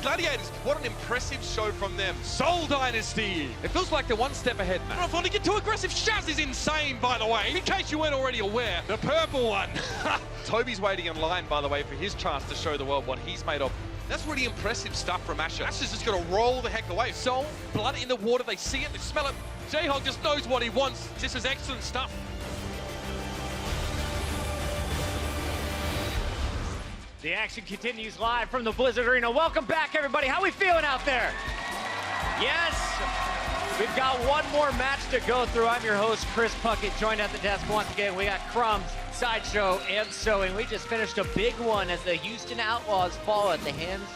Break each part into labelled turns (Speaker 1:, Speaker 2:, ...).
Speaker 1: Gladiators. What an impressive show from them. Seoul Dynasty.
Speaker 2: It feels like they're one step ahead, man.
Speaker 1: Not wanting to get too aggressive. Shaz is insane, by the way. In case you weren't already aware, the purple one. Toby's waiting in line, by the way, for his chance to show the world what he's made of. That's really impressive stuff from Asher. Asher's just going to roll the heck away. Seoul, blood in the water. They see it, they smell it. Jayhawk just knows what he wants. This is excellent stuff.
Speaker 3: The action continues live from the Blizzard Arena. Welcome back, everybody. How we feeling out there? Yes, we've got one more match to go through. I'm your host, Chris Puckett, joined at the desk once again. We got Crumbs, Sideshow, and Sewing. We just finished a big one as the Houston Outlaws fall at the hands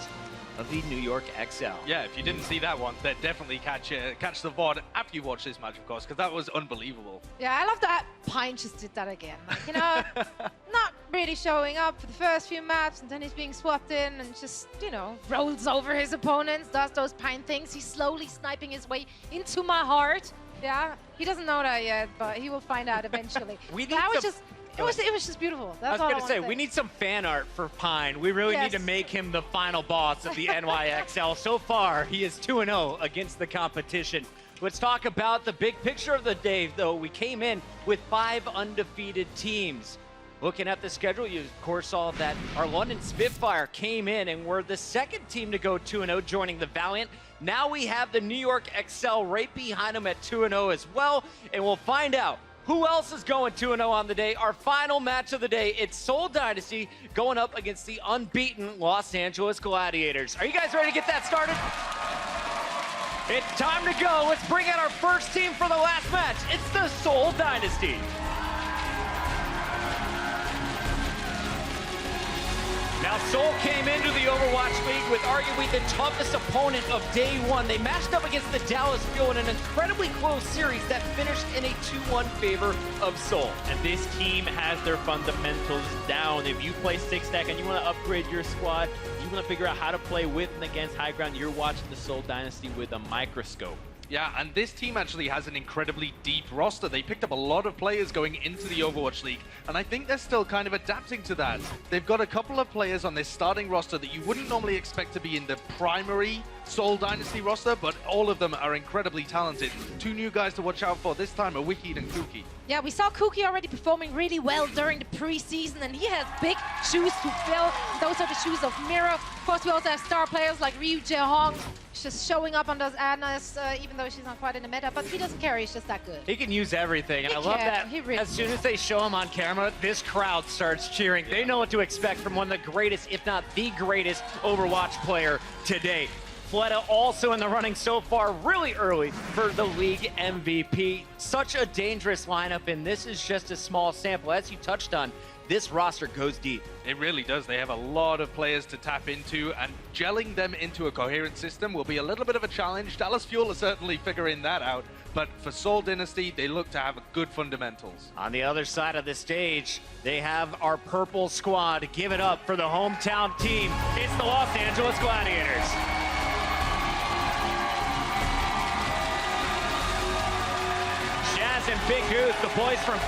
Speaker 3: of the New York XL.
Speaker 4: Yeah, if you didn't see that one, then definitely catch the VOD after you watch this match, of course, because that was unbelievable.
Speaker 5: Yeah, I love that Pine just did that again. Like, you know, not really showing up for the first few maps, and then he's being swapped in and just, you know, rolls over his opponents, does those Pine things. He's slowly sniping his way into my heart. Yeah, he doesn't know that yet, but he will find out eventually. It was just beautiful. That's all I was
Speaker 3: gonna say, we need some fan art for Pine. We really need to make him the final boss of the NYXL. So far, he is 2-0 against the competition. Let's talk about the big picture of the day, though. We came in with 5 undefeated teams. Looking at the schedule, you of course saw that our London Spitfire came in and were the second team to go 2-0, joining the Valiant. Now we have the New York XL right behind them at 2-0 as well, and we'll find out who else is going 2-0 on the day. Our final match of the day, it's Seoul Dynasty going up against the unbeaten Los Angeles Gladiators. Are you guys ready to get that started? It's time to go. Let's bring out our first team for the last match. It's the Seoul Dynasty. Now, Seoul came into the Overwatch League with arguably the toughest opponent of day one. They matched up against the Dallas Fuel in an incredibly close series that finished in a 2-1 favor of Seoul.
Speaker 6: And this team has their fundamentals down. If you play 6-stack and you want to upgrade your squad, you want to figure out how to play with and against high ground, you're watching the Seoul Dynasty with a microscope.
Speaker 4: Yeah, and this team actually has an incredibly deep roster. They picked up a lot of players going into the Overwatch League, and I think they're still kind of adapting to that. They've got a couple of players on this starting roster that you wouldn't normally expect to be in the primary Seoul Dynasty roster, but all of them are incredibly talented. 2 new guys to watch out for this time are Wicked and Kuki.
Speaker 5: Yeah, we saw Kuki already performing really well during the preseason, and he has big shoes to fill. Those are the shoes of Mira. Of course, we also have star players like Ryu Jae-hong, just showing up on those Annas, even though she's not quite in the meta, but he doesn't care, he's just that good.
Speaker 3: He can use everything, and I love that as soon as they show him on camera, this crowd starts cheering. They know what to expect from one of the greatest, if not the greatest, Overwatch player today. Fleta also in the running so far, really early for the league MVP. Such a dangerous lineup, and this is just a small sample. As you touched on, this roster goes deep.
Speaker 4: It really does. They have a lot of players to tap into, and gelling them into a coherent system will be a little bit of a challenge. Dallas Fuel are certainly figuring that out, but for Seoul Dynasty, they look to have good fundamentals.
Speaker 3: On the other side of the stage, they have our purple squad. Give it up for the hometown team. It's the Los Angeles Gladiators. Jazz and Big Goose, the boys from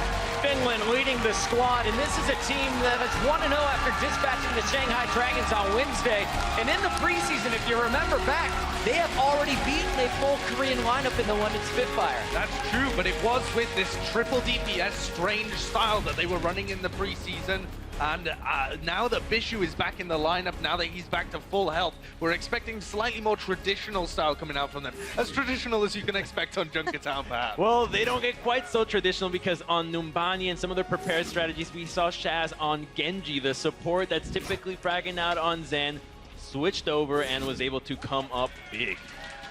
Speaker 3: Finland, leading the squad, and this is a team that is 1-0 after dispatching the Shanghai Dragons on Wednesday. And in the preseason, if you remember back, they have already beaten a full Korean lineup in the London Spitfire.
Speaker 4: That's true, but it was with this triple DPS strange style that they were running in the preseason. And now that Bishu is back in the lineup, now that he's back to full health, we're expecting slightly more traditional style coming out from them. As traditional as you can expect on Junkertown, perhaps.
Speaker 6: Well, they don't get quite so traditional because on Numbani and some of their prepared strategies, we saw Shaz on Genji, the support that's typically fragging out on Zen, switched over and was able to come up big.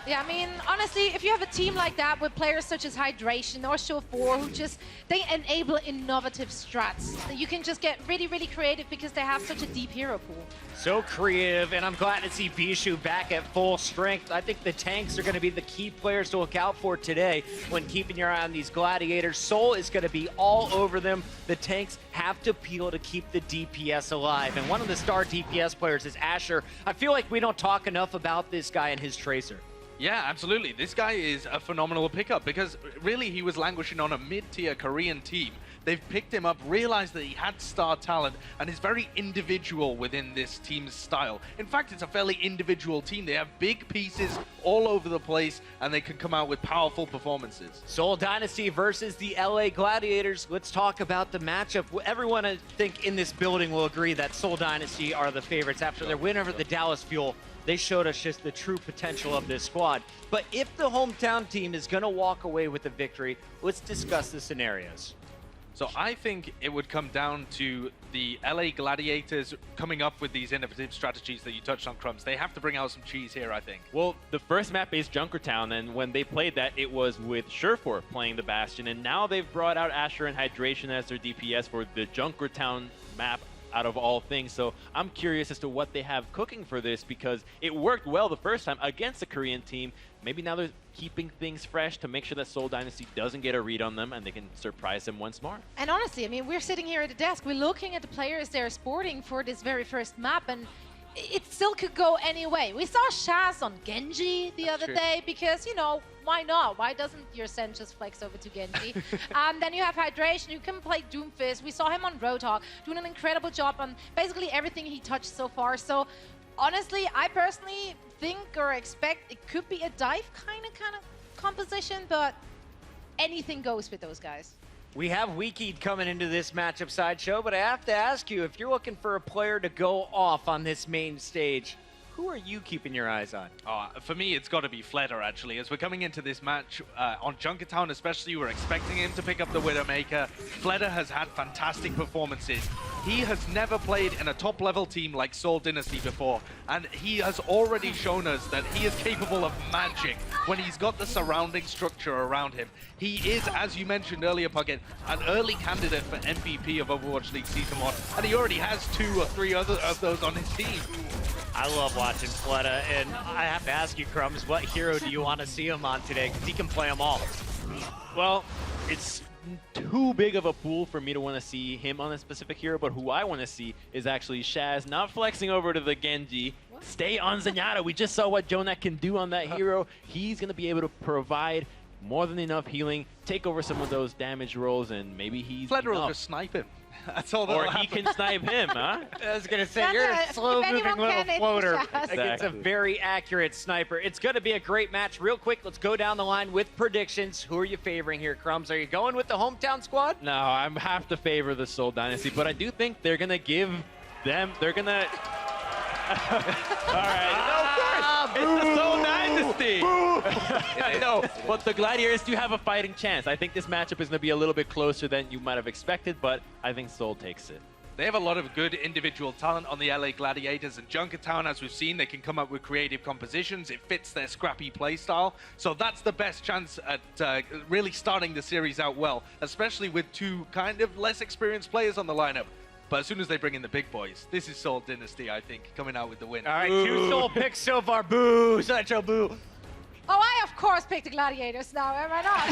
Speaker 5: Yeah, I mean, honestly, if you have a team like that with players such as Hydration or Show4 who just, they enable innovative strats. You can just get really, really creative because they have such a deep hero pool.
Speaker 3: So creative, and I'm glad to see Bishu back at full strength. I think the tanks are going to be the key players to look out for today when keeping your eye on these Gladiators. Seoul is going to be all over them. The tanks have to peel to keep the DPS alive, and one of the star DPS players is Asher. I feel like we don't talk enough about this guy and his Tracer.
Speaker 4: Yeah, absolutely. This guy is a phenomenal pickup because really he was languishing on a mid-tier Korean team. They've picked him up, realized that he had star talent, and is very individual within this team's style. In fact, it's a fairly individual team. They have big pieces all over the place, and they can come out with powerful performances.
Speaker 3: Seoul Dynasty versus the LA Gladiators. Let's talk about the matchup. Everyone, I think, in this building will agree that Seoul Dynasty are the favorites. After their win over the Dallas Fuel, they showed us just the true potential of this squad. But if the hometown team is going to walk away with a victory, let's discuss the scenarios.
Speaker 4: So I think it would come down to the LA Gladiators coming up with these innovative strategies that you touched on, Crumbs. They have to bring out some cheese here, I think.
Speaker 6: Well, the first map is Junkertown, and when they played that, it was with Surefour playing the Bastion, and now they've brought out Asher and Hydration as their DPS for the Junkertown map out of all things. So I'm curious as to what they have cooking for this, because it worked well the first time against a Korean team. Maybe now they're keeping things fresh to make sure that Seoul Dynasty doesn't get a read on them and they can surprise them once more.
Speaker 5: And honestly, I mean, we're sitting here at the desk, we're looking at the players they're sporting for this very first map, and it still could go any way. We saw Shaz on Genji the other day because, you know, why not? Why doesn't your Sen just flex over to Genji? Then you have Hydration, who can play Doomfist. We saw him on Roadhog doing an incredible job on basically everything he touched so far. So honestly, I personally think or expect it could be a dive kind of composition, but anything goes with those guys.
Speaker 3: We have Weekend coming into this matchup sideshow, but I have to ask you, if you're looking for a player to go off on this main stage, who are you keeping your eyes on?
Speaker 4: For me, it's got to be Fleder, actually. As we're coming into this match, on Junkertown especially, we're expecting him to pick up the Widowmaker. Fleder has had fantastic performances. He has never played in a top-level team like Seoul Dynasty before, and he has already shown us that he is capable of magic when he's got the surrounding structure around him. He is, as you mentioned earlier, Puckett, an early candidate for MVP of Overwatch League Season 1, and he already has 2 or 3 other of those on his team.
Speaker 3: I love watching Fleta, and I have to ask you, Crumbs, what hero do you want to see him on today? Because he can play them all.
Speaker 6: Well, it's too big of a pool for me to want to see him on a specific hero, but who I want to see is actually Shaz, not flexing over to the Genji. Stay on Zenyatta. We just saw what Jonak can do on that hero. He's going to be able to provide more than enough healing, take over some of those damage rolls, and maybe he's
Speaker 4: Fleder will just snipe him. That's all.
Speaker 6: Or he can snipe him, huh?
Speaker 3: I was going to say, you're a slow-moving little floater against a very accurate sniper. It's going to be a great match. Real quick, let's go down the line with predictions. Who are you favoring here, Crumbs? Are you going with the hometown squad?
Speaker 6: No, I have to favor the Seoul Dynasty, but I do think they're going to give them, they're going to... All right. No, of course. It's the Seoul Dynasty. I know, but the Gladiators do have a fighting chance. I think this matchup is going to be a little bit closer than you might have expected, but I think Seoul takes it.
Speaker 4: They have a lot of good individual talent on the LA Gladiators, and Junkertown, as we've seen, they can come up with creative compositions. It fits their scrappy playstyle, so that's the best chance at really starting the series out well, especially with 2 kind of less experienced players on the lineup. But as soon as they bring in the big boys, this is Seoul Dynasty, I think, coming out with the win.
Speaker 3: All right, 2 Seoul picks so far. Boo, Sideshow, boo.
Speaker 5: Oh, I of course picked the Gladiators now, am I not?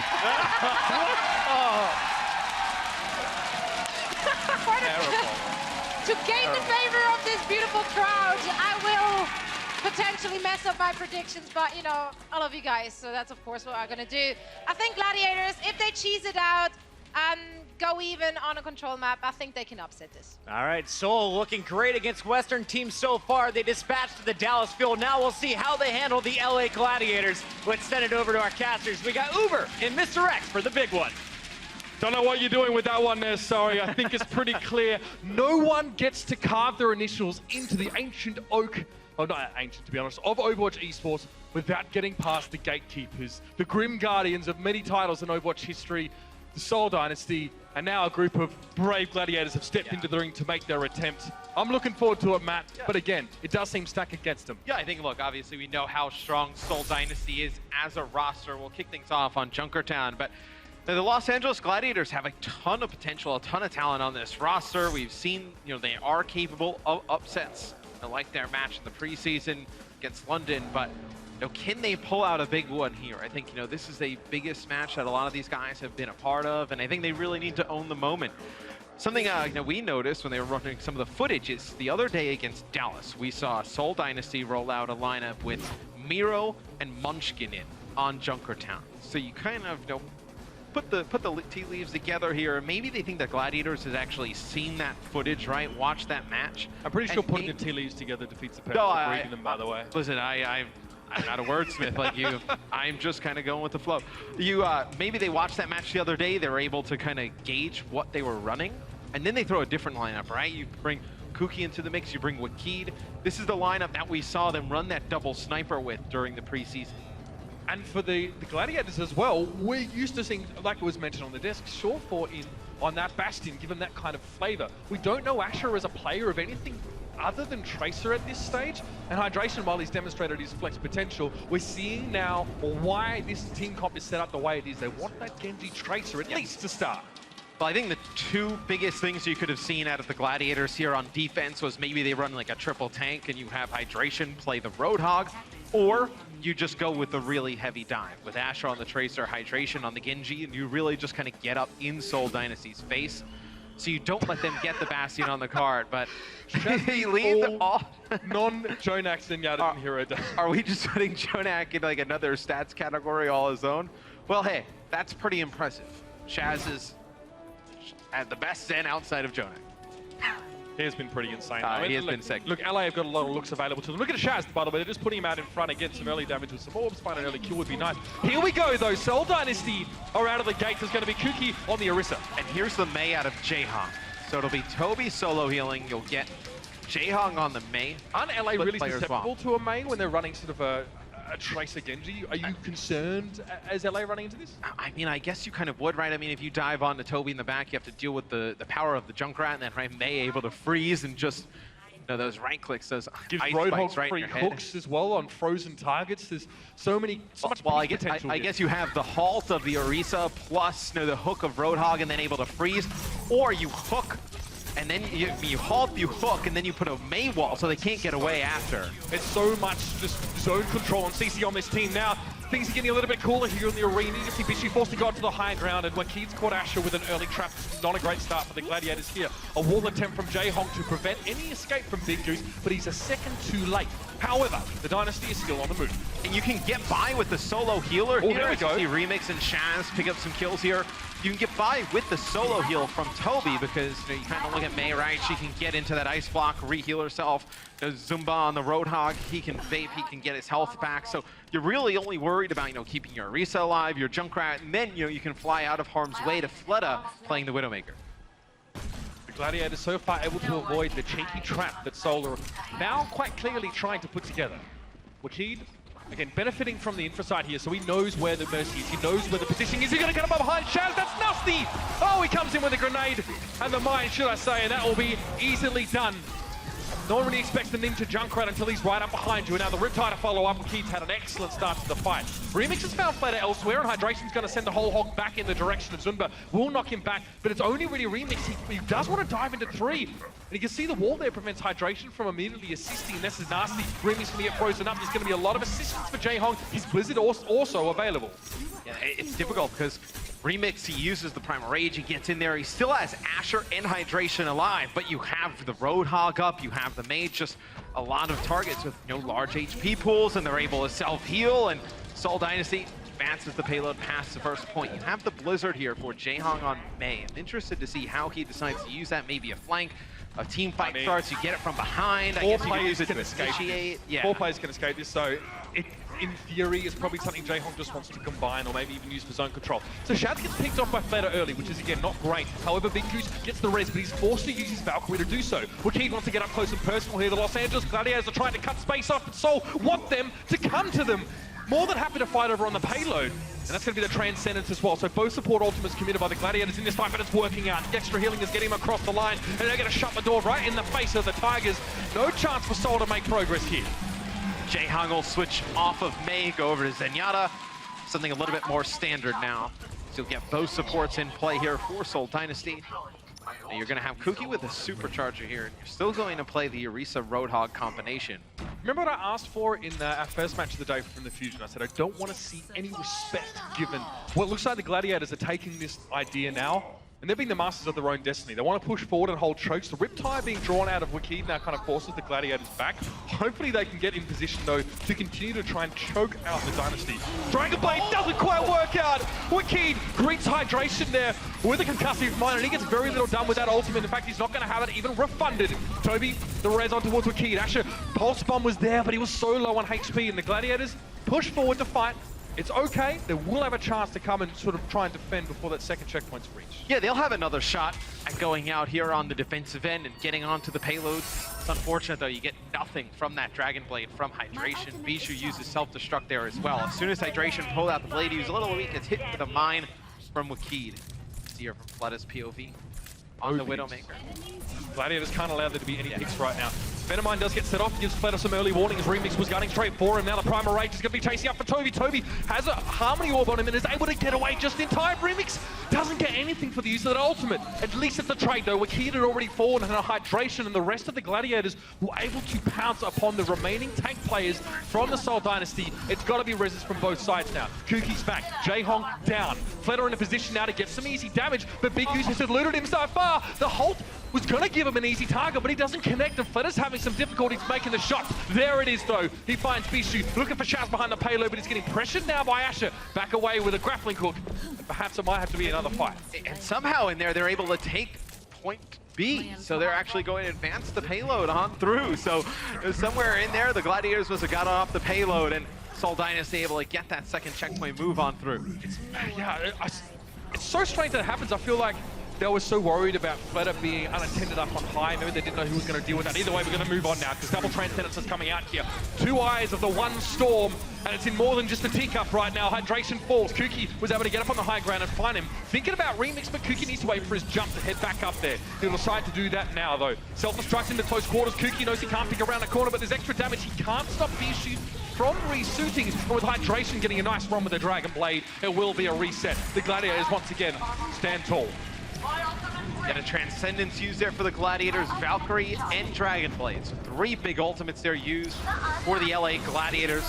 Speaker 5: To gain the favor of this beautiful crowd, I will potentially mess up my predictions, but you know, I love you guys, so that's of course what I'm gonna do. I think Gladiators, if they cheese it out and go even on a control map, I think they can upset this.
Speaker 3: All right, Seoul looking great against Western teams so far. They dispatched the Dallas Fuel. Now we'll see how they handle the LA Gladiators. Let's send it over to our casters. We got Uber and Mr. X for the big one.
Speaker 2: Don't know what you're doing with that one there, sorry. I think it's pretty clear. No one gets to carve their initials into the ancient oak, oh, not ancient to be honest, of Overwatch esports without getting past the gatekeepers, the grim guardians of many titles in Overwatch history, the Seoul Dynasty, and now a group of brave gladiators have stepped into the ring to make their attempt. I'm looking forward to it, Matt, but again, it does seem stacked against them.
Speaker 7: Yeah, I think, look, obviously we know how strong Seoul Dynasty is as a roster. We'll kick things off on Junkertown, but the Los Angeles Gladiators have a ton of potential, a ton of talent on this roster. We've seen, you know, they are capable of upsets. I like their match in the preseason against London, but you know, can they pull out a big one here? I think, you know, this is the biggest match that a lot of these guys have been a part of, and I think they really need to own the moment. Something you know, we noticed when they were running some of the footage is the other day against Dallas, we saw Seoul Dynasty roll out a lineup with Miro and Munchkin in on Junkertown. So you kind of, you know, put the tea leaves together here. Maybe they think that Gladiators has actually seen that footage, right? Watched that match.
Speaker 2: I'm pretty sure
Speaker 7: And
Speaker 2: putting the tea leaves together defeats the purpose
Speaker 7: No,
Speaker 2: of reading them, by the way.
Speaker 7: Listen, I'm not a wordsmith like you. I'm just kind of going with the flow. Maybe they watched that match the other day. They were able to kind of gauge what they were running, and then they throw a different lineup, right? You bring Kuki into the mix, you bring Wakid. This is the lineup that we saw them run that double sniper with during the preseason.
Speaker 2: And for the Gladiators as well, we're used to seeing, like it was mentioned on the desk, Shawfort in on that Bastion, given that kind of flavor. We don't know Asher as a player of anything other than Tracer at this stage. And Hydration, while he's demonstrated his flex potential, we're seeing now why this team comp is set up the way it is. They want that Genji Tracer at least to start.
Speaker 7: Well, I think the two biggest things you could have seen out of the Gladiators here on defense was maybe they run like a triple tank and you have Hydration play the Roadhog, or you just go with the really heavy dive with Asher on the Tracer, Hydration on the Genji, and you really just kind of get up in Seoul Dynasty's face. So you don't let them get the Bastion on the card, but he leaves all
Speaker 2: non-Jonak Zenyatta and Hero.
Speaker 7: Are we just putting Jonak in like another stats category all his own? Well, hey, that's pretty impressive. Shaz is at the best Zen outside of Jonak.
Speaker 2: He has been pretty insane.
Speaker 7: He has been sick.
Speaker 2: Look, LA have got a lot of looks available to them. Look at Shaz, by the way. They're just putting him out in front and getting some early damage with some orbs. Find an early kill would be nice. Here we go, though. Seoul Dynasty are out of the gate. There's going to be Kuki on the Orisa.
Speaker 7: And here's the Mei out of Jaehong. So it'll be Toby solo healing. You'll get Jaehong on the Mei.
Speaker 2: Aren't LA really susceptible
Speaker 7: well.
Speaker 2: to a main when they're running sort of a Tracer Genji? Are you concerned as LA running into this?
Speaker 7: I mean, I guess you kind of would, right? I mean, if you dive onto Toby in the back, you have to deal with the power of the Junkrat, and then right, Mei able to freeze and just, you know, those right clicks, those
Speaker 2: Gives
Speaker 7: ice
Speaker 2: Roadhog
Speaker 7: spikes right in
Speaker 2: free
Speaker 7: your head.
Speaker 2: hooks as well on frozen targets. There's so much
Speaker 7: Well, I
Speaker 2: potential
Speaker 7: guess, I
Speaker 2: here.
Speaker 7: guess you have the halt of the Orisa plus, you know, the hook of Roadhog and then able to freeze, or you hook and then you halt, you hook, and then you put a Mei wall so they can't get away after.
Speaker 2: It's so much just zone control and CC on this team now. Things are getting a little bit cooler here in the arena. You see Bishi forced to go up to the high ground, and Wakid's caught Asher with an early trap. Not a great start for the Gladiators here. A wall attempt from Jaehong to prevent any escape from Big Goose, but he's a second too late. However, the Dynasty is still on the move.
Speaker 7: And you can get by with the solo healer here.
Speaker 2: There we go.
Speaker 7: You see Remix and Shaz pick up some kills here. You can get by with the solo heal from Toby because, you know, you kind of look at Mei, right? She can get into that ice block, re-heal herself. There's Zumba on the Roadhog. He can vape, he can get his health back. So you're really only worried about, you know, keeping your Orisa alive, your Junkrat, and then, you know, you can fly out of harm's way to Fleta playing the Widowmaker.
Speaker 2: The Gladiators so far able to avoid the cheeky trap that Seoul are now quite clearly trying to put together. Wakid, again, benefiting from the infra side here, so he knows where the Mercy is, he knows where the positioning is. He's going to get up behind Shaz, that's nasty! Oh, he comes in with a grenade and the mine, should I say, and that will be easily done. No one really expects the Ninja Junkrat until he's right up behind you. And now the Riptide to follow up. Wakid's had an excellent start to the fight. Remix has found Fleta elsewhere, and Hydration's going to send the whole hog back in the direction of Zunba. Will knock him back, but it's only really Remix. He does want to dive into 3. And you can see the wall there prevents Hydration from immediately assisting, and this is nasty. Remix can get frozen up. There's going to be a lot of assistance for Jaehong. His Blizzard also available.
Speaker 7: Yeah, it's difficult because Remix, he uses the Primal Rage, he gets in there, he still has Asher and Hydration alive, but you have the Roadhog up, you have the Mage, just a lot of targets with no large HP pools, and they're able to self-heal, and Seoul Dynasty advances the payload past the first point. You have the Blizzard here for Jaehong on Mei. I'm interested to see how he decides to use that, maybe a flank. A team fight starts, you get it from behind, I guess you can use it to initiate. Yeah.
Speaker 2: 4 players can escape this, so it, in theory, is probably something Jaehong just wants to combine or maybe even use for zone control. So Shaz gets picked off by Fleta early, which is, again, not great. However, Big Goose gets the res, but he's forced to use his Valkyrie to do so. Wakid wants to get up close and personal here. The Los Angeles Gladiators are trying to cut space off, but Seoul want them to come to them. More than happy to fight over on the payload. And that's going to be the Transcendence as well. So both support ultimates committed by the Gladiators in this fight, but it's working out. The extra healing is getting him across the line, and they're going to shut the door right in the face of the Tigers. No chance for Seoul to make progress here.
Speaker 7: Jaehong will switch off of Mei, go over to Zenyatta. Something a little bit more standard now. So you'll get both supports in play here for Seoul Dynasty. And you're going to have Kuki with a supercharger here, and you're still going to play the Orisa Roadhog combination.
Speaker 2: Remember what I asked for in our first match of the day from the Fusion? I said I don't want to see any respect given. What looks like the Gladiators are taking this idea now and they're being the masters of their own destiny. They want to push forward and hold chokes. The Riptide being drawn out of Wakid now kind of forces the Gladiators back. Hopefully they can get in position, though, to continue to try and choke out the Dynasty. Dragon Blade doesn't quite work out. Wakid greets hydration there with a concussive mine, and he gets very little done with that ultimate. In fact, he's not going to have it even refunded. Toby, the res on towards Wakid. Asher, Pulse Bomb was there, but he was so low on HP, and the Gladiators push forward to fight. It's okay. They will have a chance to come and sort of try and defend before that second checkpoint's reached.
Speaker 7: Yeah, they'll have another shot at going out here on the defensive end and getting onto the payloads. It's unfortunate, though, you get nothing from that Dragon Blade from Hydration. Bishu uses self-destruct there as well. As soon as Hydration pulled out the blade, he was a little weak. It's hit with a mine from Wakid. See here from Fleta's POV on the Widowmaker.
Speaker 2: Gladiators can't allow there to be any picks right now. Venomine does get set off, gives Fleta some early warning as Remix was gunning straight for him. Now the Primal Rage is going to be chasing up for Toby. Toby has a Harmony Orb on him and is able to get away just in time. Remix doesn't get anything for the use of that ultimate. At least it's a trade though. Wakid had already fallen in a Hydration, and the rest of the Gladiators were able to pounce upon the remaining tank players from the Seoul Dynasty. It's got to be reses from both sides now. Kuki's back, Jaehong down. Fleta in a position now to get some easy damage, but Big Goose has eluded him so far. The Holt was going to give him an easy target, but he doesn't connect, and Fleta's having some difficulties making the shot. There it is, though. He finds Bishu, looking for Shaz behind the payload, but he's getting pressured now by Asher. Back away with a grappling hook. And perhaps it might have to be another fight.
Speaker 7: And somehow in there, they're able to take point B. So they're actually going to advance the payload on through. So somewhere in there, the Gladiators must have got off the payload, and Seoul Dynasty able to get that second checkpoint move on through.
Speaker 2: It's so strange that it happens. I feel like they were so worried about Fleta being unattended up on high. Maybe they didn't know who was going to deal with that. Either way, we're going to move on now because double Transcendence is coming out here. Two eyes of the one storm, and it's in more than just a teacup right now. Hydration falls. Kuki was able to get up on the high ground and find him. Thinking about Remix, but Kuki needs to wait for his jump to head back up there. He'll decide to do that now, though. Self-destruct into close quarters. Kuki knows he can't pick around the corner, but there's extra damage. He can't stop Bishu from resuiting, and with Hydration getting a nice run with the Dragon Blade, it will be a reset. The Gladiators once again stand tall.
Speaker 7: Get a Transcendence used there for the Gladiators, Valkyrie and Dragon Blade. So three big ultimates there used for the LA Gladiators.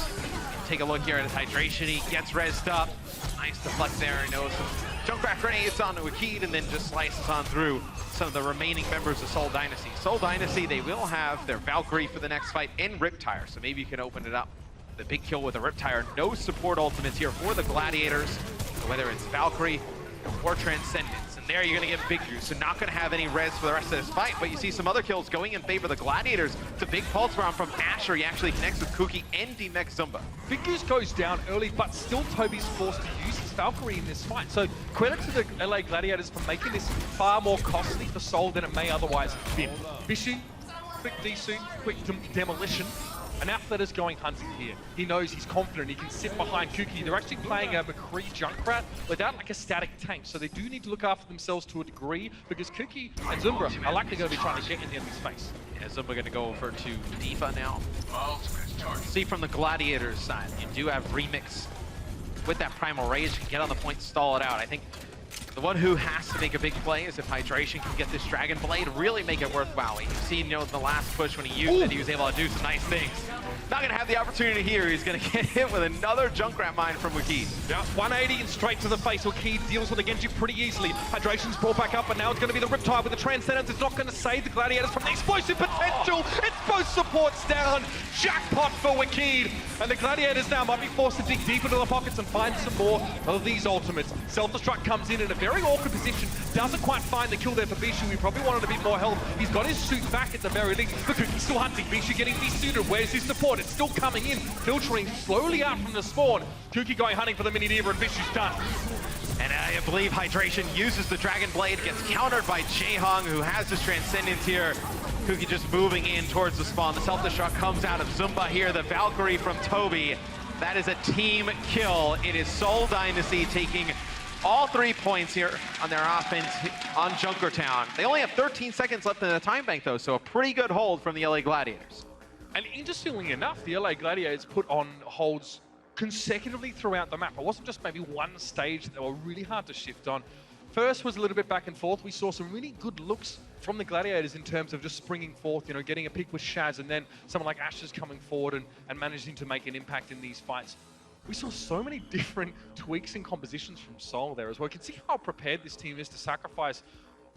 Speaker 7: Take a look here at his Hydration. He gets rezzed up. Nice deflect there. I know some Junkrat grenades onto Wakid and then just slices on through some of the remaining members of Seoul Dynasty. Seoul Dynasty, they will have their Valkyrie for the next fight and Riptire, so maybe you can open it up. The big kill with the Riptire. No support ultimates here for the Gladiators, whether it's Valkyrie or Transcendence. And there you're going to get Big Goose, so not going to have any res for the rest of this fight, but you see some other kills going in favor of the Gladiators. It's a big pulse round from Asher. He actually connects with Kuki and demechs Zumba.
Speaker 2: Big Goose goes down early, but still Toby's forced to use his Valkyrie in this fight. So credit to the LA Gladiators for making this far more costly for Seoul than it may otherwise have been. Bishu, quick desuit, quick demolition. And now Fleta's going hunting here. He knows he's confident, he can sit behind Kuki. They're actually playing a McCree Junkrat without like a static tank, so they do need to look after themselves to a degree because Kuki and Zumbra are likely going to be trying to get in the enemy's face.
Speaker 7: Yeah, Zumba going to go over to Diva now. See from the Gladiators side, you do have Remix with that Primal Rage, can get on the point, stall it out. I think the one who has to make a big play is if Hydration can get this Dragon Blade, really make it worthwhile. You've seen, you know, the last push when he used it, he was able to do some nice things. Not going to have the opportunity here. He's going to get hit with another Junkrat mine from Wakid.
Speaker 2: Yeah, 180 and straight to the face. Wakid deals with the Genji pretty easily. Hydration's brought back up, and now it's going to be the Riptide with the Transcendence. It's not going to save the Gladiators from the explosive potential. It's both supports down. Jackpot for Wakid. And the Gladiators now might be forced to dig deep into the pockets and find some more of these ultimates. Self-destruct comes in a very awkward position. Doesn't quite find the kill there for Bishu. He probably wanted a bit more help. He's got his suit back at the very least. Look, he's still hunting. Bishu getting desuited. Where's his support? It's still coming in, filtering slowly out from the spawn. Kuki going hunting for the mini Diva, and Bishu's done.
Speaker 7: And I believe Hydration uses the Dragon Blade, gets countered by Jaehong, who has his Transcendence here. Kuki just moving in towards the spawn. The self-destruct comes out of Zumba here, the Valkyrie from Toby. That is a team kill. It is Seoul Dynasty taking all 3 points here on their offense on Junkertown. They only have 13 seconds left in the time bank, though, so a pretty good hold from the LA Gladiators.
Speaker 2: And interestingly enough, the LA Gladiators put on holds consecutively throughout the map. It wasn't just maybe one stage that they were really hard to shift on. First was a little bit back and forth. We saw some really good looks from the Gladiators in terms of just springing forth, you know, getting a pick with Shaz, and then someone like Asher's coming forward and managing to make an impact in these fights. we saw so many different tweaks and compositions from Seoul there as well. You can see how prepared this team is to sacrifice,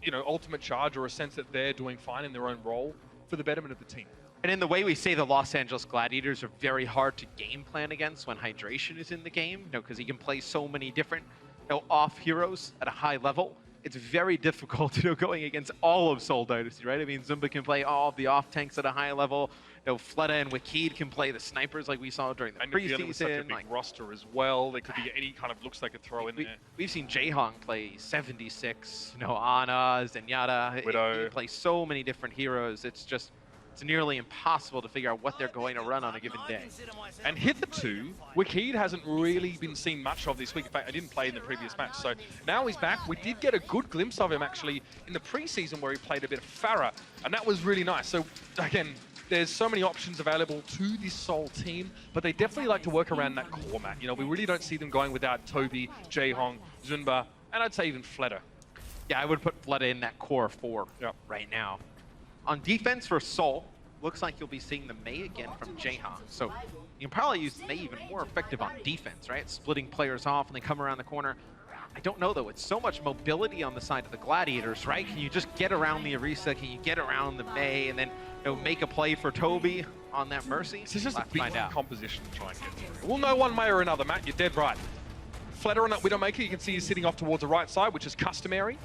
Speaker 2: you know, ultimate charge or a sense that they're doing fine in their own role for the betterment of the team.
Speaker 7: And in the way we say the Los Angeles Gladiators are very hard to game plan against when hydration is in the game, you know, because he can play so many different, you know, off heroes at a high level. It's very difficult, you know, going against all of Seoul Dynasty, right? I mean, Zumba can play all of the off tanks at a high level. You know, Fleta and Wakid can play the snipers like we saw during the preseason.
Speaker 2: With such a big roster as well. There could be any kind of looks they could throw in there.
Speaker 7: We've seen Jaehong play 76, you know, Ana, Zenyatta.
Speaker 2: Widow.
Speaker 7: He plays so many different heroes. It's nearly impossible to figure out what they're going to run on a given day.
Speaker 2: And hitherto, Wakid hasn't really been seen much of this week. In fact, I didn't play in the previous match. So now he's back. We did get a good glimpse of him actually in the preseason where he played a bit of Farah. And that was really nice. So again, there's so many options available to this Seoul team, but they definitely like to work around that core, Matt. You know, we really don't see them going without Toby, Jaehong, Zunba, and I'd say even Fleta.
Speaker 7: Yeah, I would put Fleta in that core 4 right now. On defense for Seoul, looks like you'll be seeing the Mei again from Jaehong. So you can probably use Mei even more effective on defense, right? Splitting players off and they come around the corner. I don't know though, it's so much mobility on the side of the Gladiators, right? Can you just get around the Arisa? Can you get around the Mei and then, you know, make a play for Toby on that Mercy?
Speaker 2: This is just
Speaker 7: we'll
Speaker 2: a big
Speaker 7: find out.
Speaker 2: composition to try and get through. We'll know one way or another, Matt. You're dead right. Fleta on that Widowmaker, you can see he's sitting off towards the right side, which is customary.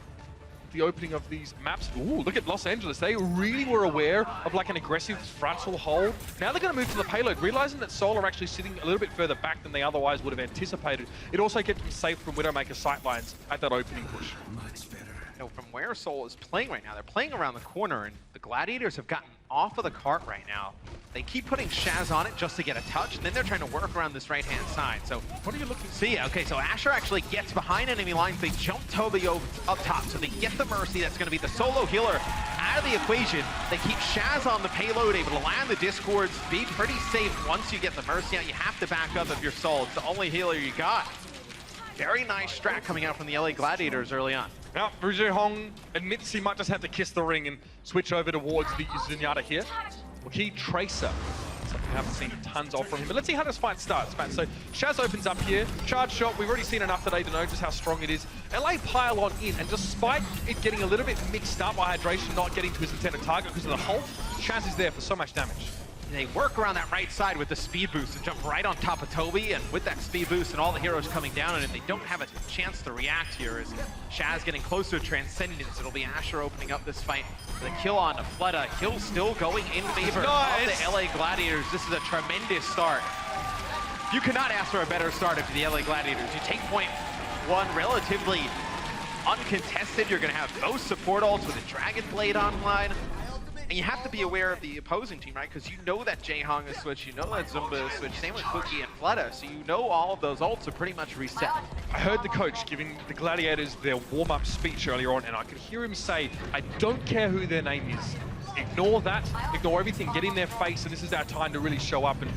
Speaker 2: The opening of these maps. Ooh, look at Los Angeles. They really were aware of like an aggressive frontal hold. Now they're going to move to the payload, realizing that Seoul are actually sitting a little bit further back than they otherwise would have anticipated. It also kept them safe from Widowmaker sightlines at that opening push.
Speaker 7: You know, from where Seoul is playing right now, they're playing around the corner, and the Gladiators have gotten off of the cart right now. They keep putting Shaz on it just to get a touch, and then they're trying to work around this right-hand side. So
Speaker 2: What are you looking to
Speaker 7: see? Okay, so Asher actually gets behind enemy lines. They jump Toby up top, so they get the Mercy. That's going to be the solo healer out of the equation. They keep Shaz on the payload, able to land the Discords, be pretty safe once you get the Mercy out. You have to back up if you're Seoul. It's the only healer you got. Very nice strat coming out from the LA Gladiators early on.
Speaker 2: Now, Jaehong admits he might just have to kiss the ring and switch over towards the Zenyatta here. Wakid Tracer. Something we haven't seen tons of from him. But let's see how this fight starts, Matt. So Shaz opens up here. Charge shot. We've already seen enough today to know just how strong it is. LA pile on in, and despite it getting a little bit mixed up by hydration not getting to his intended target because of the hold, Shaz is there for so much damage.
Speaker 7: They work around that right side with the speed boost and jump right on top of Toby, and with that speed boost and all the heroes coming down on it, they don't have a chance to react here as Shaz getting closer to Transcendence. It'll be Asher opening up this fight. The kill on to Fleta. Kill still going in favor of the LA Gladiators. This is a tremendous start. You cannot ask for a better start if the LA Gladiators. You take point 1 relatively uncontested. You're going to have both support ults with a Dragon Blade online. And you have to be aware of the opposing team, right? Because you know that Jaehong is switched, you know that Zumba is switched, same with Cookie and Fleta, so you know all of those ults are pretty much reset.
Speaker 2: I heard the coach giving the Gladiators their warm-up speech earlier on, and I could hear him say, I don't care who their name is. Ignore that, ignore everything, get in their face, and this is our time to really show up. And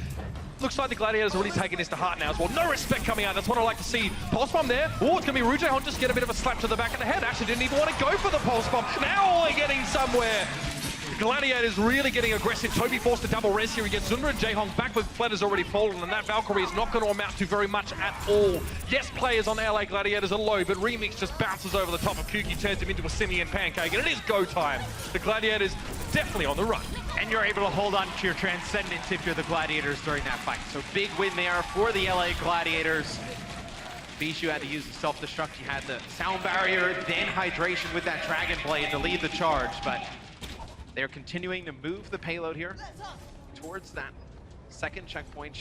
Speaker 2: looks like the Gladiators are really taking this to heart now as well. No respect coming out. That's what I like to see. Pulse bomb there. Oh, it's going to be Jaehong just get a bit of a slap to the back of the head. Actually didn't even want to go for the pulse bomb. Now we're getting somewhere. Gladiators really getting aggressive. Toby forced to double res here. He gets Zunra and Jaehong back, but Fleta's already fallen, and that Valkyrie is not going to amount to very much at all. Yes, players on LA Gladiators are low, but Remix just bounces over the top of Kuki, turns him into a simian pancake, and it is go time. The Gladiators definitely on the run.
Speaker 7: And you're able to hold on to your Transcendence if you're the Gladiators during that fight. So big win there for the LA Gladiators. Bishu had to use the self-destruct. You had the sound barrier, then hydration with that Dragon Blade to lead the charge, but they're continuing to move the payload here towards that second checkpoint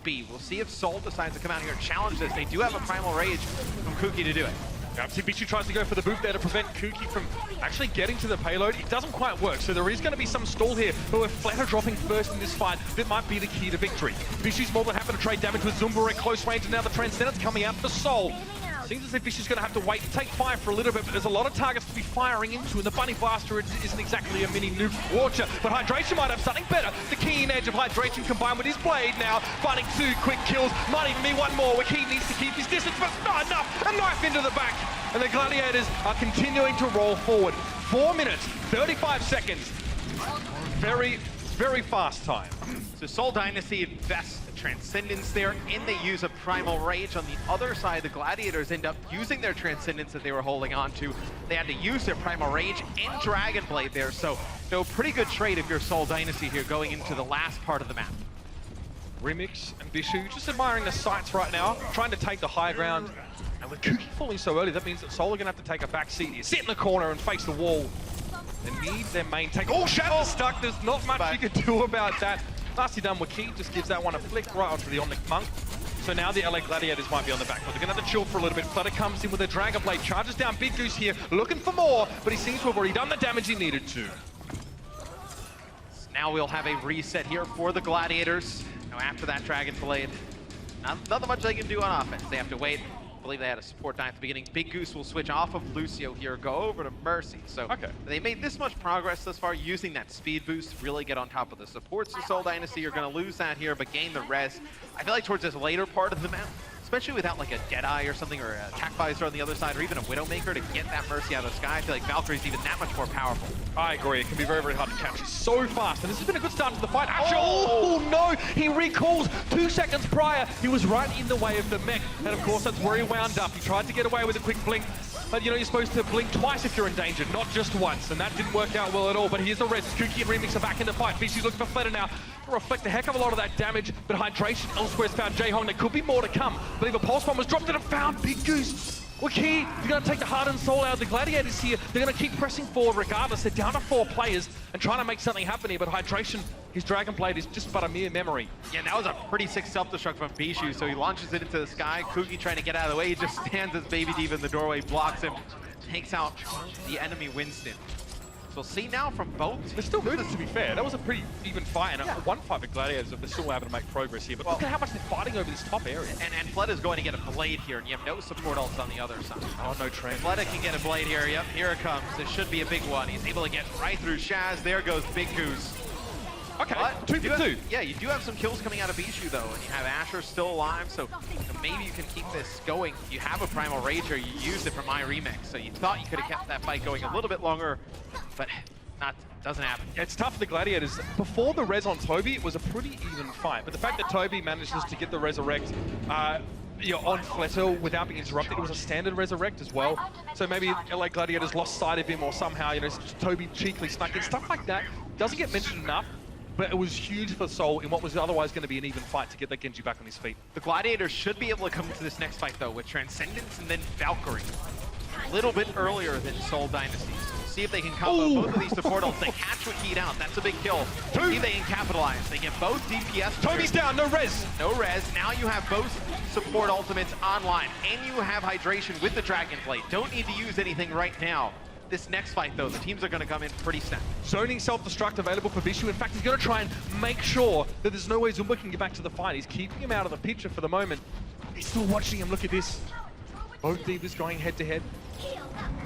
Speaker 7: B. We'll see if Seoul decides to come out here and challenge this. They do have a Primal Rage from Kuki to do it.
Speaker 2: Bishu tries to go for the boot there to prevent Kuki from actually getting to the payload. It doesn't quite work, so there is going to be some stall here. But with Fleta dropping first in this fight, that might be the key to victory. Bishu's more than happy to trade damage with Zumba at close range, and now the Transcendence coming out for Seoul. Seems as if Bishu's going to have to wait and take fire for a little bit, but there's a lot of targets to be firing into, and the Bunny Blaster isn't exactly a mini nuke launcher, but Hydration might have something better. The keen edge of Hydration combined with his blade now, finding 2 quick kills, might even be 1 more. Wakid needs to keep his distance, but it's not enough. A knife into the back, and the Gladiators are continuing to roll forward. 4 minutes, 35 seconds. Very very fast time.
Speaker 7: So Seoul Dynasty invests the Transcendence there, and they use a Primal Rage. On the other side, the Gladiators end up using their Transcendence that they were holding on to. They had to use their Primal Rage and Dragon Blade there, so pretty good trade if you're Seoul Dynasty here going into the last part of the map.
Speaker 2: Remix and Bishu just admiring the sights right now, trying to take the high ground. And with Kuki falling so early, that means that Seoul are going to have to take a back seat here, sit in the corner and face the wall. They need their main tank. Oh, Shadow's stuck. There's not much you can do about that. Nicely done, Waki just gives that one a flick right onto the Omnic Monk. So now the LA Gladiators might be on the back foot. They're going to have to chill for a little bit. Flutter comes in with a Dragon Blade, charges down Big Goose here, looking for more, but he seems to have already done the damage he needed to.
Speaker 7: Now we'll have a reset here for the Gladiators. Now after that Dragon Blade, nothing much they can do on offense. They have to wait. I believe they had a support die at the beginning. Big Goose will switch off of Lucio here, go over to Mercy. So they made this much progress thus far using that speed boost to really get on top of the supports of Seoul Dynasty. You're going to lose that here, but gain the res. I feel like towards this later part of the map, especially without like a Deadeye or something, or a Attack Visor on the other side, or even a Widowmaker to get that Mercy out of the sky, I feel like Valkyrie's even that much more powerful.
Speaker 2: I agree. It can be very, very hard to catch. He's so fast, and this has been a good start to the fight. Actually, oh no! He recalls 2 seconds prior. He was right in the way of the mech, and of course that's where he wound up. He tried to get away with a quick blink, but you know, you're supposed to blink twice if you're in danger, not just once, and that didn't work out well at all. But here's the res. Kuki and Remix are back in the fight. Bishu's looking for Flutter now. Reflect a heck of a lot of that damage, but Hydration elsewhere's found Jaehong. There could be more to come. I believe a Pulse Bomb was dropped and it found Big Goose. Okay, you're going to take the heart and soul out of the Gladiators here. They're going to keep pressing forward regardless. They're down to 4 players and trying to make something happen here, but Hydration, his Dragon Blade is just but a mere memory.
Speaker 7: Yeah, that was a pretty sick self-destruct from Bishu, so he launches it into the sky. Kuki trying to get out of the way. He just stands as Baby Diva in the doorway, blocks him, takes out the enemy Winston. So we'll see now from both.
Speaker 2: They're still moving, to be fair. That was a pretty even fight, and one fight for Gladiators, they're still able to make progress here. But look at how much they're fighting over this top area.
Speaker 7: And Fleta is going to get a blade here, and you have no support ults on the other side.
Speaker 2: Oh, no train.
Speaker 7: Fleta can get a blade here. Yep, here it comes. This should be a big one. He's able to get right through Shaz. There goes Big Goose.
Speaker 2: Okay,
Speaker 7: But
Speaker 2: 2 for 2.
Speaker 7: Yeah, you do have some kills coming out of Bishu, though, and you have Asher still alive, so maybe you can keep this going. You have a Primal Rage here. You used it for my remix, so you thought you could have kept that fight going a little bit longer, but doesn't happen.
Speaker 2: It's tough for the Gladiators. Before the res on Toby, it was a pretty even fight, but the fact that Toby manages to get the resurrect on Fletter without being interrupted, it was a standard resurrect as well. So maybe LA Gladiators lost sight of him, or somehow, you know, Toby cheekily snuck in. Stuff like that doesn't get mentioned enough, but it was huge for Seoul in what was otherwise going to be an even fight to get that Genji back on his feet.
Speaker 7: The Gladiators should be able to come to this next fight, though, with Transcendence and then Valkyrie. A little bit earlier than Seoul Dynasty. See if they can combo both of these support ults. They catch Wakid out. That's a big kill. See if they can capitalize. They get both DPS.
Speaker 2: Toby's down, no res.
Speaker 7: No res. Now you have both support ultimates online, and you have Hydration with the Dragon Blade. Don't need to use anything right now. This next fight, though, the teams are going to come in pretty snap.
Speaker 2: Zoning self-destruct available for Bishu. In fact, he's going to try and make sure that there's no way Zumba can get back to the fight. He's keeping him out of the picture for the moment. He's still watching him. Look at this. Both Divas going head-to-head.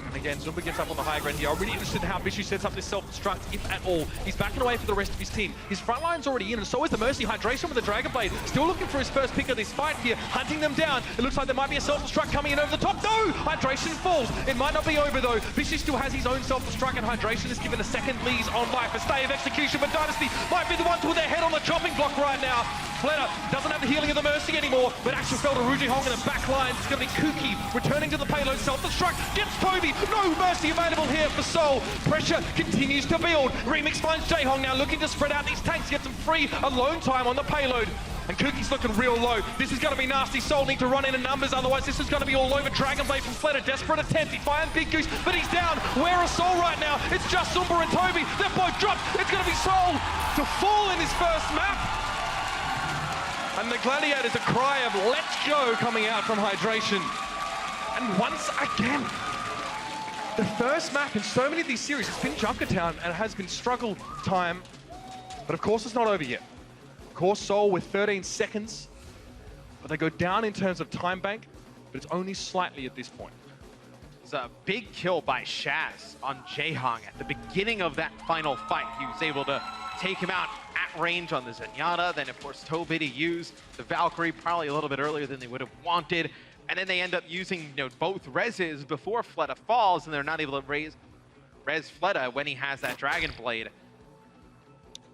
Speaker 2: And again, Zumba gets up on the high ground here. I'm really interested in how Bishu sets up this self-destruct, if at all. He's backing away for the rest of his team. His front line's already in, and so is the Mercy. Hydration with the Dragon Blade. Still looking for his first pick of this fight here, hunting them down. It looks like there might be a self-destruct coming in over the top. No! Hydration falls. It might not be over, though. Bishu still has his own self-destruct, and Hydration is given a second lease on life. A stay of execution, but Dynasty might be the ones with their head on the chopping block right now. Fletter doesn't have the healing of the Mercy anymore, but actually fell to Ruji Hong in the back line. It's going to be Kuki returning to the payload. Self-destruct gets Toby. No Mercy available here for Seoul. Pressure continues to build. Remix finds Jaehong now looking to spread out these tanks, get some free alone time on the payload. And Kuki's looking real low. This is going to be nasty. Seoul need to run in numbers, otherwise this is going to be all over. Dragon Blade from Fletter, desperate attempt. He finds Big Goose, but he's down. Where is Seoul right now? It's just Zumba and Toby. They're both dropped. It's going to be Seoul to fall in his first map. And the Gladiators, a cry of let's go coming out from Hydration. And once again, the first map in so many of these series, it's been Junkertown and it has been struggle time. But of course, it's not over yet. Of course, Seoul with 13 seconds, but they go down in terms of time bank, but it's only slightly at this point.
Speaker 7: It's a big kill by Shaz on Jaehong at the beginning of that final fight. He was able to take him out at range on the Zenyatta. Then, of course, Toby to use the Valkyrie probably a little bit earlier than they would have wanted. And then they end up using both reses before Fleta falls, and they're not able to res Fleta when he has that Dragon Blade.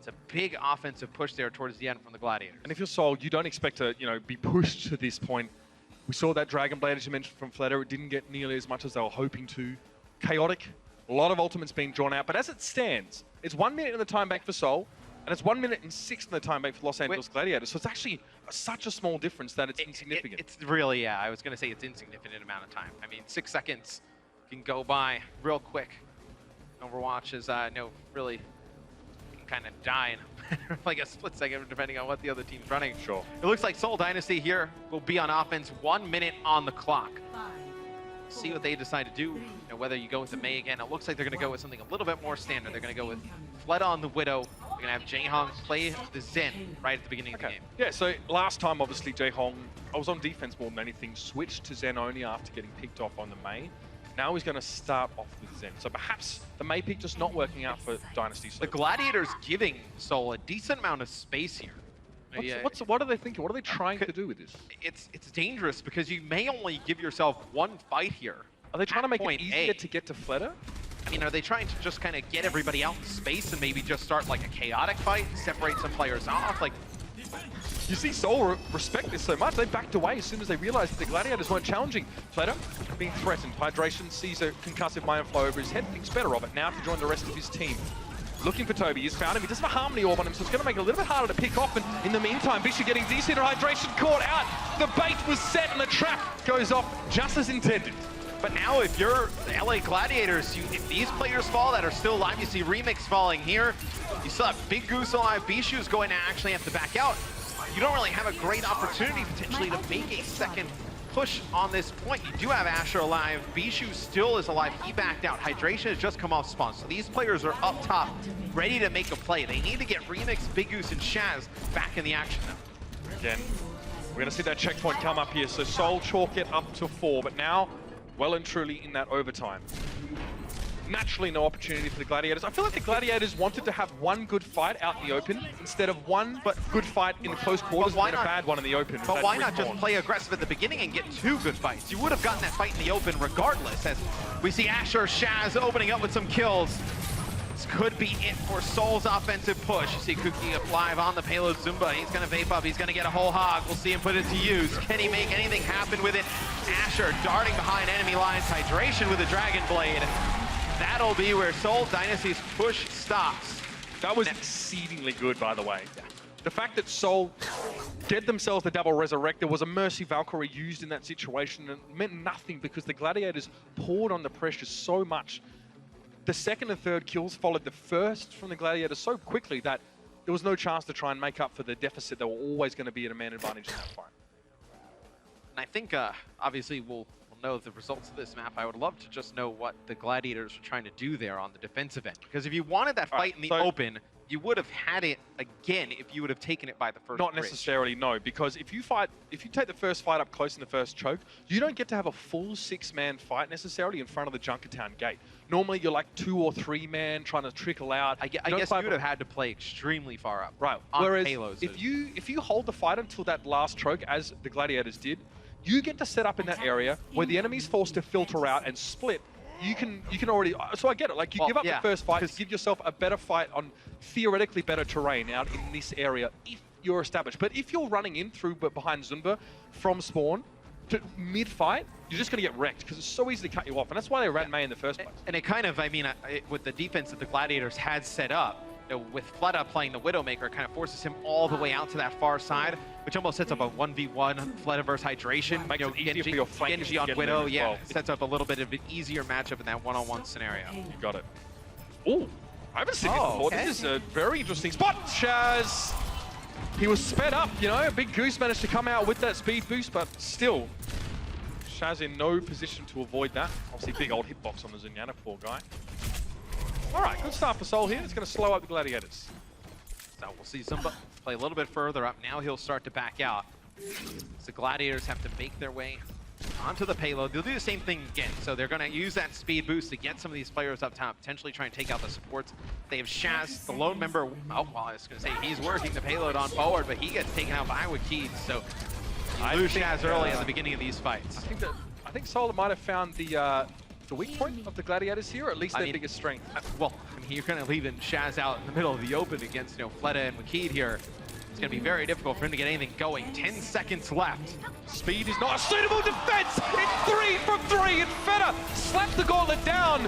Speaker 7: It's a big offensive push there towards the end from the Gladiators.
Speaker 2: And if you're Seoul, you don't expect to, be pushed to this point. We saw that Dragon Blade, as you mentioned, from Fleta. It didn't get nearly as much as they were hoping to. Chaotic. A lot of ultimates being drawn out. But as it stands, it's 1 minute in the time bank for Seoul, and it's 1 minute and 6 in the time bank for Los Angeles Gladiators. So it's actually such a small difference that it's insignificant.
Speaker 7: It's really, yeah, I was going to say it's insignificant amount of time. I mean, 6 seconds can go by real quick. Overwatch is, really can kind of die in like a split second, depending on what the other team's running.
Speaker 2: Sure.
Speaker 7: It looks like Seoul Dynasty here will be on offense. 1 minute on the clock. See what they decide to do, whether you go with the Mei again. It looks like they're going to go with something a little bit more standard. They're going to go with Fleta on the Widow. They're going to have Jaehong play the Zen right at the beginning of the game.
Speaker 2: Yeah, so last time, obviously, Jaehong, I was on defense more than anything, switched to Zen only after getting picked off on the Mei. Now he's going to start off with Zen. So perhaps the Mei pick just not working out for Dynasty. So
Speaker 7: the Gladiators giving Seoul a decent amount of space here.
Speaker 2: What are they thinking? What are they trying to do with this?
Speaker 7: It's dangerous because you may only give yourself one fight here.
Speaker 2: Are they trying to make it easier
Speaker 7: A.
Speaker 2: to get to Fleta?
Speaker 7: I mean, are they trying to just kind of get everybody out in space and maybe just start like a chaotic fight, separate some players off? Like,
Speaker 2: you see Seoul respect this so much, they backed away as soon as they realized that the Gladiators weren't challenging. Fleta being threatened. Hydration sees a concussive mind flow over his head, thinks better of it now to join the rest of his team. Looking for Toby, he's found him. He doesn't have a Harmony Orb on him, so it's going to make it a little bit harder to pick off. And in the meantime, Bishu getting decent hydration caught out. The bait was set and the trap goes off just as intended.
Speaker 7: but now if you're the LA Gladiators, if these players fall that are still alive, you see Remix falling here. You still have Big Goose alive. Bishu's going to actually have to back out. You don't really have a great opportunity potentially to make a second push on this point. You do have Asher alive. Bishu still is alive. He backed out. Hydration has just come off spawn. So these players are up top, ready to make a play. They need to get Remix, Big Goose, and Shaz back in the action now.
Speaker 2: Again, we're going to see that checkpoint come up here. So Seoul chalk it up to 4, but now well and truly in that overtime. Naturally, no opportunity for the Gladiators. I feel like the Gladiators wanted to have one good fight out in the open instead of one good fight in the close quarters and a bad one in the open.
Speaker 7: But why not just play aggressive at the beginning and get 2 good fights? You would have gotten that fight in the open regardless, as we see Asher Shaz opening up with some kills. This could be it for Seoul's offensive push. You see Kuki up live on the payload Zumba. He's going to vape up. He's going to get a whole hog. We'll see him put it to use. Can he make anything happen with it? Asher darting behind enemy lines. Hydration with a Dragon Blade. That'll be where Seoul Dynasty's push stops.
Speaker 2: That was exceedingly good, by the way. The fact that Seoul did themselves the double resurrect, there was a Mercy Valkyrie used in that situation, and it meant nothing because the Gladiators poured on the pressure so much. The second and third kills followed the first from the Gladiators so quickly that there was no chance to try and make up for the deficit. They were always going to be at a man advantage in that fight.
Speaker 7: And I think, obviously, we'll know the results of this map. I would love to just know what the Gladiators are trying to do there on the defensive end. Because if you wanted that fight in the open, you would have had it again if you would have taken it by the first
Speaker 2: Not
Speaker 7: bridge.
Speaker 2: necessarily, no, because if you take the first fight up close in the first choke, you don't get to have a full 6-man fight necessarily in front of the Junkertown gate. Normally you're like 2 or 3-man trying to trickle out.
Speaker 7: I guess you would have had to play extremely far up.
Speaker 2: Right. Whereas if you hold the fight until that last choke, as the Gladiators did, you get to set up in that area where the enemy's forced to filter out and split. You can already, so I get it, like you give up the first fight, give yourself a better fight on theoretically better terrain out in this area if you're established. But if you're running in through but behind Zumba from spawn to mid-fight, you're just going to get wrecked because it's so easy to cut you off. And that's why they ran Mei in the first place.
Speaker 7: And it kind of, I mean, with the defense that the Gladiators had set up, with Fleta playing the Widowmaker, it kind of forces him all the way out to that far side, which almost sets up a 1v1 Fleta versus Hydration.
Speaker 2: Makes it easier for your flankers
Speaker 7: Genji on
Speaker 2: to get
Speaker 7: Widow,
Speaker 2: there as well.
Speaker 7: Sets up a little bit of an easier matchup in that one-on-one scenario.
Speaker 2: You got it. Ooh, I haven't seen this before.
Speaker 7: Okay.
Speaker 2: This is a very interesting spot. Shaz, he was sped up, you know. Big Goose managed to come out with that speed boost, but still, Shaz in no position to avoid that. Obviously, big old hitbox on the Zenyatta, poor guy. All right, good start for Seoul here. It's going to slow up the Gladiators.
Speaker 7: So we'll see Zumba play a little bit further up. Now he'll start to back out. So the Gladiators have to make their way onto the payload. They'll do the same thing again. So they're going to use that speed boost to get some of these players up top, potentially try and take out the supports. They have Shaz, the lone member. Oh, well, I was going to say he's working the payload on forward, but he gets taken out by Wakid. So you lose Shaz early at the beginning of these fights.
Speaker 2: I think Seoul might have found the the weak point of the Gladiators here, or at least their biggest strength.
Speaker 7: Well, I mean, you're kind of leaving Shaz out in the middle of the open against, Fleta and Wakid here. It's going to be very difficult for him to get anything going. 10 seconds left.
Speaker 2: Speed is not a suitable defense. It's 3 from 3, and Feta slaps the gauntlet down.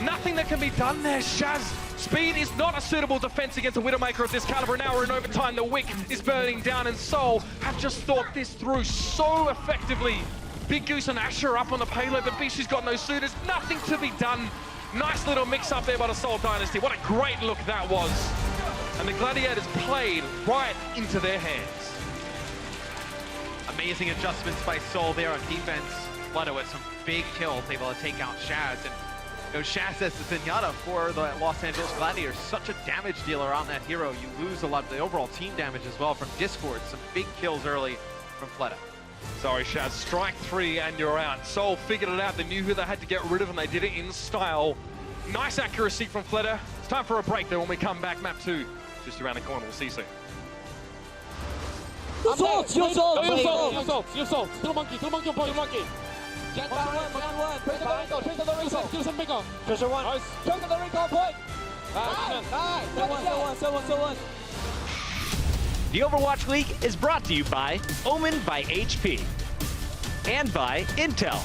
Speaker 2: Nothing that can be done there, Shaz. Speed is not a suitable defense against a Widowmaker of this caliber. Now we're in overtime. The Wick is burning down, and Seoul have just thought this through so effectively. Big Goose and Asher up on the payload, but Bishu's got no suitors. Nothing to be done. Nice little mix up there by the Seoul Dynasty. What a great look that was. And the Gladiators played right into their hands.
Speaker 7: Amazing adjustments by Seoul there on defense. Fleta with some big kills, able to take out Shaz. And Shaz as the Zenyatta for the Los Angeles Gladiators, such a damage dealer on that hero. You lose a lot of the overall team damage as well from Discord. Some big kills early from Fleta.
Speaker 2: Sorry, Shaz, strike 3 and you're out. Seoul figured it out. They knew who they had to get rid of, and they did it in style. Nice accuracy from Fleta. It's time for a break, though. When we come back, map 2, just around the corner. We'll see you soon.
Speaker 8: You salt! Still monkey on point. Get down, one. Trace the recall. Kill some bigger. Trace one. Nice. Trace the recall point. Still one.
Speaker 3: The Overwatch League is brought to you by Omen by HP and by Intel.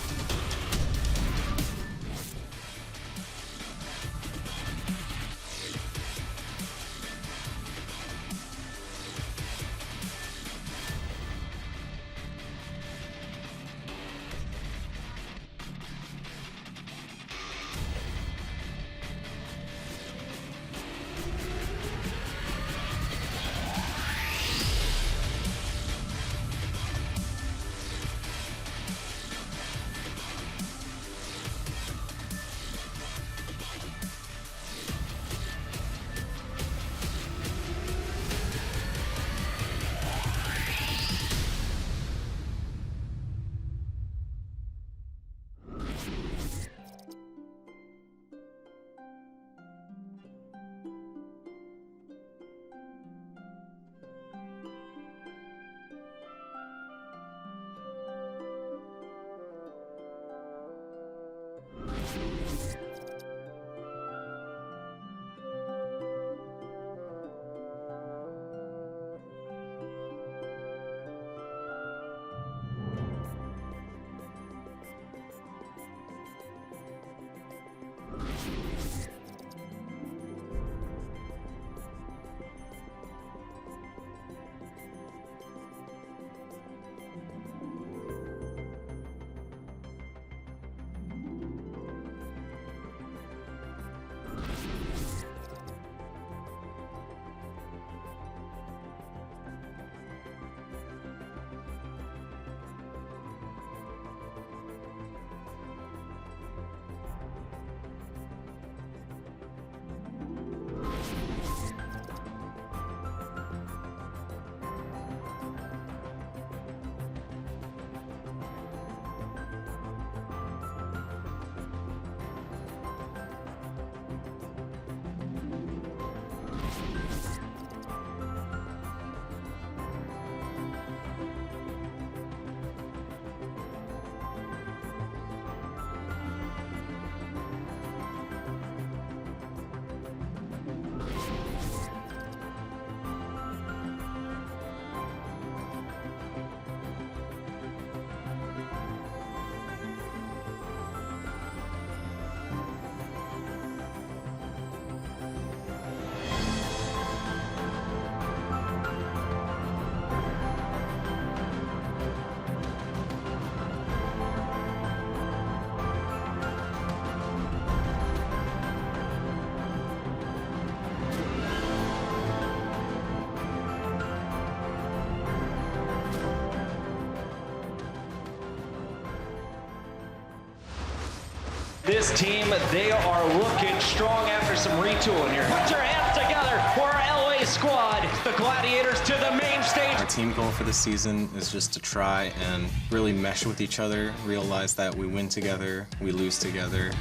Speaker 9: This team, they are looking strong after some retooling here. Put your hands together for our LA squad, the Gladiators to the main stage.
Speaker 10: Our team goal for this season is just to try and really mesh with each other, realize that we win together, we lose together.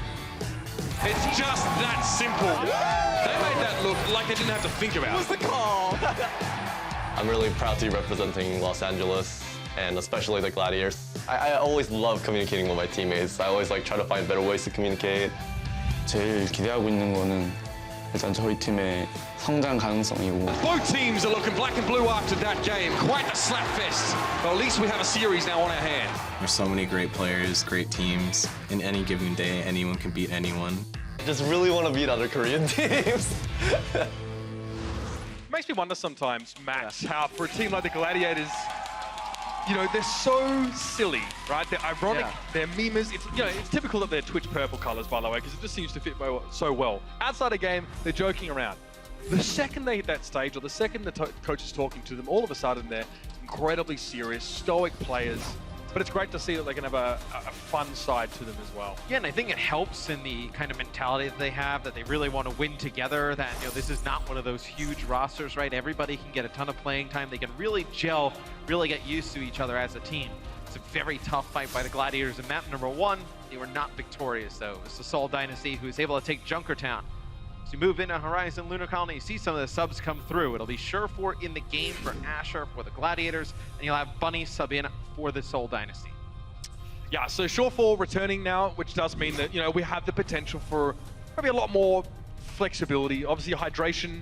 Speaker 2: It's just that simple. They made that look like they didn't have to think about it.
Speaker 11: What's the call? I'm really proud to be representing Los Angeles. and especially the Gladiators. I always love communicating with my teammates. I always like try to find better ways to communicate.
Speaker 12: 제일 기대하고 있는 거는 일단 저희 팀의 성장 가능성이고.
Speaker 1: Both teams are looking black and blue after that game. Quite a slap fest. But at least we have a series now on our hand.
Speaker 10: There's so many great players, great teams. In any given day, anyone can beat anyone.
Speaker 11: I just really want to beat other Korean teams.
Speaker 2: Makes me wonder sometimes, Max, how for a team like the Gladiators, you know, they're so silly, right? They're ironic, they're memers. It's, you know, it's typical that they're Twitch purple colors, by the way, because it just seems to fit so well. Outside a game, they're joking around. The second they hit that stage, or the second the coach is talking to them, all of a sudden they're incredibly serious, stoic players. But it's great to see that they can have a fun side to them as well.
Speaker 7: Yeah, and I think it helps in the kind of mentality that they have, that they really want to win together, that, you know, this is not one of those huge rosters, right? Everybody can get a ton of playing time. They can really gel, really get used to each other as a team. It's a very tough fight by the Gladiators in map number 1. They were not victorious, though. It's the Seoul Dynasty who is able to take Junkertown. As you move into Horizon Lunar Colony, you see some of the subs come through. It'll be Surefour in the game for Asher for the Gladiators, and you'll have Bunny sub in for the Seoul Dynasty.
Speaker 2: Yeah, so Surefour returning now, which does mean that, you know, we have the potential for maybe a lot more flexibility. Obviously, hydration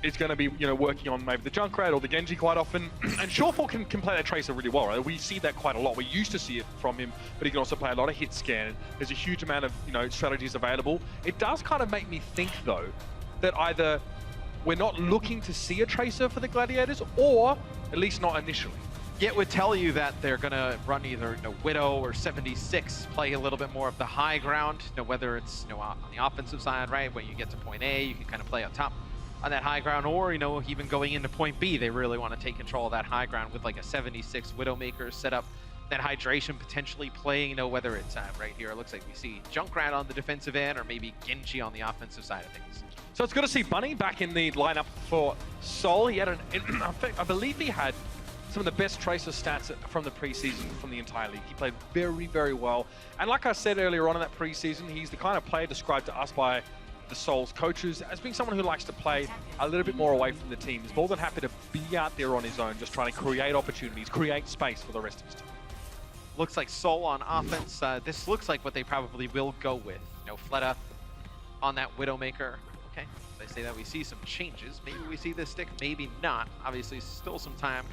Speaker 2: is going to be, you know, working on maybe the Junkrat or the Genji quite often. And Surefour can play that Tracer really well, right? We see that quite a lot. We used to see it from him, but he can also play a lot of hit scan. There's a huge amount of, you know, strategies available. It does kind of make me think, though, that either we're not looking to see a Tracer for the Gladiators, or at least not initially.
Speaker 7: It would tell you that they're going to run either, you know, Widow or 76, play a little bit more of the high ground, you know, whether it's, you know, on the offensive side, right? When you get to point A, you can kind of play up top on that high ground, or, you know, even going into point B, they really want to take control of that high ground with like a 76 Widowmaker set up. That hydration potentially playing, you know, whether it's right here, it looks like we see Junkrat on the defensive end, or maybe Genji on the offensive side of things.
Speaker 2: So it's good to see Bunny back in the lineup for Seoul. He had I believe he had some of the best Tracer stats from the preseason from the entire league. He played very, very well. And like I said earlier on in that preseason, he's the kind of player described to us by the Seoul's coaches as being someone who likes to play a little bit more away from the team. He's more than happy to be out there on his own, just trying to create opportunities, create space for the rest of his team.
Speaker 7: Looks like Seoul on offense. This looks like what they probably will go with. You know, Fleta on that Widowmaker. Okay, they say that we see some changes. Maybe we see this stick, maybe not. Obviously, still some time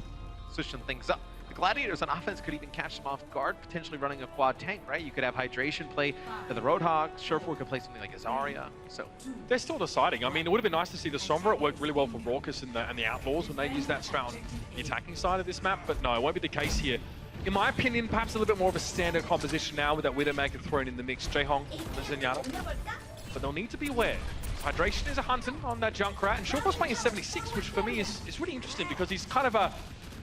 Speaker 7: switching things up. The Gladiators on offense could even catch them off guard, potentially running a quad tank, right? You could have Hydration play to the Roadhog. Surefour could play something like a Zarya. So
Speaker 2: they're still deciding. I mean, it would have been nice to see the Sombra. It worked really well for Raucus and the Outlaws when they used that strat on the attacking side of this map, but no, it won't be the case here. In my opinion, perhaps a little bit more of a standard composition now with that Widowmaker thrown in the mix. Jaehong and Zenyatta. But they'll need to be aware. Hydration is a hunting on that Junkrat, and Surefour's playing 76, which for me is really interesting because he's kind of a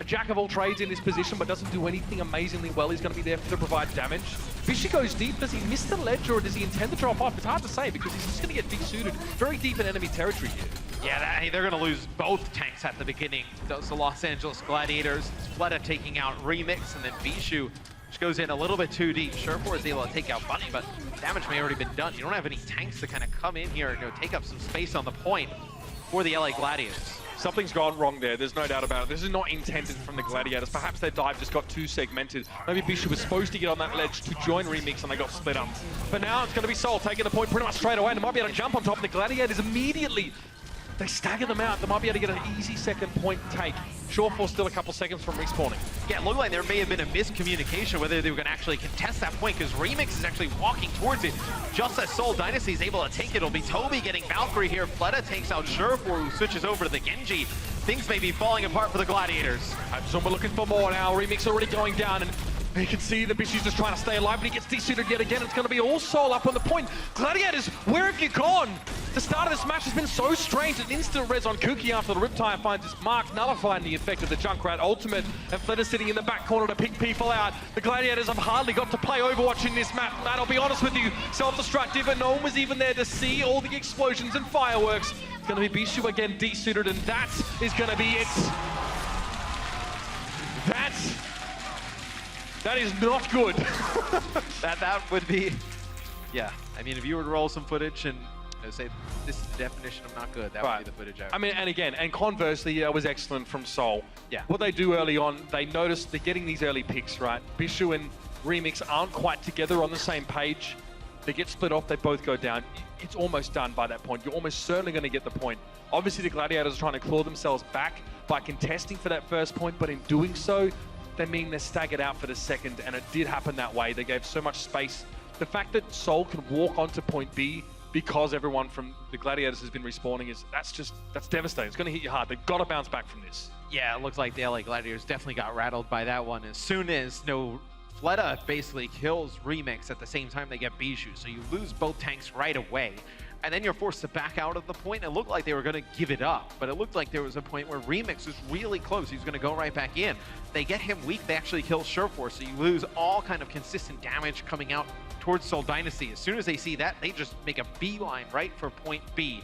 Speaker 2: jack of all trades in this position, but doesn't do anything amazingly well. He's going to be there to provide damage. Bishy goes deep. Does he miss the ledge, or does he intend to drop off? It's hard to say because he's just going to get desuited very deep in enemy territory here.
Speaker 7: yeah, they're going to lose both tanks at the beginning. Those the Los Angeles Gladiators. Fleta taking out Remix, and then Bishu, which goes in a little bit too deep. Surefour is able to take out Bunny, but damage may already been done. You don't have any tanks to kind of come in here and, you know, take up some space on the point for the LA Gladiators.
Speaker 2: Something's gone wrong there, there's no doubt about it. This is not intended from the Gladiators. Perhaps their dive just got too segmented. Maybe Bishu was supposed to get on that ledge to join Remix and they got split up. But now it's going to be Seoul taking the point pretty much straight away, and they might be able to jump on top of the Gladiators immediately. They stagger them out. They might be able to get an easy second point take. Surefour still a couple seconds from respawning.
Speaker 7: Yeah, it looked like there may have been a miscommunication whether they were going to actually contest that point, because Remix is actually walking towards it. Just as Seoul Dynasty is able to take it, it'll be Toby getting Valkyrie here. Fleta takes out Surefour, who switches over to the Genji. Things may be falling apart for the Gladiators.
Speaker 2: So we're looking for more now. Remix already going down, and you can see the Bishy's just trying to stay alive, but he gets desuited yet again. It's going to be all Seoul up on the point. Gladiators, where have you gone? The start of this match has been so strange. An instant res on Kuki after the Riptide finds his mark, nullifying the effect of the Junkrat ultimate, and Fleta sitting in the back corner to pick people out. The Gladiators have hardly got to play Overwatch in this map. Matt, I'll be honest with you, self-destructive, and no one was even there to see all the explosions and fireworks. It's going to be Bishu again desuited, and that is going to be it. That is not good.
Speaker 7: that would be, yeah. I mean, if you were to roll some footage and say this is the definition of not good. That would be the footage out.
Speaker 2: I mean, and again, and conversely, it was excellent from Seoul.
Speaker 7: Yeah.
Speaker 2: What they do early on, they notice they're getting these early picks, right? Bishu and Remix aren't quite together on the same page. They get split off, they both go down. It's almost done by that point. You're almost certainly going to get the point. Obviously, the Gladiators are trying to claw themselves back by contesting for that first point, but in doing so, they mean they're staggered out for the second, and it did happen that way. They gave so much space. The fact that Seoul can walk onto point B because everyone from the Gladiators has been respawning that's devastating. It's going to hit you hard. They've got to bounce back from this.
Speaker 7: Yeah, it looks like the LA Gladiators definitely got rattled by that one. As soon as Fleta basically kills Remix at the same time they get Bijou, so you lose both tanks right away. And then you're forced to back out of the point. It looked like they were going to give it up, but it looked like there was a point where Remix was really close. He was going to go right back in. They get him weak. They actually kill Sureforce, so you lose all kind of consistent damage coming out towards Seoul Dynasty. As soon as they see that, they just make a beeline right for point B.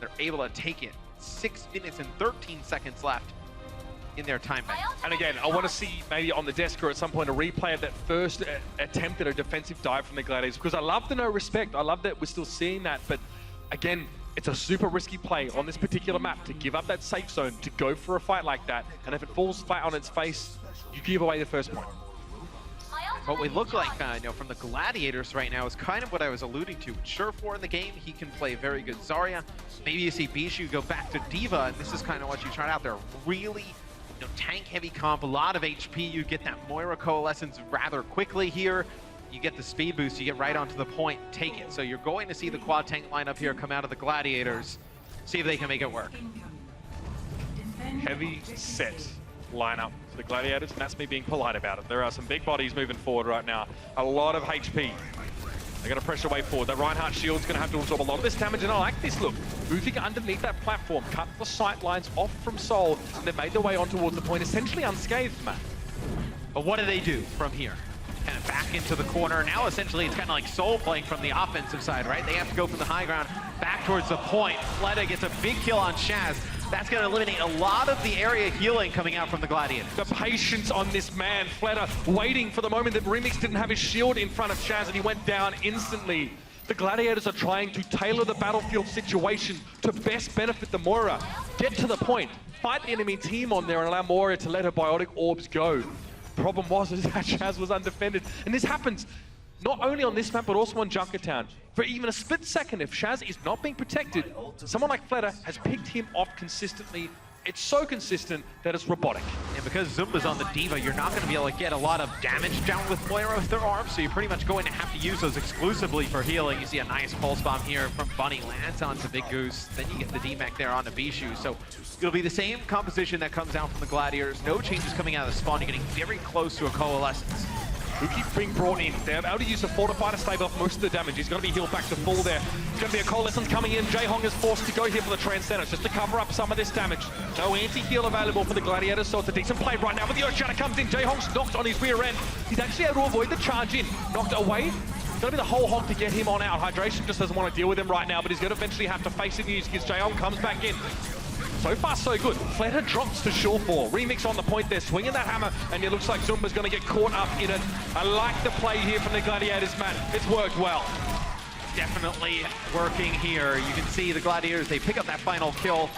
Speaker 7: They're able to take it. 6 minutes and 13 seconds left in their time bank.
Speaker 2: And again, I want to see maybe on the desk or at some point a replay of that first attempt at a defensive dive from the Gladiators, because I love the no respect. I love that we're still seeing that, but again, it's a super risky play on this particular map to give up that safe zone, to go for a fight like that, and if it falls flat on its face, you give away the first point.
Speaker 7: What we look like from the Gladiators right now is kind of what I was alluding to. With Sureforce in the game, he can play very good Zarya. Maybe you see Bijou go back to Diva, and this is kind of what you tried out there. Really tank-heavy comp, a lot of HP. You get that Moira Coalescence rather quickly here. You get the speed boost, you get right onto the point, take it. So you're going to see the quad tank lineup here come out of the Gladiators, see if they can make it work.
Speaker 2: Heavy set lineup for the Gladiators, and that's me being polite about it. There are some big bodies moving forward right now. A lot of HP. They're going to pressure way forward. That Reinhardt shield's going to have to absorb a lot of this damage, and I like this look. Moving underneath that platform, cut the sight lines off from Seoul, and they made their way on towards the point, essentially unscathed, Matt.
Speaker 7: But what do they do from here? Kind of back into the corner. Now, essentially, it's kind of like Seoul playing from the offensive side, right? They have to go from the high ground back towards the point. Fleta gets a big kill on Shaz. That's going to eliminate a lot of the area healing coming out from the Gladiators.
Speaker 2: The patience on this man, Fleta, waiting for the moment that Remix didn't have his shield in front of Shaz, and he went down instantly. The Gladiators are trying to tailor the battlefield situation to best benefit the Moira. Get to the point, fight the enemy team on there, and allow Moira to let her biotic orbs go. Problem was is that Shaz was undefended, and this happens not only on this map, but also on Junkertown. For even a split second, if Shaz is not being protected, someone like Fleta has picked him off consistently. It's so consistent that it's robotic.
Speaker 7: And because Zumba's on the Diva, you're not going to be able to get a lot of damage down with Moira with their arms, so you're pretty much going to have to use those exclusively for healing. You see a nice pulse bomb here from Bunny, lands onto Big Goose, then you get the D-Mech there on the Bijou. So it'll be the same composition that comes out from the Gladiators. No changes coming out of the spawn. You're getting very close to a Coalescence.
Speaker 2: Who keep being brought in. They're able to use the Fortify to stave off most of the damage. He's going to be healed back to full there. It's going to be a Coalescence coming in. Jaehong is forced to go here for the Transcendence just to cover up some of this damage. No anti-heal available for the Gladiators, so it's a decent play right now. But the Earthshatter comes in. Jaehong's knocked on his rear end. He's actually able to avoid the charge in. Knocked away. It's going to be the whole hog to get him on out. Hydration just doesn't want to deal with him right now, but he's going to eventually have to face it because Jaehong comes back in. So far, so good. Fleta drops to Sureforce. Remix on the point there, swinging that hammer, and it looks like Zumba's going to get caught up in it. I like the play here from the Gladiators, man. It's worked well.
Speaker 7: Definitely working here. You can see the Gladiators, they pick up that final kill.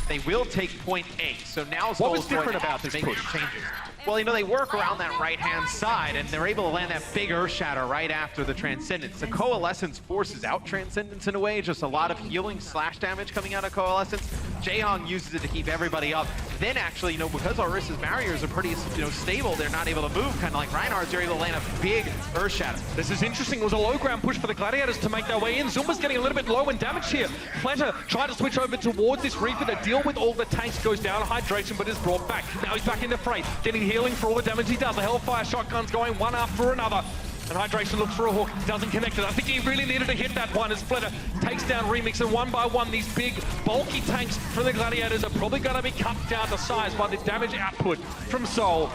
Speaker 7: They will take point A. So now
Speaker 2: what was different about this push?
Speaker 7: Changes. Well, they work around that right-hand side, and they're able to land that big Earthshatter right after the Transcendence. The Coalescence forces out Transcendence in a way, just a lot of healing / damage coming out of Coalescence. Jaehong uses it to keep everybody up. Then actually, because Orissa's barriers are pretty, stable, they're not able to move, kind of like Reinhardt's, they're able to land a big Earthshatter.
Speaker 2: This is interesting. It was a low ground push for the Gladiators to make their way in. Zumba's getting a little bit low in damage here. Fleta tried to switch over towards this Reaper to deal with all the tanks, goes down Hydration, but is brought back. Now he's back in the fray, getting healing for all the damage he does. The Hellfire shotgun's going one after another. And Hydration looks for a hook, doesn't connect it. I think he really needed to hit that one as Fleta takes down Remix, and one by one, these big, bulky tanks from the Gladiators are probably going to be cut down to size by the damage output from Seoul.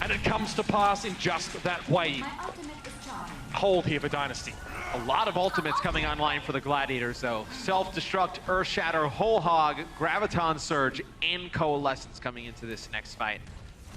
Speaker 2: And it comes to pass in just that way. Hold here for Dynasty.
Speaker 7: A lot of ultimates coming online for the Gladiators, though. Self-destruct, Earthshatter, Whole Hog, Graviton Surge, and Coalescence coming into this next fight.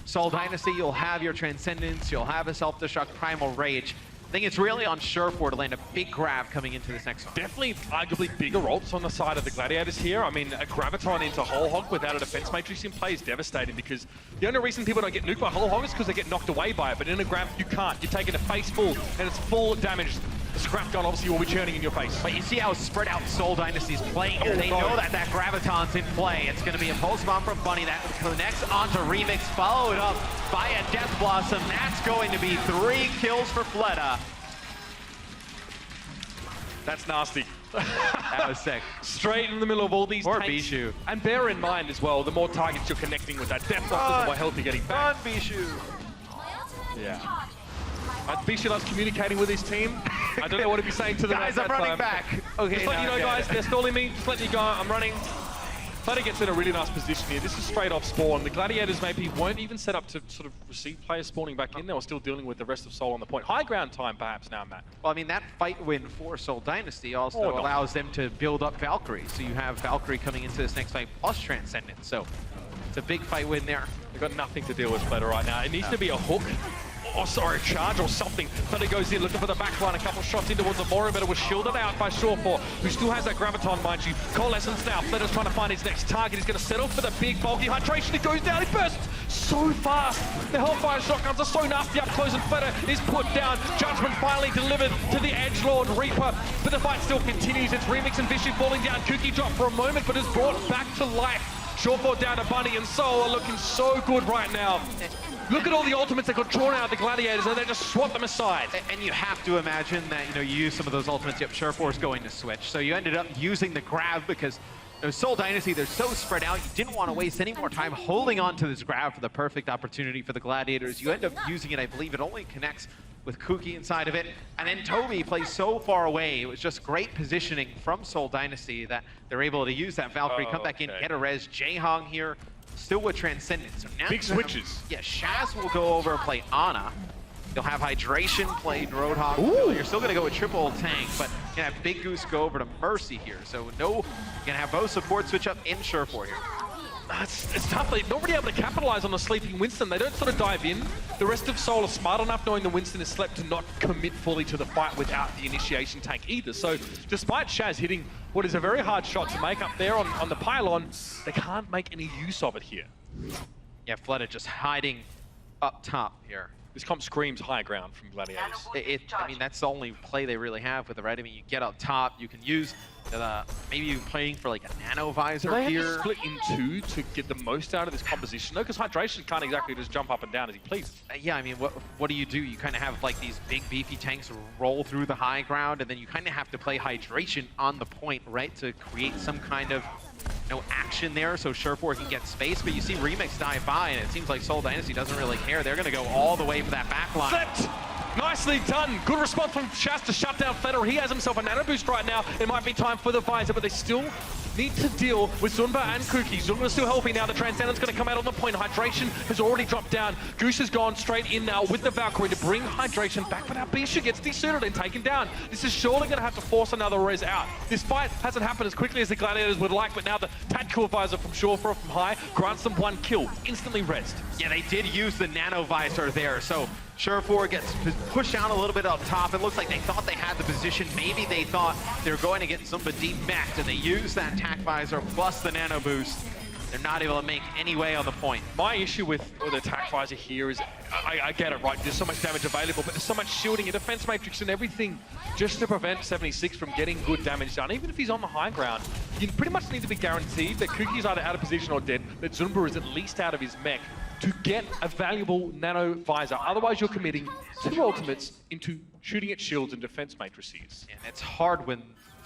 Speaker 7: Seoul Dynasty, you'll have your Transcendence, you'll have a Self-Destruct Primal Rage. think it's really on Surefour to land a big grab coming into this next one.
Speaker 2: Definitely, arguably bigger ults on the side of the Gladiators here. I mean, a Graviton into Whole Hog without a defense matrix in play is devastating, because the only reason people don't get nuked by Whole Hog is because they get knocked away by it, but in a grab, you can't. You're taking a face full, and it's full damage. The scrap gun obviously will be churning in your face.
Speaker 7: But you see how spread out Seoul Dynasty is playing here. They know that that Graviton's in play. It's going to be a pulse bomb from Bunny that connects onto Remix, followed up by a Death Blossom. That's going to be 3 kills for Fleta.
Speaker 2: That's nasty.
Speaker 7: That was sick.
Speaker 2: Straight in the middle of all these
Speaker 7: Or
Speaker 2: tanks.
Speaker 7: Bishu.
Speaker 2: And bear in mind as well, the more targets you're connecting with that Death Blossom, the more health you're getting back.
Speaker 7: Run, Bishu.
Speaker 2: Yeah. Bishu loves communicating with his team. I don't know what to be saying to them.
Speaker 7: Guys, I'm running back. Okay,
Speaker 2: just let you know, guys, they're stalling me. Just letting you go. I'm running. Fleta gets in a really nice position here. This is straight off spawn. The Gladiators maybe weren't even set up to sort of receive players spawning back in. They were still dealing with the rest of Seoul on the point. High ground time, perhaps, now, Matt.
Speaker 7: Well, I mean, that fight win for Seoul Dynasty also allows them to build up Valkyrie. So you have Valkyrie coming into this next fight plus Transcendence. So it's a big fight win there.
Speaker 2: They've got nothing to deal with Fleta right now. It needs to be a hook. Oh, sorry, a charge or something. Fleta goes in, looking for the back line. A couple shots in towards the Moro, but it was shielded out by Surefour, who still has that Graviton, mind you. Coalescence now. Fleta's trying to find his next target. He's going to settle for the big, bulky hydration. It goes down. He bursts so fast. The Hellfire shotguns are so nasty up close, and Fleta is put down. Judgment finally delivered to the Edgelord Reaper, but the fight still continues. It's Remix and Vishu falling down. Cookie drop for a moment, but is brought back to life. Surefour down to Bunny, and Seoul are looking so good right now. Look at all the ultimates that got drawn out of the Gladiators, and they just swap them aside.
Speaker 7: And you have to imagine that, you use some of those ultimates. Yep, Surefour's going to switch. So you ended up using the grab because Seoul Dynasty, they're so spread out. You didn't want to waste any more time holding on to this grab for the perfect opportunity for the Gladiators. You end up using it, I believe it only connects with Kuki inside of it. And then Toby plays so far away. It was just great positioning from Seoul Dynasty that they're able to use that Valkyrie, come back in, get a res. Jaehong here, still with Transcendence. So now
Speaker 2: big switches.
Speaker 7: Yeah, Shaz will go over and play Ana. You'll have Hydration played Roadhog. You're still going to go with triple tank, but you're going to have Big Goose go over to Mercy here. So you're going to have both support switch up in Surefour here.
Speaker 2: It's tough. They're not really able to capitalize on the sleeping Winston. They don't sort of dive in. The rest of Seoul are smart enough knowing the Winston is slept to not commit fully to the fight without the initiation tank either. So despite Shaz hitting what is a very hard shot to make up there on the pylon, they can't make any use of it here.
Speaker 7: Yeah, Fleta just hiding up top here.
Speaker 2: This comp screams high ground from Gladiators.
Speaker 7: I mean, that's the only play they really have with it, right? I mean, you get up top, you can use maybe you're playing for like a nano visor
Speaker 2: Do they
Speaker 7: here.
Speaker 2: have to split in two to get the most out of this composition though? Because Hydration can't exactly just jump up and down as he pleases.
Speaker 7: Yeah, I mean, what do? You kind of have like these big beefy tanks roll through the high ground, and then you kind of have to play Hydration on the point, right, to create some kind of action there so Surefour can get space. But you see Remix dive by, and it seems like Seoul Dynasty doesn't really care. They're going to go all the way for that back line.
Speaker 2: Flipped! Nicely done. Good response from Shaz to shut down Fleta. He has himself a nano boost right now. It might be time for the visor, but they still need to deal with Zunba and Kuki. Zunba's still helping now. The Transcendent's going to come out on the point. Hydration has already dropped down. Goose has gone straight in now with the Valkyrie to bring Hydration back, but now Bishu gets desuited and taken down. This is surely going to have to force another res out. This fight hasn't happened as quickly as the Gladiators would like, but now the tactical visor from Surefour from high grants them 1 kill, instantly rezzed.
Speaker 7: Yeah, they did use the nano visor there, so Surefour gets pushed down a little bit up top. It looks like they thought they had the position. Maybe they thought they were going to get Zumba de-mech'd, and they used that tac visor plus the nano boost. They're not able to make any way on the point.
Speaker 2: My issue with the attack visor here is, I get it, right? There's so much damage available, but there's so much shielding, a defense matrix and everything just to prevent 76 from getting good damage done. Even if he's on the high ground, you pretty much need to be guaranteed that Kuki's either out of position or dead, that Zunba is at least out of his mech to get a valuable nano visor. Otherwise, you're committing 2 ultimates into shooting at shields and defense matrices.
Speaker 7: And it's hard when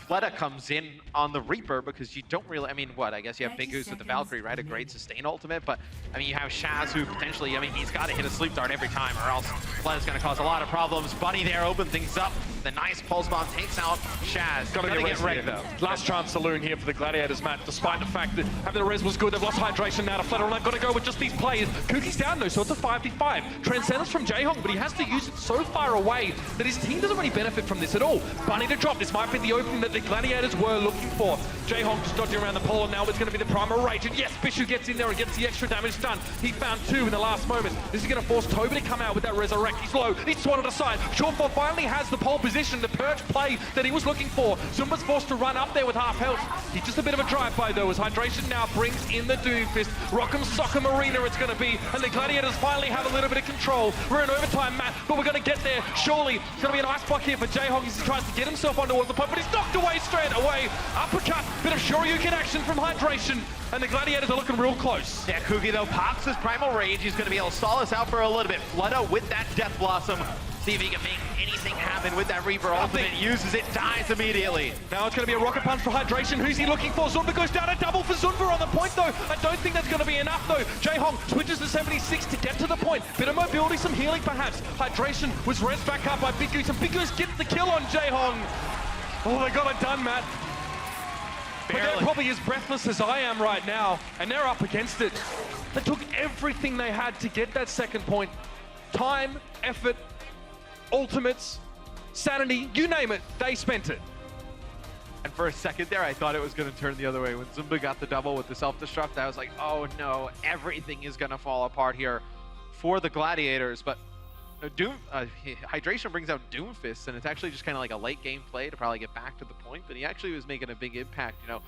Speaker 7: Fleta comes in on the Reaper because you don't really, I guess you have Big Goose with the Valkyrie, right? A great sustain ultimate, but you have Shaz who potentially, he's got to hit a sleep dart every time or else Fleta's going to cause a lot of problems. Bunny there, open things up. the nice pulse bomb takes out Shaz.
Speaker 2: Gotta get wrecked though. Last chance saloon here for the Gladiators, Matt. Despite the fact that having the res was good, they've lost hydration now to flat on. They've got to go with just these players. Kookie's down though, so it's a 5v5. Transcendence from Jaehong, but he has to use it so far away that his team doesn't really benefit from this at all. Bunny to drop. This might be the opening that the Gladiators were looking for. Jaehong just dodging around the pole, and now it's going to be the primal rage. And yes, Bishu gets in there and gets the extra damage done. He found 2 in the last moment. This is going to force Toby to come out with that resurrect. He's low. He's swatted aside. Shortfall finally has the pole position, the perch play that he was looking for. Zumba's forced to run up there with half health. He's just a bit of a drive-by though, as hydration now brings in the Doomfist. Rock'em Sock'em Arena it's going to be, and the Gladiators finally have a little bit of control. We're in overtime, Matt, but we're going to get there. Surely it's going to be an ice block here for Jaehong as he tries to get himself onto the point, but he's knocked away straight away. Uppercut, bit of Shoryuken action from hydration, and the Gladiators are looking real close.
Speaker 7: Yeah, Kuki though pops his primal rage. He's going to be able to stall us out for a little bit. Flutto with that Death Blossom. See if he can make anything happen with that Reaper ultimate. Uses it, dies immediately.
Speaker 2: Now it's going to be a rocket punch for hydration. Who's he looking for? Zumba goes down, a double for Zumba on the point though. I don't think that's going to be enough though. Jaehong switches to 76 to get to the point. Bit of mobility, some healing perhaps. Hydration was res back up by Big Goose, and Big Goose gets the kill on Jaehong. Oh, they got it done, Matt. But they're probably as breathless as I am right now, and they're up against it. They took everything they had to get that second point. Time, effort, ultimates, sanity, you name it, they spent it.
Speaker 7: And for a second there, I thought it was going to turn the other way. When Zumba got the double with the self-destruct, I was like, oh no, everything is going to fall apart here for the Gladiators. But Hydration brings out Doomfist, and it's actually just kind of like a late game play to probably get back to the point, but he actually was making a big impact. You know,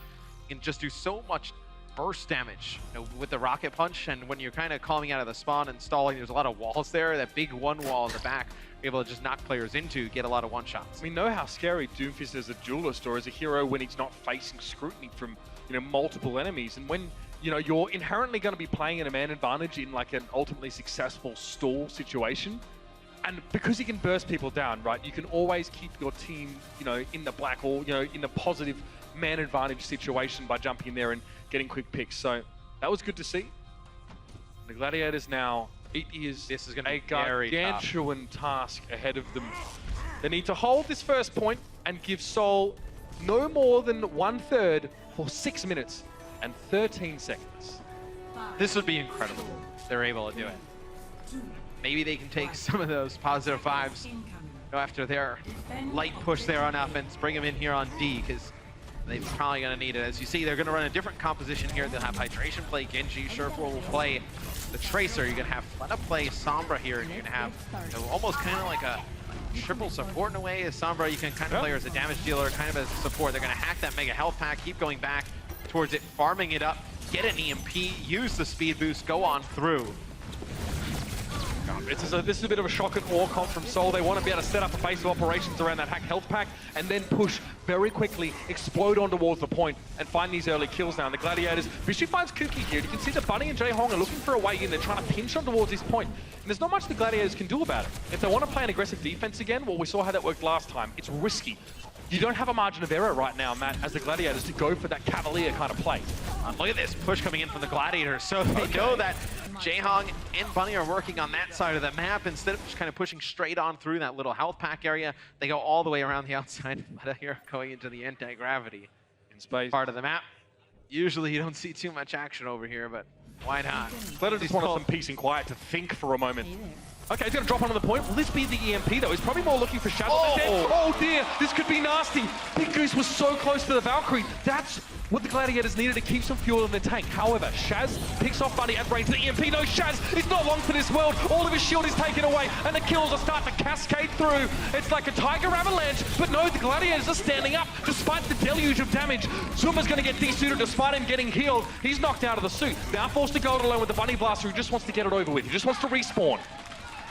Speaker 7: he can just do so much burst damage, you know, with the rocket punch, and when you're kind of coming out of the spawn and stalling, there's a lot of walls there. That big one wall in the back, you're able to just knock players into, get a lot of one-shots.
Speaker 2: We know how scary Doomfist is as a duelist or as a hero when he's not facing scrutiny from, you know, multiple enemies, and when you know you're inherently going to be playing in a man advantage in like an ultimately successful stall situation. And because he can burst people down, right, you can always keep your team, you know, in the black or, you know, in the positive man advantage situation by jumping in there and getting quick picks. So that was good to see. The Gladiators now, this is going to be a gargantuan task ahead of them. They need to hold this first point and give Seoul no more than 1/3 for 6 minutes and 13 seconds.
Speaker 7: This would be incredible if they're able to do it. Maybe they can take some of those positive vibes, go after their light push there on offense, bring them in here on D, because they're probably going to need it. As you see, they're going to run a different composition here. They'll have Hydration play Genji, Surefour will play the Tracer. You're going to have Fleta play Sombra here, and you're going to have, you know, almost kind of like a triple support in a way. As Sombra, you can kind of play her as a damage dealer, kind of as support. They're going to hack that Mega Health Pack, keep going back towards it, farming it up, get an EMP, use the speed boost, go on through.
Speaker 2: This is a bit of a shock and awe comp from Seoul. They want to be able to set up a base of operations around that hack health pack and then push very quickly, explode on towards the point and find these early kills now. And the Gladiators, Bishu finds Kuki here. You can see that Bunny and Jaehong are looking for a way in. They're trying to pinch on towards this point. And there's not much the Gladiators can do about it. If they want to play an aggressive defense again, well, we saw how that worked last time. It's risky. You don't have a margin of error right now, Matt, as the Gladiators to go for that cavalier kind of play.
Speaker 7: Look at this push coming in from the Gladiators. So they know that Jaehong and Bunny are working on that side of the map. Instead of just kind of pushing straight on through that little health pack area, they go all the way around the outside here, going into the anti-gravity
Speaker 2: in space
Speaker 7: part of the map. Usually you don't see too much action over here, but why not?
Speaker 2: Gladiators just wanted some peace and quiet to think for a moment. Okay, he's going to drop onto the point. Will this be the EMP, though? He's probably more looking for Shadow. Oh dear, this could be nasty. Big Goose was so close to the Valkyrie. That's what the Gladiators needed to keep some fuel in the tank. However, Shaz picks off Bunny at range. The EMP, no, Shaz is not long for this world. All of his shield is taken away, and the kills are starting to cascade through. It's like a tiger avalanche, but no, the Gladiators are standing up despite the deluge of damage. Zumba's going to get desuited despite him getting healed. He's knocked out of the suit. Now forced to go it alone with the Bunny Blaster, who just wants to get it over with. He just wants to respawn.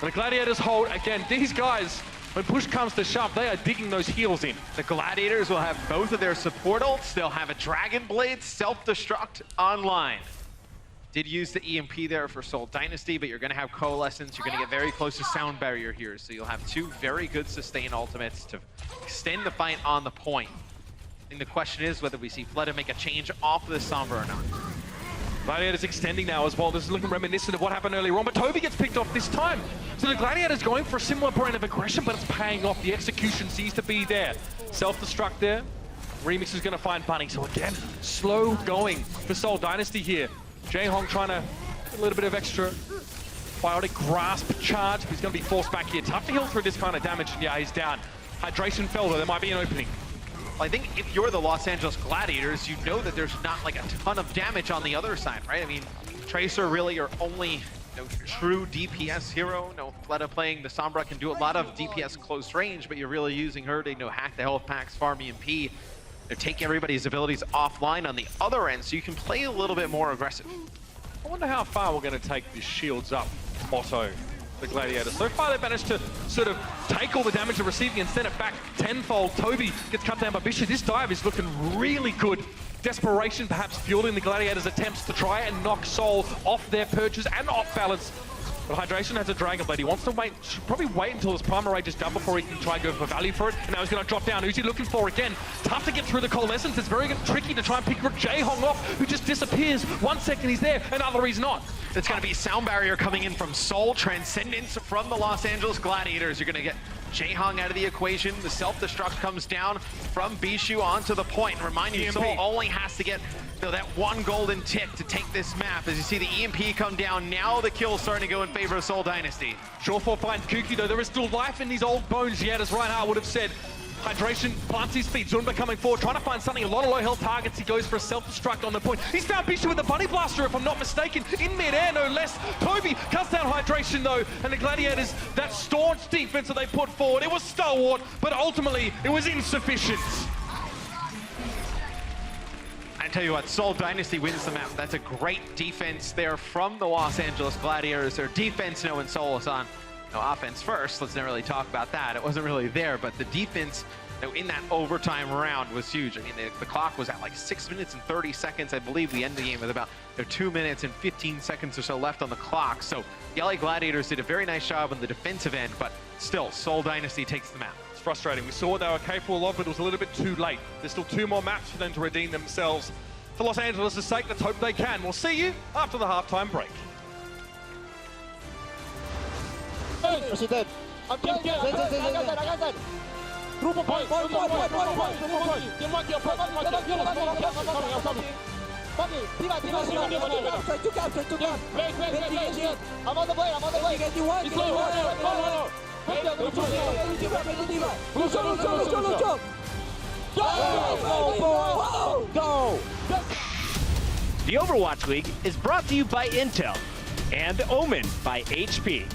Speaker 2: And the Gladiators hold, again, these guys, when push comes to shove, they are digging those heals in.
Speaker 7: The Gladiators will have both of their support ults. They'll have a Dragon Blade self-destruct online. Did use the EMP there for Seoul Dynasty, but you're going to have Coalescence. You're going to get very close to Sound Barrier here, so you'll have two very good sustain ultimates to extend the fight on the point. I think the question is whether we see Fleta make a change off of the Sombra or not.
Speaker 2: Gladiators extending now as well. This is looking reminiscent of what happened earlier on, but Toby gets picked off this time. So the Gladiators going for a similar brand of aggression, but it's paying off. The execution seems to be there. Self-destruct there. Remix is going to find Bunny. So again, slow going for Seoul Dynasty here. Jae-Hong trying to get a little bit of extra biotic grasp charge, but he's going to be forced back here. Tough to heal through this kind of damage. And yeah, he's down. Hydration fell though. There might be an opening.
Speaker 7: Well, I think if you're the Los Angeles Gladiators, you know that there's not like a ton of damage on the other side, right? I mean, Tracer really your only true DPS hero. No, Fleta playing the Sombra can do a lot of DPS close range, but you're really using her to hack the health packs, farm EMP. They're taking everybody's abilities offline on the other end, so you can play a little bit more aggressive.
Speaker 2: I wonder how far we're going to take this shields up motto, the Gladiators. So far they've managed to sort of take all the damage they're receiving and send it back tenfold. Toby gets cut down by Bishop. This dive is looking really good. Desperation perhaps fueling the Gladiators' attempts to try and knock Seoul off their perches and off balance. But Hydration has a Dragon Blade. He wants to wait, should probably wait until his Primal Rage is done before he can try and go for value for it. And now he's going to drop down. Who's he looking for again? Tough to get through the Coalescence. It's very tricky to try and pick Jae-Hong off, who just disappears. 1 second he's there, another he's not.
Speaker 7: It's going to be Sound Barrier coming in from Seoul, Transcendence from the Los Angeles Gladiators. You're going to get Jae-Hong out of the equation. The self-destruct comes down from Bishu onto the point. And remind you, Seoul only has to get that one golden tick to take this map. As you see the EMP come down, now the kill's starting to go in favor of Seoul Dynasty.
Speaker 2: Shawfall finds Kuki though. There is still life in these old bones yet, as Reinhardt would have said. Hydration plants his feet. Zunba coming forward, trying to find something. A lot of low health targets. He goes for a self-destruct on the point. He's found Bishu with the Bunny Blaster, if I'm not mistaken, in mid-air, no less. Toby cuts down Hydration though, and the Gladiators, that staunch defense that they put forward, it was stalwart, but ultimately it was insufficient.
Speaker 7: I tell you what, Seoul Dynasty wins the map. That's a great defense there from the Los Angeles Gladiators. Their defense, when Seoul is on offense first. Let's not really talk about that. It wasn't really there, but the defense in that overtime round was huge. I mean, the clock was at like 6 minutes and 30 seconds. I believe we end the game with about 2 minutes and 15 seconds or so left on the clock. So the LA Gladiators did a very nice job on the defensive end, but still, Seoul Dynasty takes the map.
Speaker 2: It's frustrating. We saw what they were capable of, but it was a little bit too late. There's still 2 more maps for them to redeem themselves. For Los Angeles' sake, let's hope they can. We'll see you after the halftime break.
Speaker 8: President. Grupo point. I'm on the way. Get you one. Go!
Speaker 3: The Overwatch League is brought to you by Intel and Omen by HP.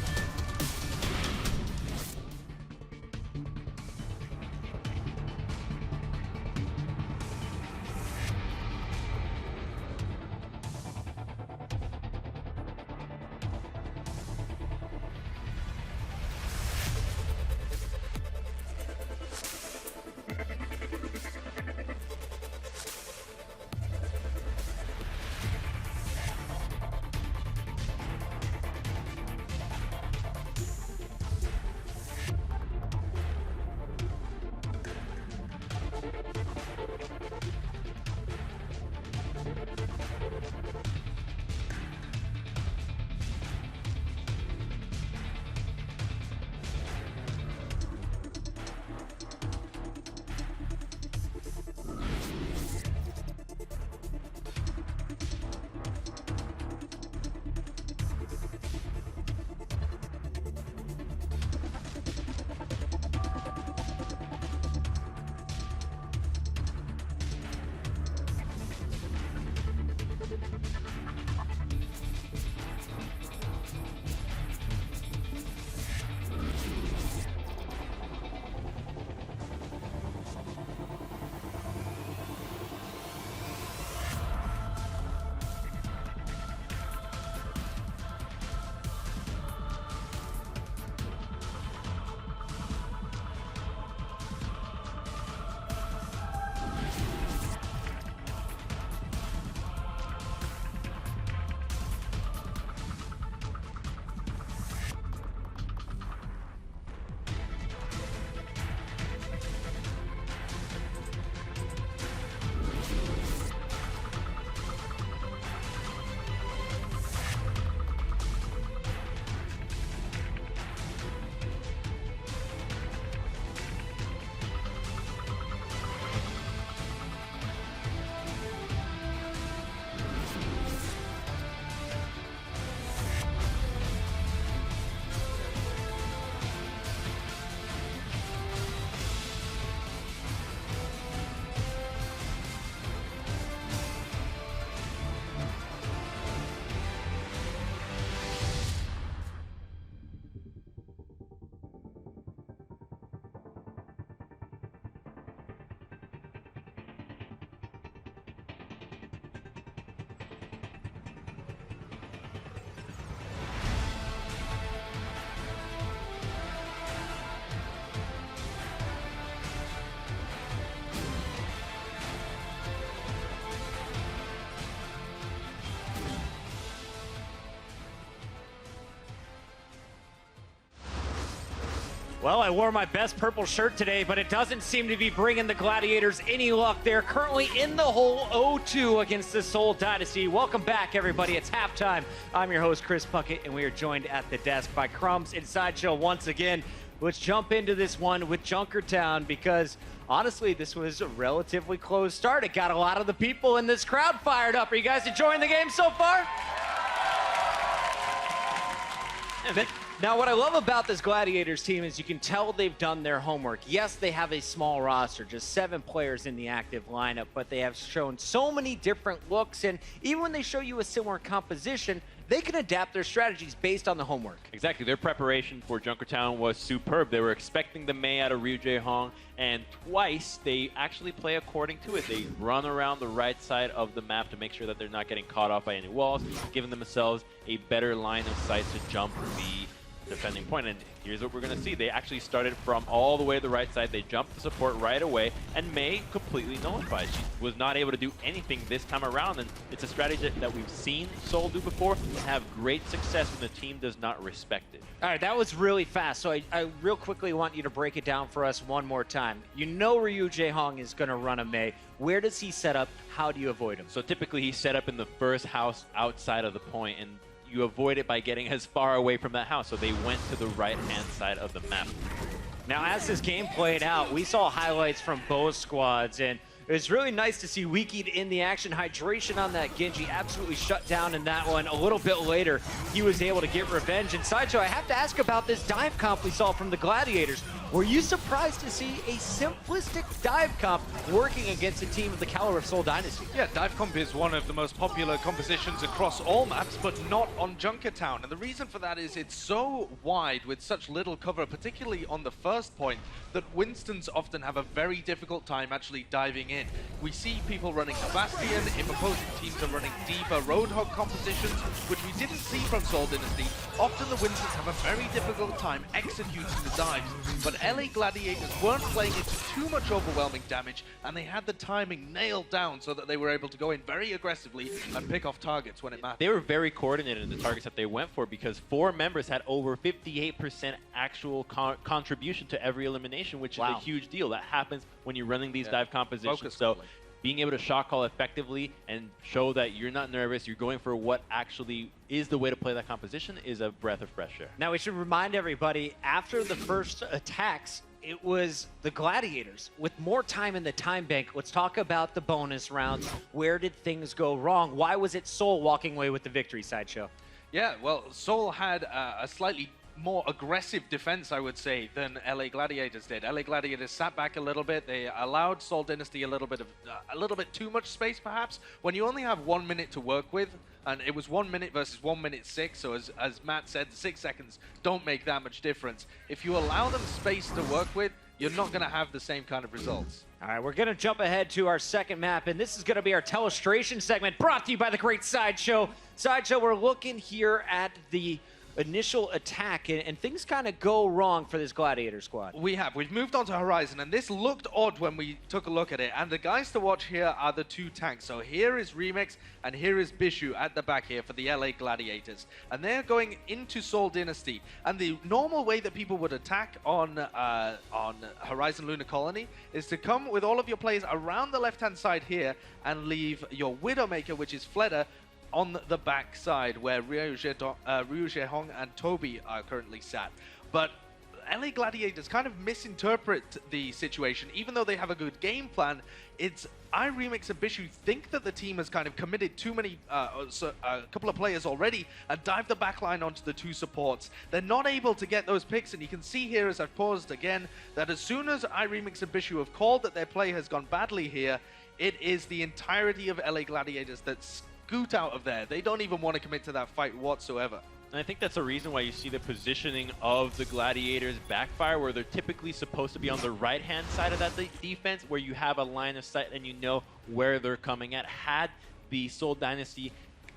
Speaker 3: Well, I wore my best purple shirt today, but it doesn't seem to be bringing the Gladiators any luck. They're currently in the hole 0-2 against the Seoul Dynasty. Welcome back, everybody. It's halftime. I'm your host, Chris Puckett, and we are joined at the desk by Crumbs and Sideshow once again. Let's jump into this one with Junkertown because, honestly, this was a relatively close start. It got a lot of the people in this crowd fired up. Are you guys enjoying the game so far? Now, what I love about this Gladiators team is you can tell they've done their homework. Yes, they have a small roster, just 7 players in the active lineup, but they have shown so many different looks, and even when they show you a similar composition, they can adapt their strategies based on the homework.
Speaker 6: Exactly. Their preparation for Junkertown was superb. They were expecting the Mei out of Ryu Jae-hong, and twice they actually play according to it. They run around the right side of the map to make sure that they're not getting caught off by any walls, giving themselves a better line of sight to jump the defending point. And here's what we're going to see. They actually started from all the way to the right side. They jumped the support right away, and Mei completely nullified. She was not able to do anything this time around, and it's a strategy that we've seen Seoul do before and have great success when the team does not respect it.
Speaker 3: All right, that was really fast, so I real quickly want you to break it down for us one more time. You know Ryu Jae-hong is going to run a Mei. Where does he set up? How do you avoid him?
Speaker 6: So typically he's set up in the first house outside of the point, and you avoid it by getting as far away from that house. So they went to the right-hand side of the map.
Speaker 3: Now, as this game played out, we saw highlights from both squads, and it was really nice to see Weekid in the action. Hydration on that Genji absolutely shut down in that one. A little bit later, he was able to get revenge. And Sideshow, I have to ask about this dive comp we saw from the Gladiators. Were you surprised to see a simplistic dive comp working against a team of the caliber of Seoul Dynasty?
Speaker 4: Yeah, dive comp is one of the most popular compositions across all maps, but not on Junkertown. And the reason for that is it's so wide with such little cover, particularly on the first point, that Winstons often have a very difficult time actually diving in. We see people running Bastion, if opposing teams are running Diva Roadhog compositions, which we didn't see from Seoul Dynasty. Often the Winstons have a very difficult time executing the dives, but LA Gladiators weren't playing into too much overwhelming damage, and they had the timing nailed down so that they were able to go in very aggressively and pick off targets when it mattered.
Speaker 6: They were very coordinated in the targets that they went for because 4 members had over 58% actual contribution to every elimination, which is a huge deal. That happens when you're running these dive compositions. So being able to shot call effectively and show that you're not nervous, you're going for what actually is the way to play that composition is a breath of fresh air.
Speaker 3: Now we should remind everybody, after the first attacks, it was the Gladiators with more time in the time bank. Let's talk about the bonus rounds. Where did things go wrong? Why was it Seoul walking away with the victory, Sideshow?
Speaker 4: Yeah, well, Seoul had a slightly more aggressive defense, I would say, than LA Gladiators did. LA Gladiators sat back a little bit. They allowed Seoul Dynasty a little bit too much space, perhaps. When you only have 1 minute to work with, and it was 1 minute versus 1 minute 6, so as Matt said, the 6 seconds don't make that much difference. If you allow them space to work with, you're not going to have the same kind of results.
Speaker 3: All right, we're going to jump ahead to our second map, and this is going to be our Telestration segment brought to you by the great Sideshow. Sideshow, we're looking here at the initial attack, and things kind of go wrong for this Gladiator squad.
Speaker 4: We've moved on to Horizon, and this looked odd when we took a look at it, and the guys to watch here are the 2 tanks. So here is Remix, and here is Bishu at the back here for the LA Gladiators, and they're going into Seoul Dynasty. And the normal way that people would attack on Horizon Lunar Colony is to come with all of your players around the left-hand side here and leave your Widowmaker, which is Fleda, on the back side where Ryu Jae-hong and Toby are currently sat. But LA Gladiators kind of misinterpret the situation. Even though they have a good game plan, it's Remix and Bishu think that the team has kind of committed too many, a couple of players already and dived the backline onto the 2 supports. They're not able to get those picks, and you can see here as I've paused again that as soon as Remix and Bishu have called that their play has gone badly here, it is the entirety of LA Gladiators that's scoot out of there. They don't even want to commit to that fight whatsoever.
Speaker 6: And I think that's a reason why you see the positioning of the Gladiators backfire, where they're typically supposed to be on the right-hand side of that defense, where you have a line of sight and you know where they're coming at. Had the Seoul Dynasty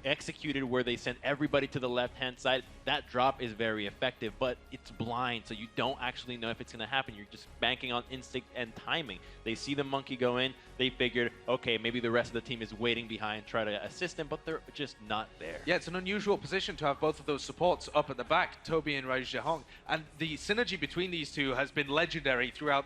Speaker 6: executed where they sent everybody to the left-hand side, that drop is very effective, but it's blind, so you don't actually know if it's going to happen. You're just banking on instinct and timing. They see the monkey go in, they figured okay, maybe the rest of the team is waiting behind, try to assist them, but they're just not there.
Speaker 4: Yeah, it's an unusual position to have both of those supports up at the back, Toby and Ryu Jehong. And the synergy between these two has been legendary throughout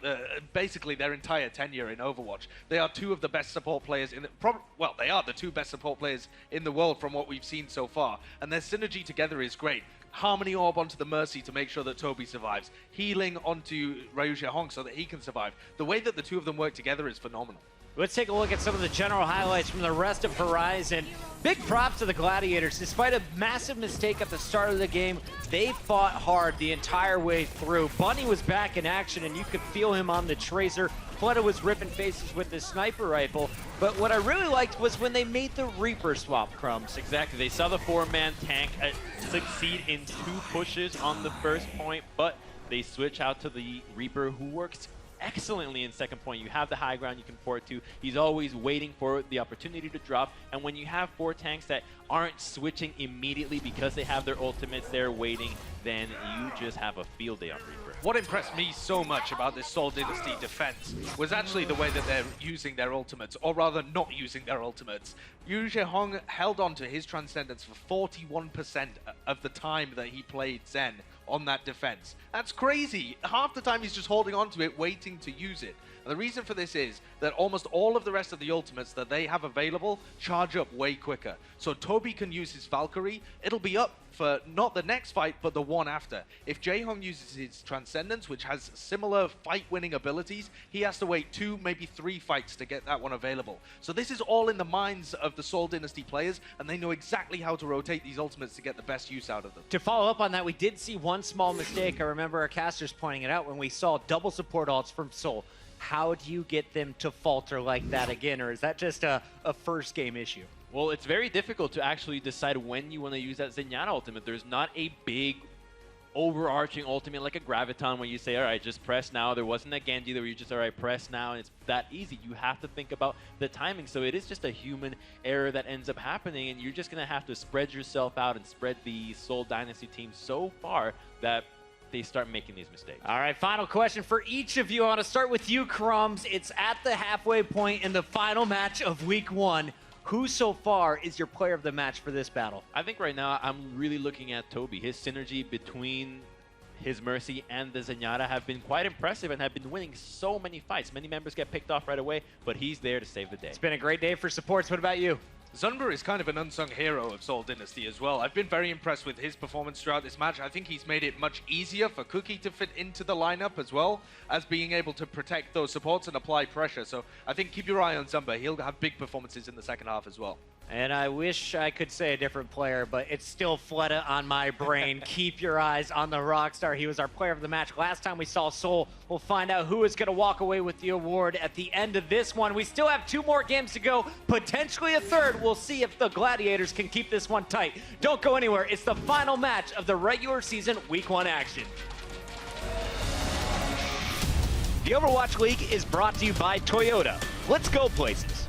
Speaker 4: basically their entire tenure in Overwatch. They are two of the best support players in the, well, they are the two best support players in the world from what we've seen so far. And their synergy together is great. Harmony Orb onto the Mercy to make sure that Toby survives. Healing onto Ryu Jehong so that he can survive. The way that the two of them work together is phenomenal.
Speaker 3: Let's take a look at some of the general highlights from the rest of Horizon. Big props to the Gladiators. Despite a massive mistake at the start of the game, they fought hard the entire way through. Bunny was back in action, and you could feel him on the Tracer. Fleta was ripping faces with his sniper rifle. But what I really liked was when they made the Reaper swap, Crumbs.
Speaker 6: Exactly. They saw the 4-man tank succeed in 2 pushes on the first point, but they switch out to the Reaper, who works excellently in second point. You have the high ground you can port to. He's always waiting for the opportunity to drop. And when you have 4 tanks that aren't switching immediately because they have their ultimates there waiting, then you just have a field day on Reaper.
Speaker 4: What impressed me so much about this Seoul Dynasty defense was actually the way that they're using their ultimates, or rather not using their ultimates. Ryu Jehong held on to his Transcendence for 41% of the time that he played Zen on that defense. That's crazy. Half the time he's just holding on to it, waiting to use it. And the reason for this is that almost all of the rest of the ultimates that they have available charge up way quicker. So Toby can use his Valkyrie. It'll be up for not the next fight, but the one after. If Jehong uses his Transcendence, which has similar fight-winning abilities, he has to wait 2, maybe 3 fights to get that one available. So this is all in the minds of the Seoul Dynasty players, and they know exactly how to rotate these ultimates to get the best use out of them.
Speaker 3: To follow up on that, we did see one small mistake. I remember our casters pointing it out when we saw double support ults from Seoul. How do you get them to falter like that again, or is that just a first game issue?
Speaker 6: Well, it's very difficult to actually decide when you want to use that Zenyatta ultimate. There's not a big overarching ultimate like a Graviton where you say, all right, just press now. There wasn't a Genji where you just, all right, press now, and it's that easy. You have to think about the timing. So it is just a human error that ends up happening, and you're just going to have to spread yourself out and spread the Seoul Dynasty team so far that they start making these mistakes.
Speaker 3: All right, final question for each of you. I want to start with you, Crumbs. It's at the halfway point in the final match of week 1. Who so far is your player of the match for this battle?
Speaker 6: I think right now I'm really looking at Toby. His synergy between his Mercy and the Zenyatta have been quite impressive and have been winning so many fights. Many members get picked off right away, but he's there to save the day.
Speaker 3: It's been a great day for supports. What about you?
Speaker 4: Zunber is kind of an unsung hero of Seoul Dynasty as well. I've been very impressed with his performance throughout this match. I think he's made it much easier for Cookie to fit into the lineup as well as being able to protect those supports and apply pressure. So I think keep your eye on Zunber. He'll have big performances in the second half as well.
Speaker 3: And I wish I could say a different player, but it's still Fleta on my brain. Keep your eyes on the Rockstar. He was our player of the match last time we saw Seoul. We'll find out who is going to walk away with the award at the end of this one. We still have 2 more games to go, potentially a third. We'll see if the Gladiators can keep this one tight. Don't go anywhere. It's the final match of the regular season Week 1 action. The Overwatch League is brought to you by Toyota. Let's go places.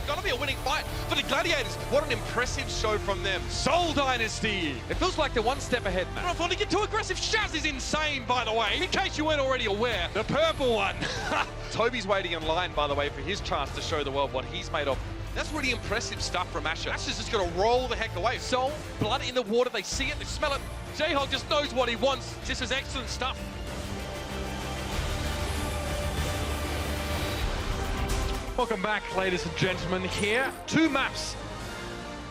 Speaker 1: Gotta be a winning fight for the Gladiators. What an impressive show from them.
Speaker 2: Seoul Dynasty. It feels like they're one step ahead, man.
Speaker 1: Not falling too aggressive. Shaz is insane, by the way. In case you weren't already aware, the purple one. Toby's waiting in line, by the way, for his chance to show the world what he's made of. That's really impressive stuff from Asher. Asher's just gonna roll the heck away. Soul, blood in the water, they see it, they smell it. Jayhawk just knows what he wants. This is excellent stuff.
Speaker 2: Welcome back, ladies and gentlemen. Here, 2 maps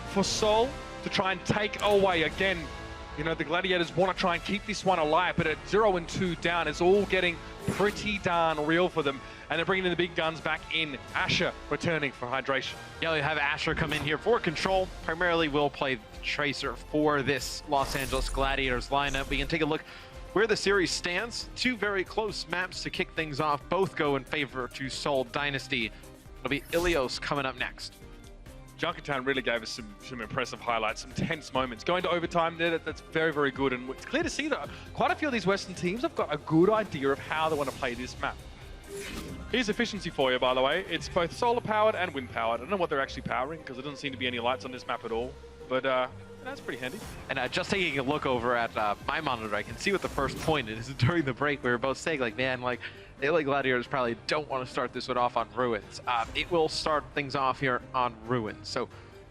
Speaker 2: for Seoul to try and take away. Again, you know, the Gladiators want to try and keep this one alive, but at 0 and 2 down, it's all getting pretty darn real for them. And they're bringing in the big guns back in. Asher returning for hydration.
Speaker 7: Yeah, you have Asher come in here for control. Primarily will play Tracer for this Los Angeles Gladiators lineup. We can take a look where the series stands. 2 very close maps to kick things off. Both go in favor to Seoul Dynasty. It'll be Ilios coming up next.
Speaker 2: Junkertown really gave us some impressive highlights, some tense moments. Going to overtime there, that's very, very good. And it's clear to see that quite a few of these Western teams have got a good idea of how they want to play this map. Here's efficiency for you, by the way. It's both solar powered and wind powered. I don't know what they're actually powering because there doesn't seem to be any lights on this map at all. But that's pretty handy.
Speaker 7: And just taking a look over at my monitor, I can see what the first point is. During the break, we were both saying, like, man, like, the LA Gladiators probably don't want to start this one off on Ruins. It will start things off here on Ruins. So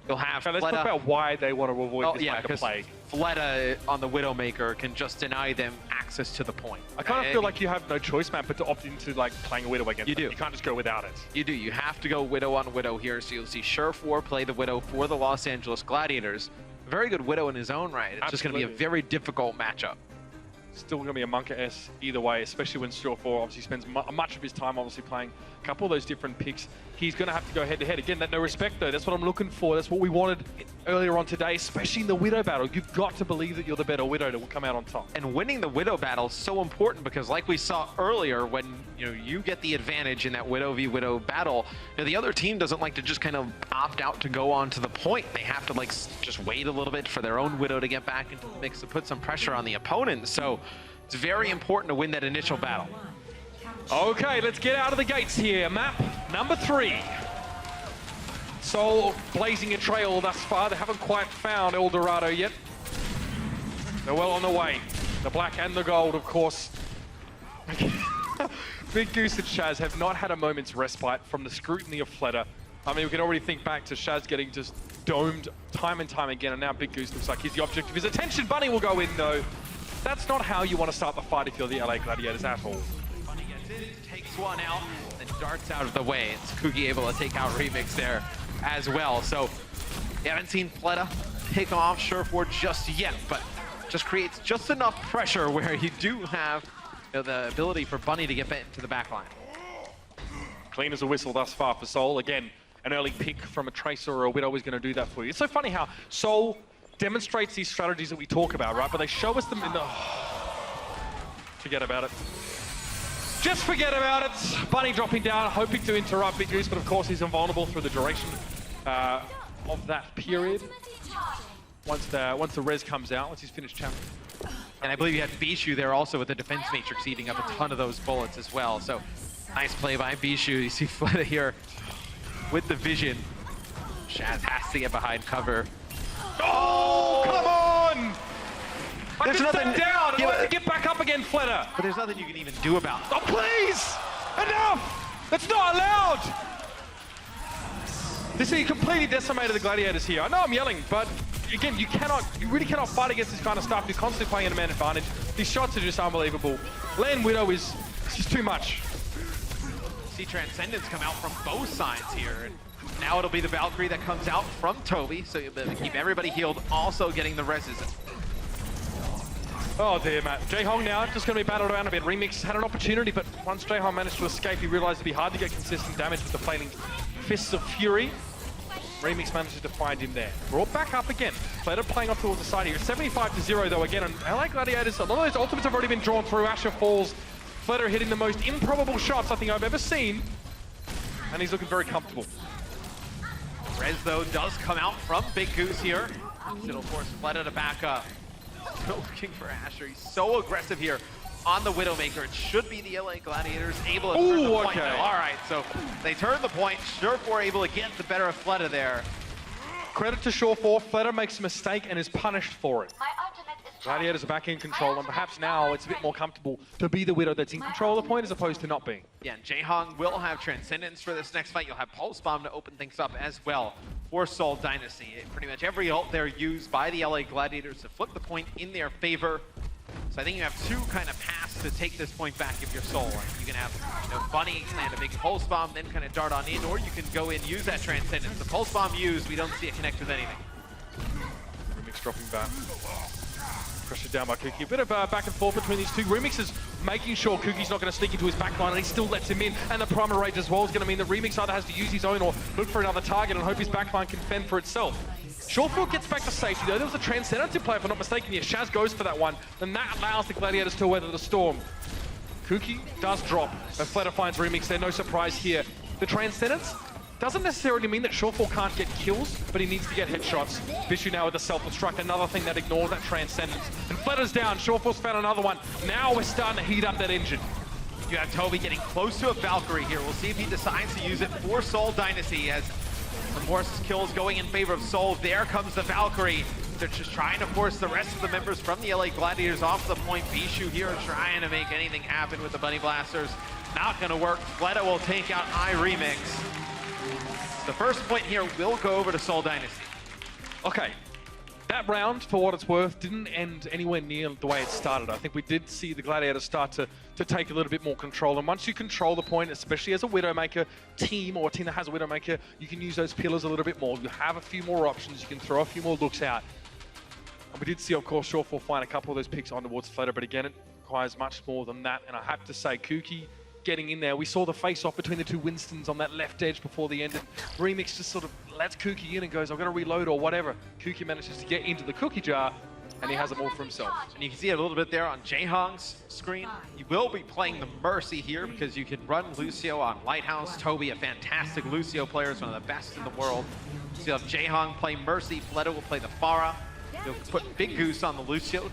Speaker 7: you'll have
Speaker 2: let's talk about why they want to avoid this like a plague.
Speaker 7: Fleta on the Widowmaker can just deny them access to the point.
Speaker 2: I kind of feel like you have no choice, man, but to opt into like playing a Widow against
Speaker 7: you
Speaker 2: them.
Speaker 7: do.
Speaker 2: You can't just go without it.
Speaker 7: You do. You have to go Widow on Widow here. So you'll see Sure4 play the Widow for the Los Angeles Gladiators. Very good Widow in his own right. It's just going to be a very difficult matchup.
Speaker 2: Still going to be a Monka S either way, especially when Sure4 obviously spends much of his time obviously playing a couple of those different picks. He's going to have to go head-to-head. Again, that no respect, though. That's what I'm looking for. That's what we wanted earlier on today, especially in the Widow battle. You've got to believe that you're the better Widow to come out on top.
Speaker 7: And winning the Widow battle is so important because, like we saw earlier, when you get the advantage in that Widow v Widow battle, the other team doesn't like to just kind of opt out to go on to the point. They have to like just wait a little bit for their own Widow to get back into the mix to put some pressure on the opponent. So it's very important to win that initial battle.
Speaker 2: Okay, let's get out of the gates here. Map number 3. Seoul blazing a trail thus far. They haven't quite found El Dorado yet. They're well on the way. The black and the gold, of course. Big Goose and Shaz have not had a moment's respite from the scrutiny of Fleta. I mean, we can already think back to Shaz getting just domed time and time again, and now Big Goose looks like he's the object of his attention. Bunny will go in, though. That's not how you want to start the fight if you're the LA Gladiators at all.
Speaker 7: Bunny gets in, takes one out, and darts out of the way. It's Kugi able to take out Remix there as well. So we haven't seen Fleta pick off Sure4 just yet, but just creates just enough pressure where you do have the ability for Bunny to get into the back line.
Speaker 2: Clean as a whistle thus far for Seoul. Again, an early pick from a Tracer or a Widow is going to do that for you. It's so funny how Seoul demonstrates these strategies that we talk about, right? But they show us them in the... Forget about it. Just forget about it. Bunny dropping down, hoping to interrupt Big Goose, but of course he's invulnerable through the duration of that period. Once the res comes out, once he's finished champion.
Speaker 7: And I believe you had Bishu there also with the defense matrix eating up a ton of those bullets as well. So nice play by Bishu. You see Fleta here with the vision. Shaz has to get behind cover.
Speaker 2: Oh, come on!
Speaker 7: There's nothing
Speaker 2: down. I want to get back up again, Fleta.
Speaker 7: But there's nothing you can even do about it.
Speaker 2: Oh, please! Enough! That's not allowed! This is completely decimated the Gladiators here. I know I'm yelling, but again, you really cannot fight against this kind of stuff. You're constantly playing at a man advantage. These shots are just unbelievable. Land Widow is just too much.
Speaker 7: See Transcendence come out from both sides here. And now it'll be the Valkyrie that comes out from Toby, so you'll be able to keep everybody healed, also getting the reses.
Speaker 2: Oh dear, Matt. Jaehong now just going to be battled around a bit. Remix had an opportunity, but once Jaehong managed to escape, he realized it'd be hard to get consistent damage with the flaming Fists of Fury. Remix manages to find him there. Brought back up again. Fleta playing off towards the side here. 75-0 though again, and LA Gladiators, a lot of those ultimates have already been drawn through. Asher falls. Fleta hitting the most improbable shots I think I've ever seen, and he's looking very comfortable.
Speaker 7: Rez though does come out from Big Goose here. It'll force Fleta to back up. Looking for Asher. He's so aggressive here on the Widowmaker. It should be the LA Gladiators able to turn the point.
Speaker 2: Okay.
Speaker 7: All right, so they turn the point. Surefour able to get the better of Fleta there.
Speaker 2: Credit to Surefour. Fleta makes a mistake and is punished for it. Gladiators are back in control, and perhaps now it's a bit more comfortable to be the Widow that's in control of the point as opposed to not being.
Speaker 7: Yeah, and Jaehong will have Transcendence for this next fight. You'll have Pulse Bomb to open things up as well for Seoul Dynasty. Pretty much every ult there used by the LA Gladiators to flip the point in their favor. So I think you have two kind of paths to take this point back if you're Seoul. You can have Bunny land a big Pulse Bomb, then kind of dart on in, or you can go in, use that Transcendence. The Pulse Bomb used, we don't see it connect with anything.
Speaker 2: Remix dropping back. Pressured down by Kuki. A bit of back and forth between these two. Remix is making sure Kuki's not going to sneak into his backline, and he still lets him in. And the Primal Rage as well is going to mean that Remix either has to use his own or look for another target and hope his backline can fend for itself. Surefour gets back to safety though. There was a Transcendence in play, if I'm not mistaken. Yeah, Shaz goes for that one. Then that allows the Gladiators to weather the storm. Kuki does drop as Fleta finds Remix there. No surprise here. The Transcendence doesn't necessarily mean that Surefour can't get kills, but he needs to get headshots. Bishu now with the self-destruct, another thing that ignores that Transcendence. And Fleta's down, Surefour's found another one. Now we're starting to heat up that engine.
Speaker 7: You have Toby getting close to a Valkyrie here. We'll see if he decides to use it for Seoul Dynasty as Morris's kills going in favor of Seoul. There comes the Valkyrie. They're just trying to force the rest of the members from the LA Gladiators off the point. Bishu here trying to make anything happen with the Bunny Blasters. Not gonna work. Fleta will take out iRemix. The first point here will go over to Seoul Dynasty.
Speaker 2: Okay, that round, for what it's worth, didn't end anywhere near the way it started. I think we did see the Gladiators start to take a little bit more control. And once you control the point, especially as a Widowmaker team or a team that has a Widowmaker, you can use those pillars a little bit more. You have a few more options. You can throw a few more looks out. And we did see, of course, Surefour find a couple of those picks on towards Fleta, but again, it requires much more than that. And I have to say, Kuki getting in there. We saw the face-off between the two Winstons on that left edge before the end, and Remix just sort of lets Kuki in and goes, I've got to reload or whatever. Kuki manages to get into the cookie jar, and he has them all for himself.
Speaker 7: And you can see it a little bit there on Jaehong's screen. He will be playing the Mercy here because you can run Lucio on Lighthouse. Toby, a fantastic Lucio player, is one of the best in the world. So you'll have Jaehong play Mercy. Fleta will play the Pharah. You'll put Big Goose on the Lucio.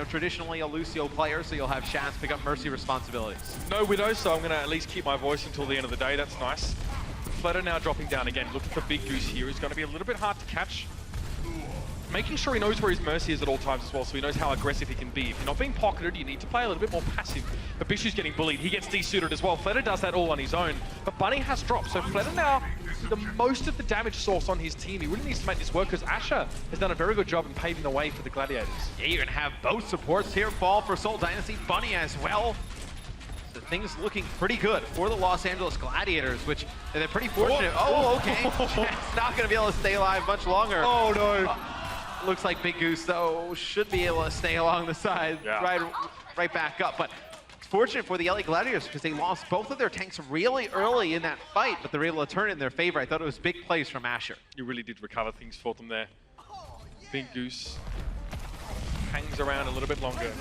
Speaker 7: Traditionally a Lucio player, so you'll have Shaz pick up Mercy responsibilities.
Speaker 2: No Widow, so I'm going to at least keep my voice until the end of the day. That's nice. Fleta now dropping down again, looking for Big Goose here. He's going to be a little bit hard to catch. Making sure he knows where his Mercy is at all times as well, so he knows how aggressive he can be. If you're not being pocketed, you need to play a little bit more passive. But Bishu's getting bullied. He gets desuited as well. Fleta does that all on his own. But Bunny has dropped, so Fleta now the most of the damage source on his team. He really needs to make this work because Asher has done a very good job in paving the way for the Gladiators.
Speaker 7: Yeah, you're going to have both supports here fall for Seoul Dynasty. Bunny as well. So things looking pretty good for the Los Angeles Gladiators, which they're pretty fortunate. Oh, okay. It's not going to be able to stay alive much longer.
Speaker 2: Oh, no.
Speaker 7: Looks like Big Goose, though, should be able to stay along the side, right back up. But it's fortunate for the LA Gladiators because they lost both of their tanks really early in that fight, but they're able to turn it in their favor. I thought it was big plays from Asher.
Speaker 2: You really did recover things for them there. Big Goose hangs around a little bit longer.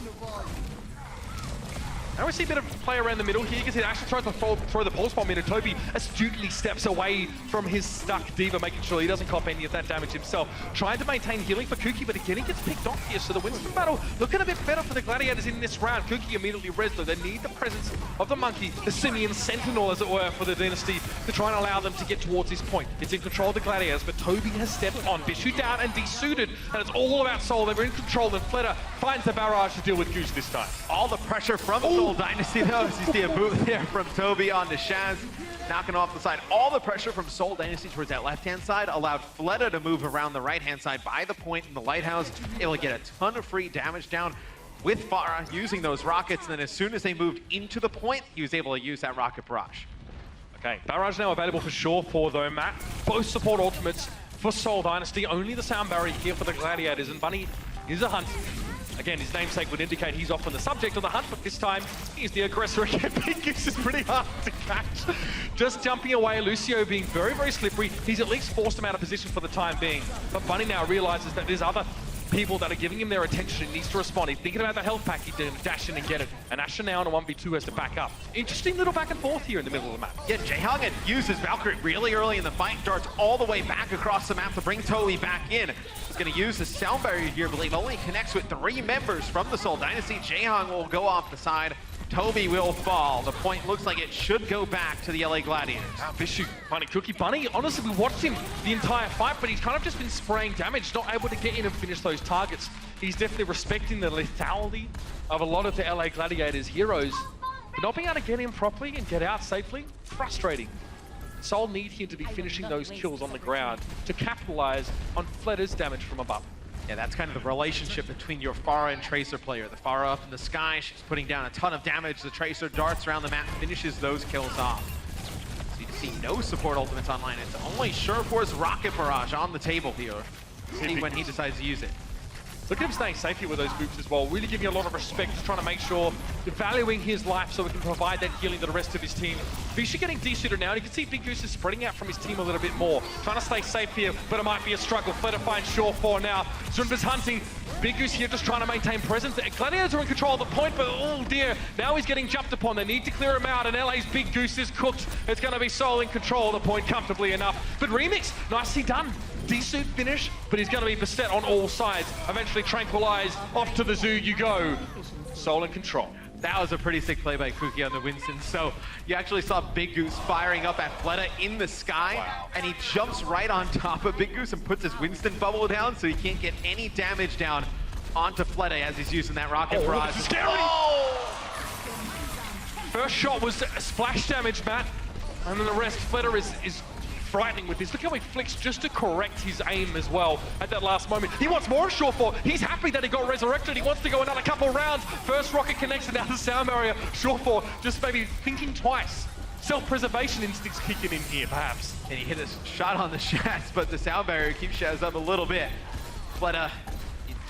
Speaker 2: Now we see a bit of play around the middle here. You can see Asher tries to throw the Pulse Bomb in, and Toby astutely steps away from his stuck Diva, making sure he doesn't cop any of that damage himself. Trying to maintain healing for Kuki, but again he gets picked off here, so the Winston battle looking a bit better for the Gladiators in this round. Kuki immediately res though. They need the presence of the Monkey, the Simian Sentinel as it were, for the Dynasty to try and allow them to get towards this point. It's in control of the Gladiators, but Toby has stepped on. Bishu down and desuited, and it's all about Seoul. They're in control, and Fleta finds the barrage to deal with Goose this time.
Speaker 7: All the pressure from Seoul Dynasty though, as you see a boot there from Toby onto Shaz, knocking off the side. All the pressure from Seoul Dynasty towards that left-hand side allowed Fleta to move around the right-hand side by the point in the Lighthouse, able to get a ton of free damage down with Pharah using those rockets, and then as soon as they moved into the point, he was able to use that rocket barrage.
Speaker 2: Okay, barrage now available for Surefour though, Matt. Both support ultimates for Seoul Dynasty. Only the sound barrier here for the Gladiators, and Bunny is a hunt. Again, his namesake would indicate he's often the subject of the hunt, but this time he's the aggressor again. Big Goose is pretty hard to catch. Just jumping away, Lucio being very, very slippery. He's at least forced him out of position for the time being. But Bunny now realizes that there's other people that are giving him their attention. He needs to respond. He's thinking about the health pack. He's going to dash in and get it. And Asher now on a 1v2 has to back up. Interesting little back and forth here in the middle of the map.
Speaker 7: Yeah, Jaehong had used his Valkyrie really early in the fight, darts all the way back across the map to bring Toby back in. He's going to use the sound barrier here, but he only connects with 3 members from the Seoul Dynasty. Jaehong will go off the side. Toby will fall. The point looks like it should go back to the LA Gladiators.
Speaker 2: Bishu, Bunny Cookie. Bunny, honestly, we watched him the entire fight, but he's kind of just been spraying damage, not able to get in and finish those targets. He's definitely respecting the lethality of a lot of the LA Gladiators heroes, but not being able to get in properly and get out safely, frustrating. Seoul need him to be finishing those kills on the ground to capitalize on Fletter's damage from above.
Speaker 7: Yeah, that's kind of the relationship between your Pharah and Tracer player. The Pharah up in the sky, she's putting down a ton of damage. The Tracer darts around the map, finishes those kills off. So you see no support ultimates online. It's only Surefour's Rocket Barrage on the table here. See when he decides to use it.
Speaker 2: Look at him staying safe here with those boots as well. Really giving a lot of respect, just trying to make sure they're valuing his life so we can provide that healing to the rest of his team. Bishu getting de-suited now, and you can see Big Goose is spreading out from his team a little bit more. Trying to stay safe here, but it might be a struggle. Fletter finds Surefour now. Zunba's hunting. Big Goose here just trying to maintain presence. Gladiators are in control of the point, but oh dear, now he's getting jumped upon. They need to clear him out, and LA's Big Goose is cooked. It's going to be Seoul in control of the point comfortably enough. But Remix, nicely done. Decent finish, but he's going to be beset on all sides. Eventually tranquilized, off to the zoo you go. Seoul in control.
Speaker 7: That was a pretty sick play by Cookie on the Winston. So you actually saw Big Goose firing up at Fleta in the sky, and he jumps right on top of Big Goose and puts his Winston bubble down so he can't get any damage down onto Fleta as he's using that rocket barrage.
Speaker 2: This is scary! Oh! First shot was splash damage, Matt, and then the rest. Fleta is frightening with this. Look how he flicks just to correct his aim as well at that last moment. He wants more of Surefour. He's happy that he got resurrected. He wants to go another couple rounds. First rocket connects, and now the sound barrier. Surefour just maybe thinking twice. Self-preservation instincts kicking in here, perhaps.
Speaker 7: And he hit a shot on the Shaz, but the sound barrier keeps Shaz up a little bit. But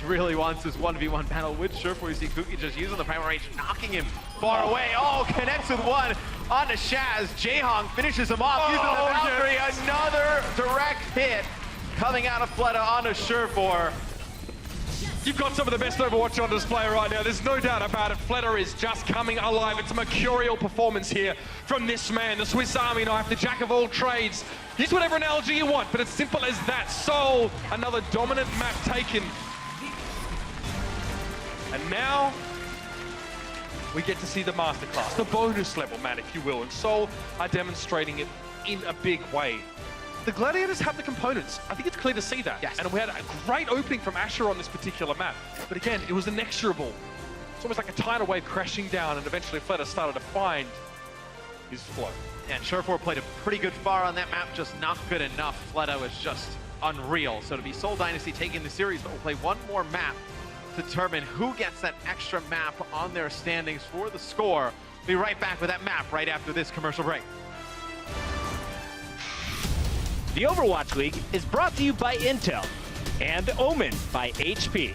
Speaker 7: he really wants this 1v1 battle with Surefour. You see Cookie just using the primal range, knocking him far away. Oh, connects with one onto Shaz. Jaehong finishes him off using the Valkyrie. Yes. Another direct hit coming out of Fleta onto Surefour.
Speaker 2: You've got some of the best Overwatch on display right now. There's no doubt about it. Fleta is just coming alive. It's a mercurial performance here from this man, the Swiss Army knife, the jack of all trades. Use whatever analogy you want, but it's simple as that. Seoul, another dominant map taken. And now we get to see the masterclass, the bonus level, man, if you will. And Seoul are demonstrating it in a big way. The Gladiators have the components. I think it's clear to see that.
Speaker 7: Yes.
Speaker 2: And we had a great opening from Asher on this particular map. But again, it was inexorable. It's almost like a tidal wave crashing down, and eventually Fleta started to find his flow.
Speaker 7: And Surefour played a pretty good far on that map, just not good enough. Fleta was just unreal. So to be Seoul Dynasty taking the series, but we'll play one more map to determine who gets that extra map on their standings for the score. We'll be right back with that map right after this commercial break.
Speaker 9: The Overwatch League is brought to you by Intel and Omen by HP.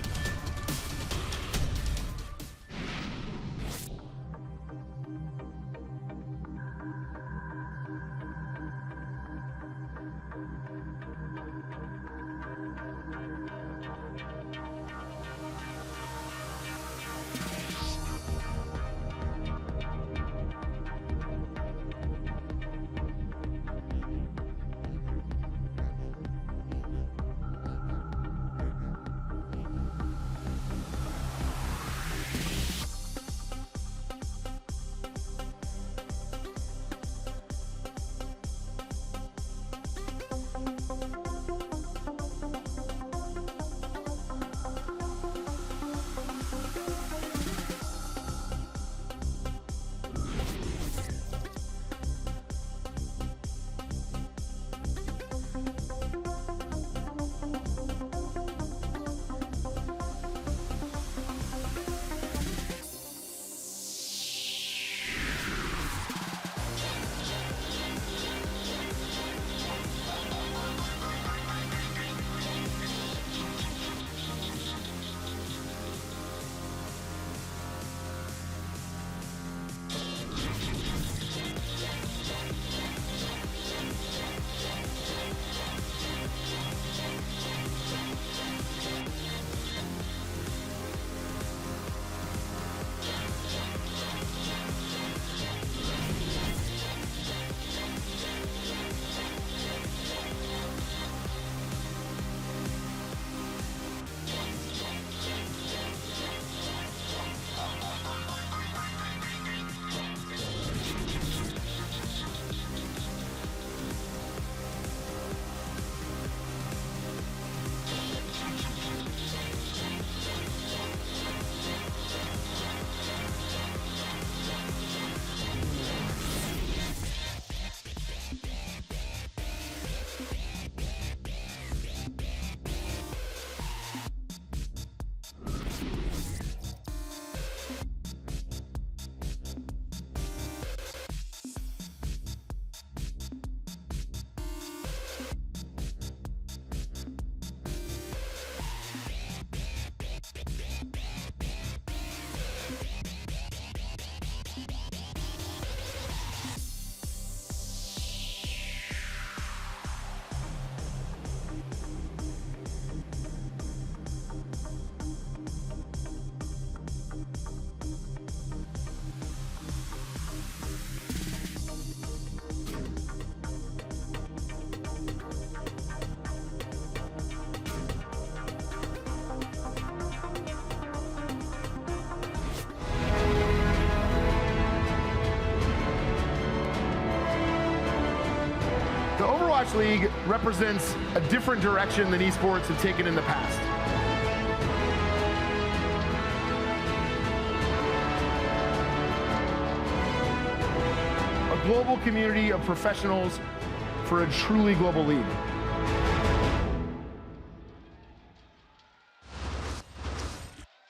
Speaker 13: Overwatch League represents a different direction than esports have taken in the past. A global community of professionals for a truly global league.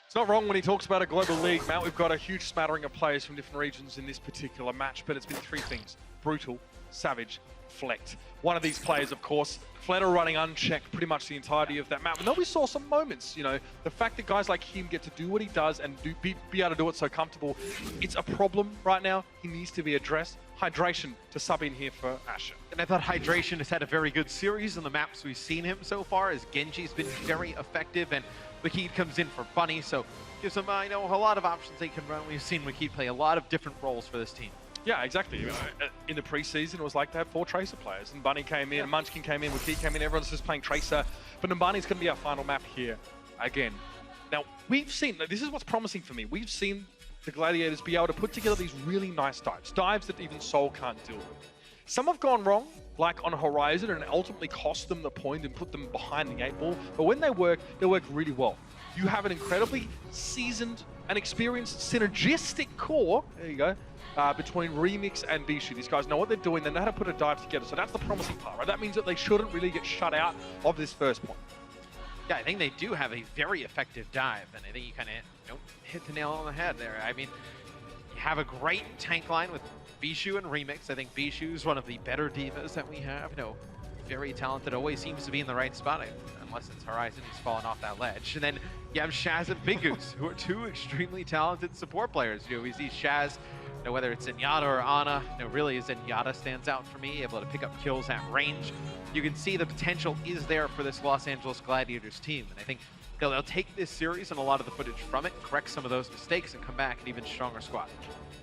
Speaker 2: It's not wrong when he talks about a global league, Matt. We've got a huge smattering of players from different regions in this particular match, but it's been three things: brutal, savage, flecked. One of these players, of course, Fleta running unchecked pretty much the entirety of that map. And then we saw some moments, you know, the fact that guys like him get to do what he does and be able to do it so comfortable, it's a problem right now. He needs to be addressed. Hydration to sub in here for Asher.
Speaker 7: And I thought Hydration has had a very good series on the maps we've seen him so far, as Genji's been very effective, and Wakid comes in for Bunny, so gives him, a lot of options they can run. We've seen Wakid play a lot of different roles for this team.
Speaker 2: Yeah, exactly. In the preseason, it was like they had 4 Tracer players, and Bunny came in, Munchkin came in, Wakid came in, everyone's just playing Tracer. But Numbani's going to be our final map here again. Now, we've seen, this is what's promising for me, we've seen the Gladiators be able to put together these really nice dives that even Seoul can't deal with. Some have gone wrong, like on Horizon, and ultimately cost them the point and put them behind the 8 ball. But when they work really well. You have an incredibly seasoned and experienced synergistic core, there you go, between Remix and Bishu. These guys know what they're doing, they know how to put a dive together, so that's the promising part, right? That means that they shouldn't really get shut out of this first point.
Speaker 7: Yeah, I think they do have a very effective dive, and I think you kind of hit the nail on the head there. I mean, you have a great tank line with Bishu and Remix. I think Bishu is one of the better divas that we have. Very talented, always seems to be in the right spot, unless it's Horizon, he's fallen off that ledge. And then you have Shaz and Big Goose, who are 2 extremely talented support players. We see Shaz, whether it's Zenyatta or Ana, really Zenyatta stands out for me, able to pick up kills at range. You can see the potential is there for this Los Angeles Gladiators team, and I think they'll take this series and a lot of the footage from it, correct some of those mistakes, and come back an even stronger squad.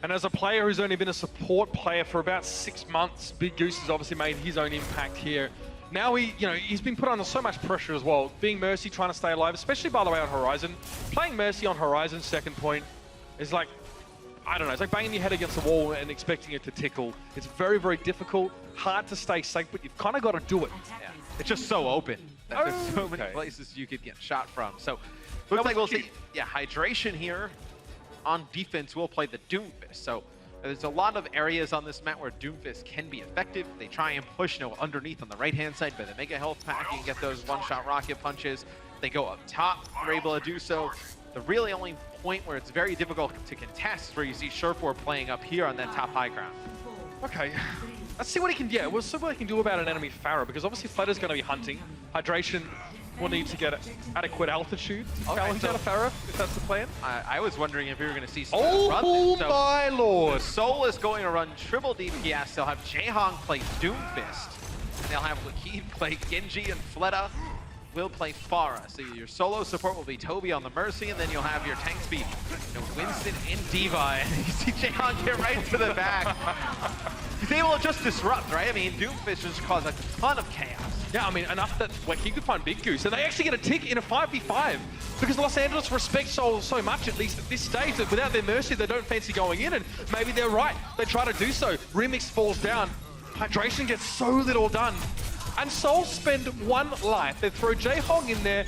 Speaker 2: And as a player who's only been a support player for about 6 months, Big Goose has obviously made his own impact here. Now he's been put under so much pressure as well. Being Mercy, trying to stay alive, especially by the way on Horizon. Playing Mercy on Horizon second point is like, I don't know, it's like banging your head against the wall and expecting it to tickle. It's very, very difficult, hard to stay safe, but you've kind of got to do it.
Speaker 7: Yeah. It's just so open. There's so many places you could get shot from. So looks like we'll see, Hydration here on defense will play the Doomfist. So there's a lot of areas on this map where Doomfist can be effective. They try and push underneath on the right-hand side, but they make a health pack. You can get those one-shot rocket punches. They go up top, they're able to do so. The really only point where it's very difficult to contest is where you see Sherfor playing up here on that top high ground.
Speaker 2: Okay, let's see what he can do. We'll see what he can do about an enemy Pharah, because obviously Fleta's going to be hunting. Hydration will need to get adequate altitude to challenge out of Pharah, if that's the plan.
Speaker 7: I was wondering if we were going to see
Speaker 2: Soul run this. So my lord!
Speaker 7: Soul is going to run triple DPS. They'll have Jaehong play Doomfist. And they'll have Wakid play Genji, and Fleta will play Pharah. So your solo support will be Toby on the Mercy, and then you'll have your tank speed, Winston and D.Va. And you see Jaehong get right to the back. He's able to just disrupt, right? I mean, Doomfist just caused a ton of chaos.
Speaker 2: Yeah, I mean, enough that he could find Big Goose, and they actually get a tick in a 5v5 because Los Angeles respects Seoul so much, at least at this stage, that without their Mercy, they don't fancy going in, and maybe they're right. They try to do so. Remix falls down. Hydration gets so little done. And Seoul spend 1 life. They throw Jaehong in there,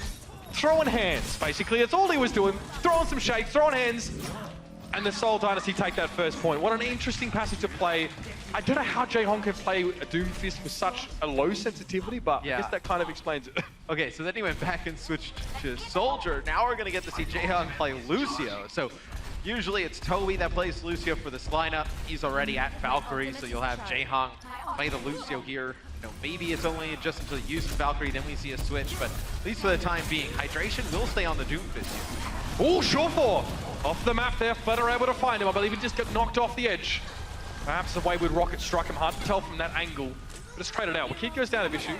Speaker 2: throwing hands, basically. That's all he was doing. Throwing some shades, throwing hands. And the Seoul Dynasty take that first point. What an interesting passage to play. I don't know how Jaehong can play a Doomfist with such a low sensitivity, but I guess that kind of explains it.
Speaker 7: Okay, so then he went back and switched to Soldier. Now we're going to get to see Jaehong play Lucio. So usually it's Toby that plays Lucio for this lineup. He's already at Valkyrie, so you'll have Jaehong play the Lucio here. Maybe it's only just until you use Valkyrie, then we see a switch, but at least for the time being, Hydration will stay on the Doomfist here.
Speaker 2: Oh, Sherfor! Off the map there, Fleta able to find him. I believe he just got knocked off the edge. Perhaps the wayward rocket struck him, hard to tell from that angle. But it's traded out. Wakid goes down to Bishu.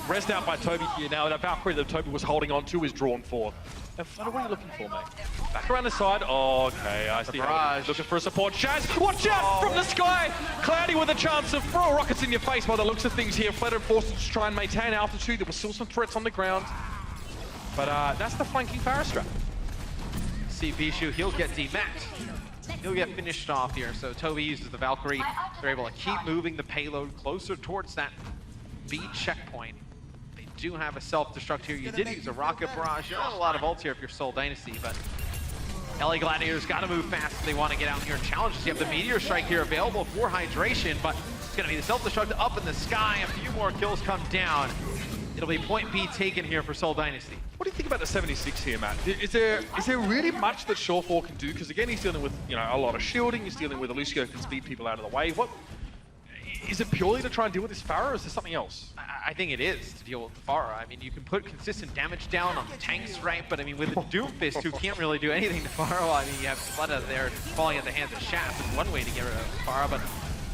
Speaker 2: Rezzed out by Toby here now. That Valkyrie that Toby was holding on to is drawn forth. Now, Fleta, what are you looking for, mate? Back around the side. Oh, okay, I see. Looking for a support. Shaz, watch out from the sky! Cloudy with a chance of throw rockets in your face by the looks of things here. Fleta forced to try and maintain altitude. There were still some threats on the ground. But that's the flanking Pharah strat.
Speaker 7: See Bishu, he'll get demapped. He'll get finished off here. So Toby uses the Valkyrie. They're able to keep moving the payload closer towards that B checkpoint. They do have a self-destruct here. You did use a rocket barrage. You don't have a lot of ults here if you're Seoul Dynasty, but LA Gladiators got to move fast if they want to get out here and challenge this. You have the Meteor Strike here available for hydration, but it's going to be the self-destruct up in the sky. A few more kills come down. It'll be point B taken here for Seoul Dynasty.
Speaker 2: What do you think about the 76 here, Matt? Is there really much that Shawfall can do? Because again, he's dealing with a lot of shielding. He's dealing with Ilios who can speed people out of the way. What is it purely to try and deal with this Pharah, or is there something else?
Speaker 7: I think it is to deal with the Pharah. I mean, you can put consistent damage down on the tanks, right? But I mean, with the Doomfist, who can't really do anything to Pharah, I mean, you have Fleta there falling at the hands of Shaft. It's one way to get rid of Pharah, but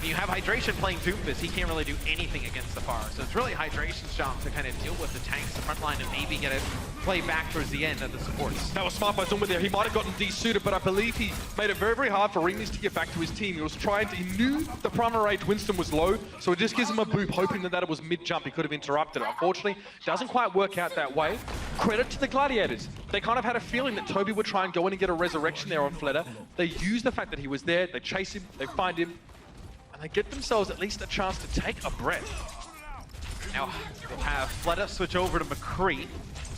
Speaker 7: you have Hydration playing Doomfist. He can't really do anything against the Pharah. So it's really Hydration's job to kind of deal with the tanks, the front line, and maybe get it play back towards the end of the supports.
Speaker 2: That was smart by Zumba there. He might have gotten desuited, but I believe he made it very, very hard for Remix to get back to his team. He was trying to, he knew the primal rate Winston was low, so it just gives him a boop, hoping that it was mid-jump. He could have interrupted it. Unfortunately, doesn't quite work out that way. Credit to the Gladiators. They kind of had a feeling that Toby would try and go in and get a resurrection there on Fleta. They used the fact that he was there, they chase him, they find him, and they get themselves at least a chance to take a breath.
Speaker 7: Now, they'll have Fleta switch over to McCree.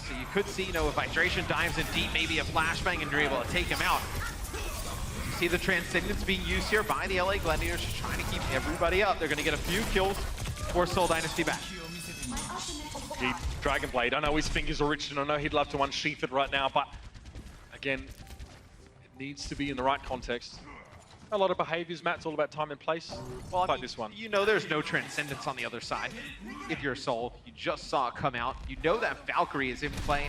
Speaker 7: So you could see, if Hydration dives in deep, maybe a flashbang, and you're able to take him out. You see the Transcendence being used here by the LA Gladiators, just trying to keep everybody up. They're going to get a few kills for Seoul Dynasty back.
Speaker 2: Deep Dragon Blade. I know his fingers are rich, and I know he'd love to unsheath it right now, but again, it needs to be in the right context. A lot of behaviors, Matt. It's all about time and place.
Speaker 7: Well,
Speaker 2: like this one.
Speaker 7: There's no Transcendence on the other side. If you're Seoul, you just saw it come out. You know that Valkyrie is in play.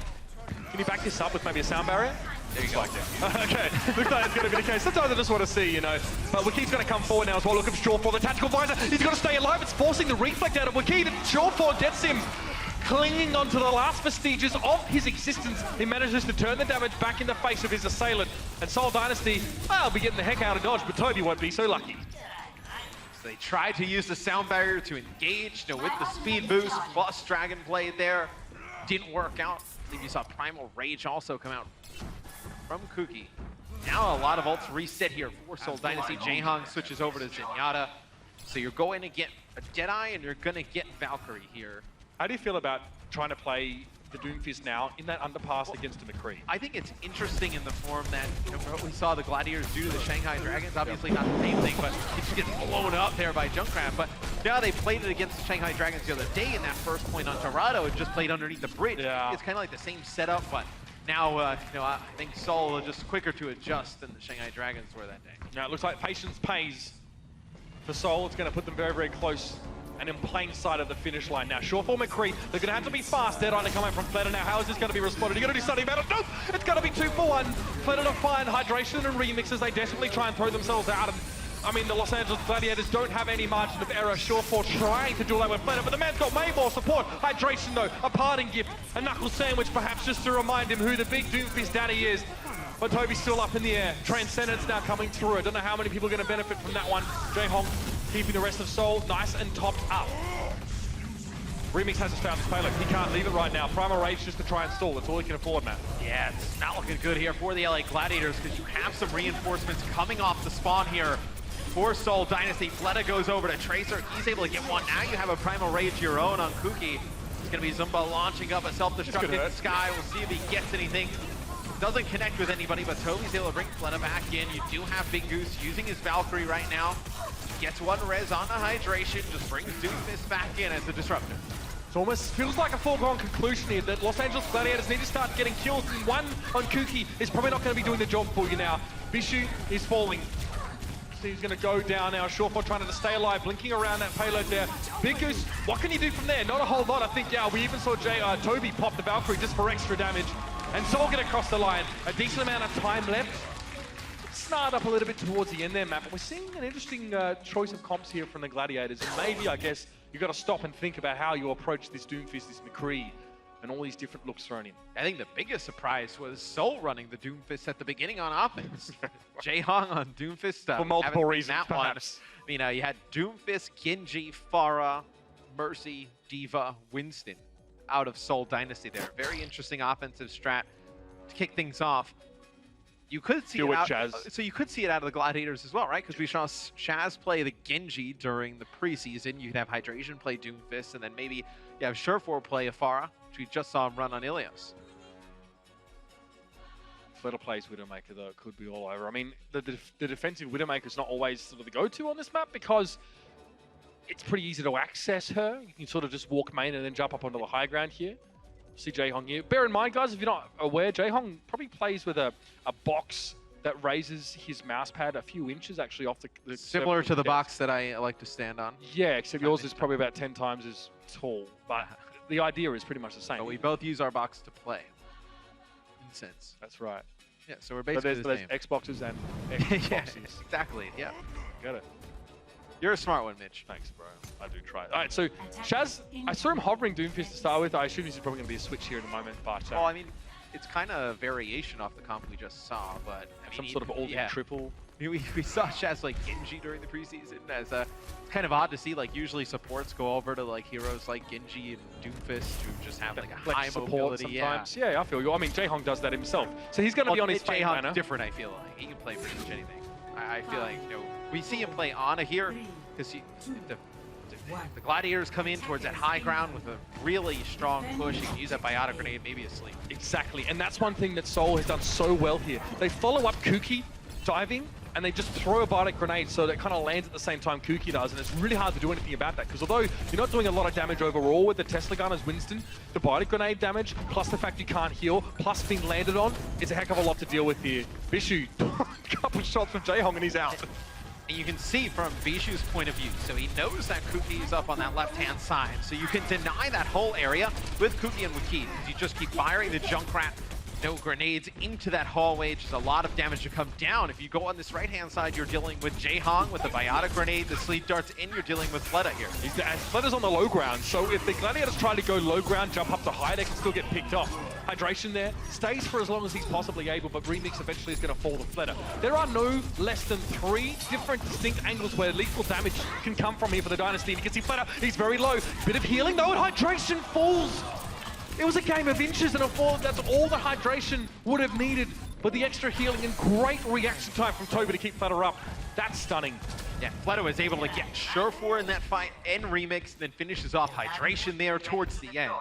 Speaker 2: Can you back this up with maybe a sound barrier?
Speaker 7: There you go.
Speaker 2: Okay, looks like it's going to be the case. Sometimes I just want to see, But Wakeed's going to come forward now as well. Look at Shawfall, the tactical visor. He's got to stay alive. It's forcing the reflect out of Wakeed. And Shawfall gets him clinging onto the last vestiges of his existence. He manages to turn the damage back in the face of his assailant. And Seoul Dynasty, will be getting the heck out of dodge, but Toby won't be so lucky.
Speaker 7: So they tried to use the sound barrier to engage, with the speed boost plus Dragon Blade there. Didn't work out. I believe you saw Primal Rage also come out from Kuki. Now a lot of ults reset here for Seoul Dynasty. Jaehong switches over to Zenyatta. So you're going to get a Deadeye and you're going to get Valkyrie here.
Speaker 2: How do you feel about trying to play the Doomfist now in that underpass against a McCree?
Speaker 7: I think it's interesting in the form that what we saw the Gladiators do to the Shanghai Dragons. Obviously not the same thing, but it just gets blown up there by Junkrat. But now they played it against the Shanghai Dragons the other day in that first point on Dorado and just played underneath the bridge.
Speaker 2: Yeah.
Speaker 7: It's kind of like the same setup, but now I think Seoul are just quicker to adjust than the Shanghai Dragons were that day.
Speaker 2: Now it looks like patience pays for Seoul. It's going to put them very, very close and in plain sight of the finish line. Now, Shawfall McCree, they're going to have to be fast. Deadeye coming from Fleta. Now, how is this going to be responded? You're going to do something about it. Nope! It's going to be 2 for 1. Fleta to find Hydration and Remix as they desperately try and throw themselves out. And I mean, the Los Angeles Gladiators don't have any margin of error. Shawfall trying to do that with Fleta, but the man's got way more support. Hydration, though, a parting gift. A knuckle sandwich, perhaps, just to remind him who the big Doomfist daddy is. But Toby's still up in the air. Transcendence now coming through. I don't know how many people are going to benefit from that one. Jaehong keeping the rest of Seoul nice and topped up. Remix hasn't found his payload. He can't leave it right now. Primal Rage just to try and stall. That's all he can afford, Matt.
Speaker 7: Yeah, it's not looking good here for the LA Gladiators because you have some reinforcements coming off the spawn here for Seoul Dynasty. Fleta goes over to Tracer. He's able to get one. Now you have a Primal Rage of your own on Kuki. It's going to be Zumba launching up a self-destruct in the sky. We'll see if he gets anything. Doesn't connect with anybody, but Toby's able to bring Fleta back in. You do have Big Goose using his Valkyrie right now. Gets one res on the Hydration, just brings Doomfist back in as the disruptor.
Speaker 2: It almost feels like a foregone conclusion here that Los Angeles Gladiators need to start getting kills, and one on Kuki is probably not going to be doing the job for you now. Bishu is falling. So he's going to go down now. Shawfall trying to stay alive, blinking around that payload there. Big Goose, what can you do from there? Not a whole lot. I think, we even saw Toby pop the Valkyrie just for extra damage. And Seoul get across the line. A decent amount of time left. Snarled up a little bit towards the end there, Matt, but we're seeing an interesting choice of comps here from the Gladiators. And maybe, I guess, you've got to stop and think about how you approach this Doomfist, this McCree, and all these different looks thrown in.
Speaker 7: I think the biggest surprise was Seoul running the Doomfist at the beginning on offense. Jaehong on Doomfist.
Speaker 2: For multiple reasons, perhaps.
Speaker 7: I mean, you had Doomfist, Genji, Pharah, Mercy, Diva, Winston out of Seoul Dynasty there. Very interesting offensive strat to kick things off. You could see
Speaker 2: Deal
Speaker 7: it
Speaker 2: with
Speaker 7: out,
Speaker 2: Chaz.
Speaker 7: so you could see it out of the Gladiators as well, right? Because we saw Chaz play the Genji during the preseason. You could have Hydration play Doomfist, and then maybe you have Surefour play Afara, which we just saw him run on Ilios.
Speaker 2: Fletter plays Widowmaker, though, it could be all over. I mean, the defensive Widowmaker is not always sort of the go-to on this map because it's pretty easy to access her. You can sort of just walk main and then jump up onto the high ground here. See Jaehong here. Bear in mind, guys, if you're not aware, Jaehong probably plays with a box that raises his mouse pad a few inches actually off the
Speaker 7: Similar to the box that I like to stand on.
Speaker 2: Yeah, except yours is probably about 10 times as tall. But the idea is pretty much the same.
Speaker 7: But we both use our box to play. In sense.
Speaker 2: That's right.
Speaker 7: Yeah, so we're basically
Speaker 2: but
Speaker 7: the
Speaker 2: there's
Speaker 7: same.
Speaker 2: Xboxes and Xboxes.
Speaker 7: Yeah, exactly. Yeah.
Speaker 2: Got it.
Speaker 7: You're a smart one, Mitch.
Speaker 2: Thanks, bro. I do try. All right, so Shaz, I saw him hovering Doomfist to start with. I assume this is probably going to be a switch here in a moment, but...
Speaker 7: Well, I mean, it's kind of a variation off the comp we just saw, but... I mean,
Speaker 2: some sort of all-in triple.
Speaker 7: We saw Shaz like Genji during the preseason as it's kind of odd to see, like, usually supports go over to, like, heroes like Genji and Doomfist who just have, like, a high mobility.
Speaker 2: Sometimes. Yeah, I feel you. I mean, Jaehong does that himself. So he's going to be on his fate banner.
Speaker 7: Jaehong's different, I feel like. He can play pretty much anything. I feel like, you know, we see him play Ana here because the Gladiators come in towards that high ground with a really strong push. You can use that biotic grenade, maybe a sleep.
Speaker 2: Exactly, and that's one thing that Seoul has done so well here. They follow up Kuki diving, and they just throw a biotic grenade so that it kind of lands at the same time Kuki does, and it's really hard to do anything about that, because although you're not doing a lot of damage overall with the Tesla gun as Winston, the biotic grenade damage, plus the fact you can't heal, plus being landed on, it's a heck of a lot to deal with here. Bishu, a couple shots from Jaehong and he's out.
Speaker 7: And you can see from Bishu's point of view, so he knows that Kuki is up on that left-hand side, so you can deny that whole area with Kuki and Wakid. You just keep firing the Junkrat, no grenades into that hallway, just a lot of damage to come down. If you go on this right-hand side, you're dealing with Jaehong with the biotic grenade, the sleep darts, and you're dealing with Fleta here.
Speaker 2: And Fleta's on the low ground, so if the Gladiators try to go low ground, jump up to high, they can still get picked off. Hydration there, stays for as long as he's possibly able, but Remix eventually is going to fall to Fleta. There are no less than 3 different distinct angles where lethal damage can come from here for the Dynasty. And you can see Fleta, he's very low. Bit of healing though, and Hydration falls. It was a game of inches and a fall. That's all the Hydration would have needed. But the extra healing and great reaction time from Toby to keep Fleta up. That's stunning.
Speaker 7: Yeah, Fleta was able to get Surefour in that fight and Remix, then finishes off Hydration there towards the end.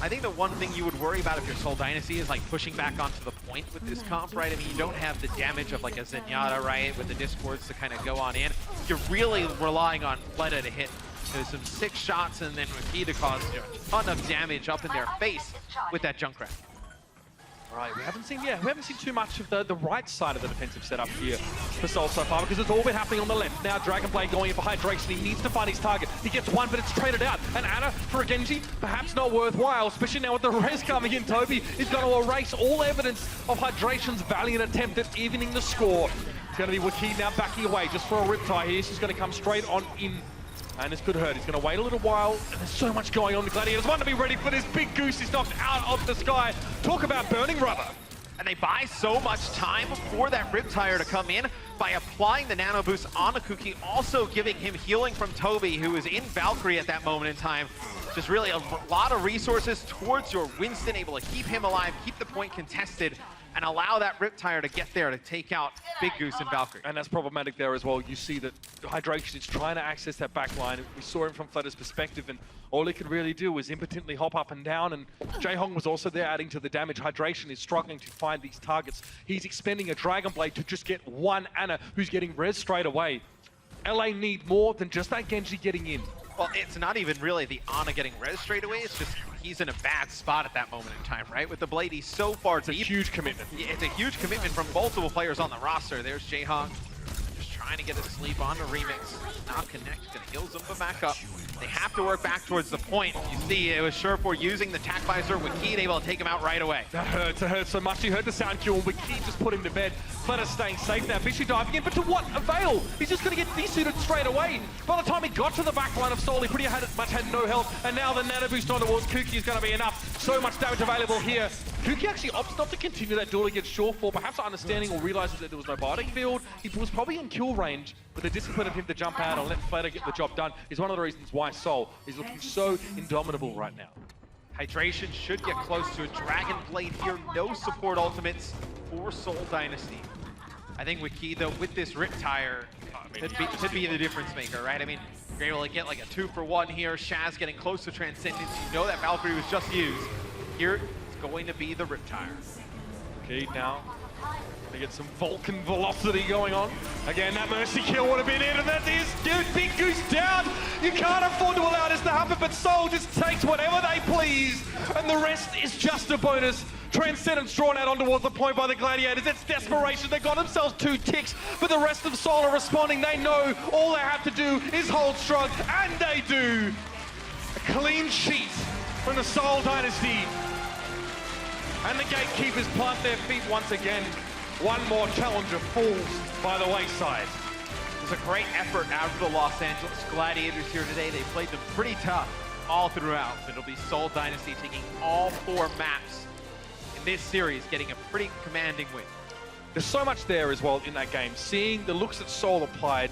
Speaker 7: I think the one thing you would worry about if you're Seoul Dynasty is like pushing back onto the point with this comp, right? I mean, you don't have the damage of like a Zenyatta, right? With the Discords to kind of go on in. You're really relying on Fleta to hit some 6 shots and then Wakid to cause a ton of damage up in their face with that Junkrat.
Speaker 2: Right, we haven't seen too much of the right side of the defensive setup here for Seoul so far, because it's all been happening on the left. Now Dragonblade going in for Hydration, he needs to find his target. He gets one, but it's traded out. And Ana for a Genji, perhaps not worthwhile, especially now with the res coming in. Toby is going to erase all evidence of Hydration's valiant attempt at evening the score. It's going to be Wakid now backing away just for a Riptide here. She's going to come straight on in. And this could hurt. He's going to wait a little while. And there's so much going on. The Gladiators want to be ready for this. Big Goose is knocked out of the sky. Talk about burning rubber.
Speaker 7: And they buy so much time for that Riptire to come in by applying the Nano Boost on Kuki, also giving him healing from Toby, who is in Valkyrie at that moment in time. Just really a lot of resources towards your Winston, able to keep him alive, keep the point contested, and allow that Riptire to get there to take out Big Goose and Valkyrie.
Speaker 2: And that's problematic there as well. You see that Hydration is trying to access that back line. We saw him from Fleta's perspective, and all he could really do was impotently hop up and down, and Jaehong was also there adding to the damage. Hydration is struggling to find these targets. He's expending a Dragon Blade to just get one Ana, who's getting res straight away. LA need more than just that Genji getting in.
Speaker 7: Well, it's not even really the Ana getting res straight away, it's just he's in a bad spot at that moment in time, right? With the Blade, he's so far deep.
Speaker 2: It's a huge commitment.
Speaker 7: Yeah, it's a huge commitment from multiple players on the roster. There's Jaehong, just trying to get a sleep on the Remix. Not connect, gonna heal Zumba back up. They have to work back towards the point. You see, it was Surefour using the tac visor, Wakid able to take him out right away.
Speaker 2: That hurts, it hurts so much. He heard the sound cue, and Wakid just put him to bed. Fleta staying safe now. Bishu diving in, but to what avail? He's just going to get desuited straight away. By the time he got to the back line of Seoul, he pretty much had no health, and now the Nano Boost on towards Kuki is going to be enough. So much damage available here. Kuki actually opts not to continue that duel against Surefour, perhaps understanding or realizing that there was no biotic field. He was probably in kill range, but the discipline of him to jump out and let Fleta get the job done is one of the reasons why Seoul is looking so indomitable right now.
Speaker 7: Hydration should get close to a Dragon Blade here. No support ultimates for Seoul Dynasty. I think with Key, though, with this Riptire, could be the difference maker, right? I mean, you're able to get like a 2-for-1 here. Shaz getting close to Transcendence. You know that Valkyrie was just used. Here, it's going to be the Riptire.
Speaker 2: Okay, now they get some Vulcan velocity going on. Again, that Mercy kill would have been in, and that is Big Goose down. You can't afford to allow this to happen, but Seoul just takes whatever they please, and the rest is just a bonus. Transcendence drawn out on towards the point by the Gladiators. It's desperation. They got themselves 2 ticks, but the rest of Seoul are responding. They know all they have to do is hold strong, and they do. A clean sheet from the Seoul Dynasty. And the gatekeepers plant their feet once again. One more challenger falls by the wayside.
Speaker 7: It was a great effort out of the Los Angeles Gladiators here today. They played them pretty tough all throughout. It'll be Seoul Dynasty taking all 4 maps in this series, getting a pretty commanding win.
Speaker 2: There's so much there as well in that game. Seeing the looks that Seoul applied,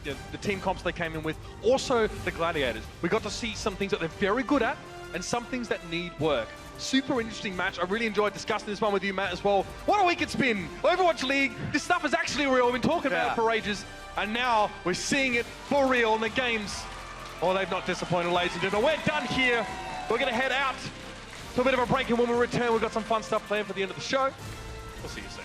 Speaker 2: the team comps they came in with, also the Gladiators. We got to see some things that they're very good at and some things that need work. Super interesting match. I really enjoyed discussing this one with you, Matt, as well. What a week it's been. Overwatch League, this stuff is actually real. We've been talking about it for ages, and now we're seeing it for real in the games. Oh, they've not disappointed, ladies and gentlemen. We're done here. We're going to head out to a bit of a break, and when we return, we've got some fun stuff planned for the end of the show. We'll see you soon.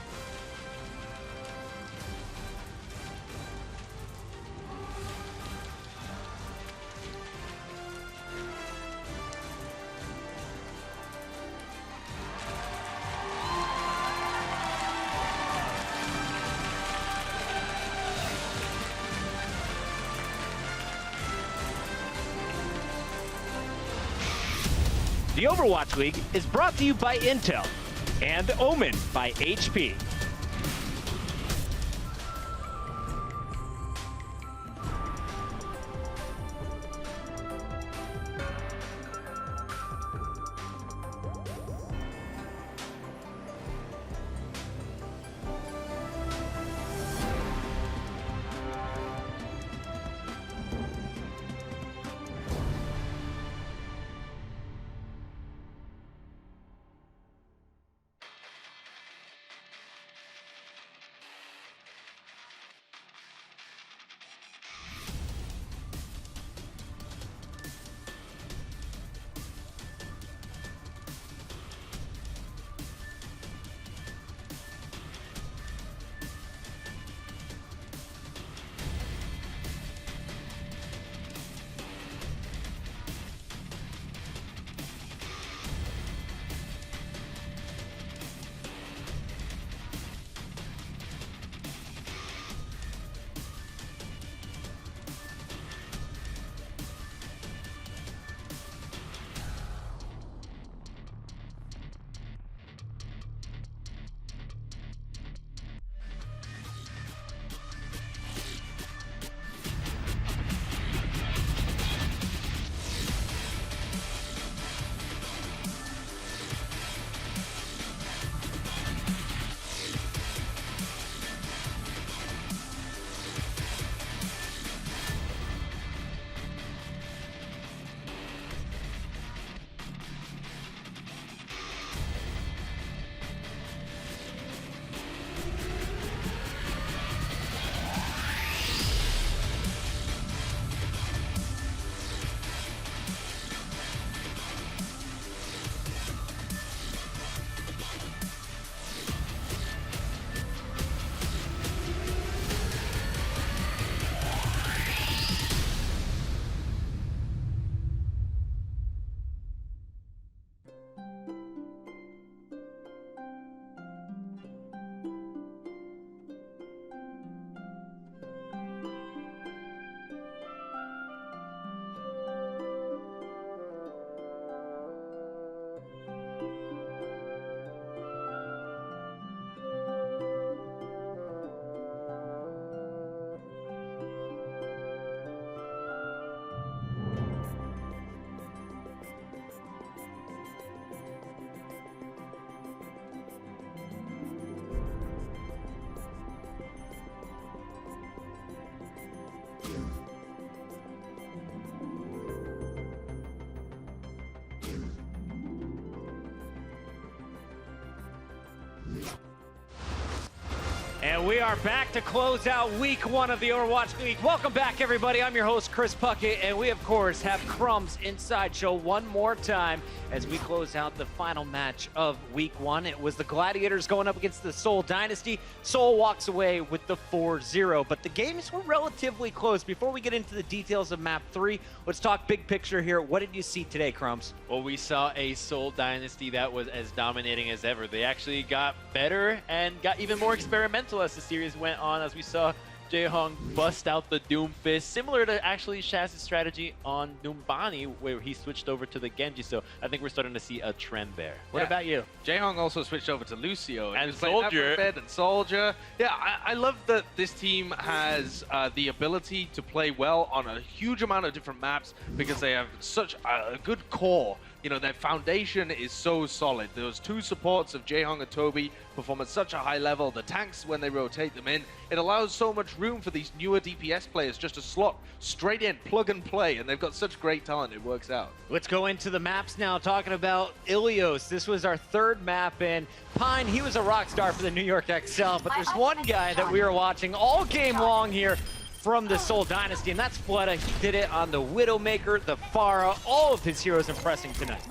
Speaker 9: The Overwatch League is brought to you by Intel and Omen by HP.
Speaker 3: And we are back to close out week 1 of the Overwatch League. Welcome back, everybody. I'm your host, Chris Puckett, and we, of course, have Crumbs Inside Show one more time as we close out the final match of week 1. It was the Gladiators going up against the Seoul Dynasty. Seoul walks away with the 4-0, but the games were relatively close. Before we get into the details of map 3, let's talk big picture here. What did you see today, Crumbs?
Speaker 6: Well, we saw a Seoul Dynasty that was as dominating as ever. They actually got better and got even more experimental as the series went on, as we saw Jaehong bust out the Doom Fist, similar to actually Shaz's strategy on Numbani, where he switched over to the Genji. So I think we're starting to see a trend there.
Speaker 3: What about you?
Speaker 4: Jaehong also switched over to Lucio
Speaker 6: and
Speaker 4: Soldier. And Soldier. Yeah, I love that this team has the ability to play well on a huge amount of different maps because they have such a good core. You know, their foundation is so solid. Those two supports of Jaehong and Toby perform at such a high level. The tanks, when they rotate them in, it allows so much room for these newer DPS players just to slot straight in, plug and play, and they've got such great talent, it works out.
Speaker 3: Let's go into the maps now, talking about Ilios. This was our 3rd map, and Pine, he was a rock star for the New York XL, but there's one guy that we were watching all game long here from the Seoul Dynasty, and that's Fleta. He did it on the Widowmaker, the Pharah, all of his heroes impressing tonight.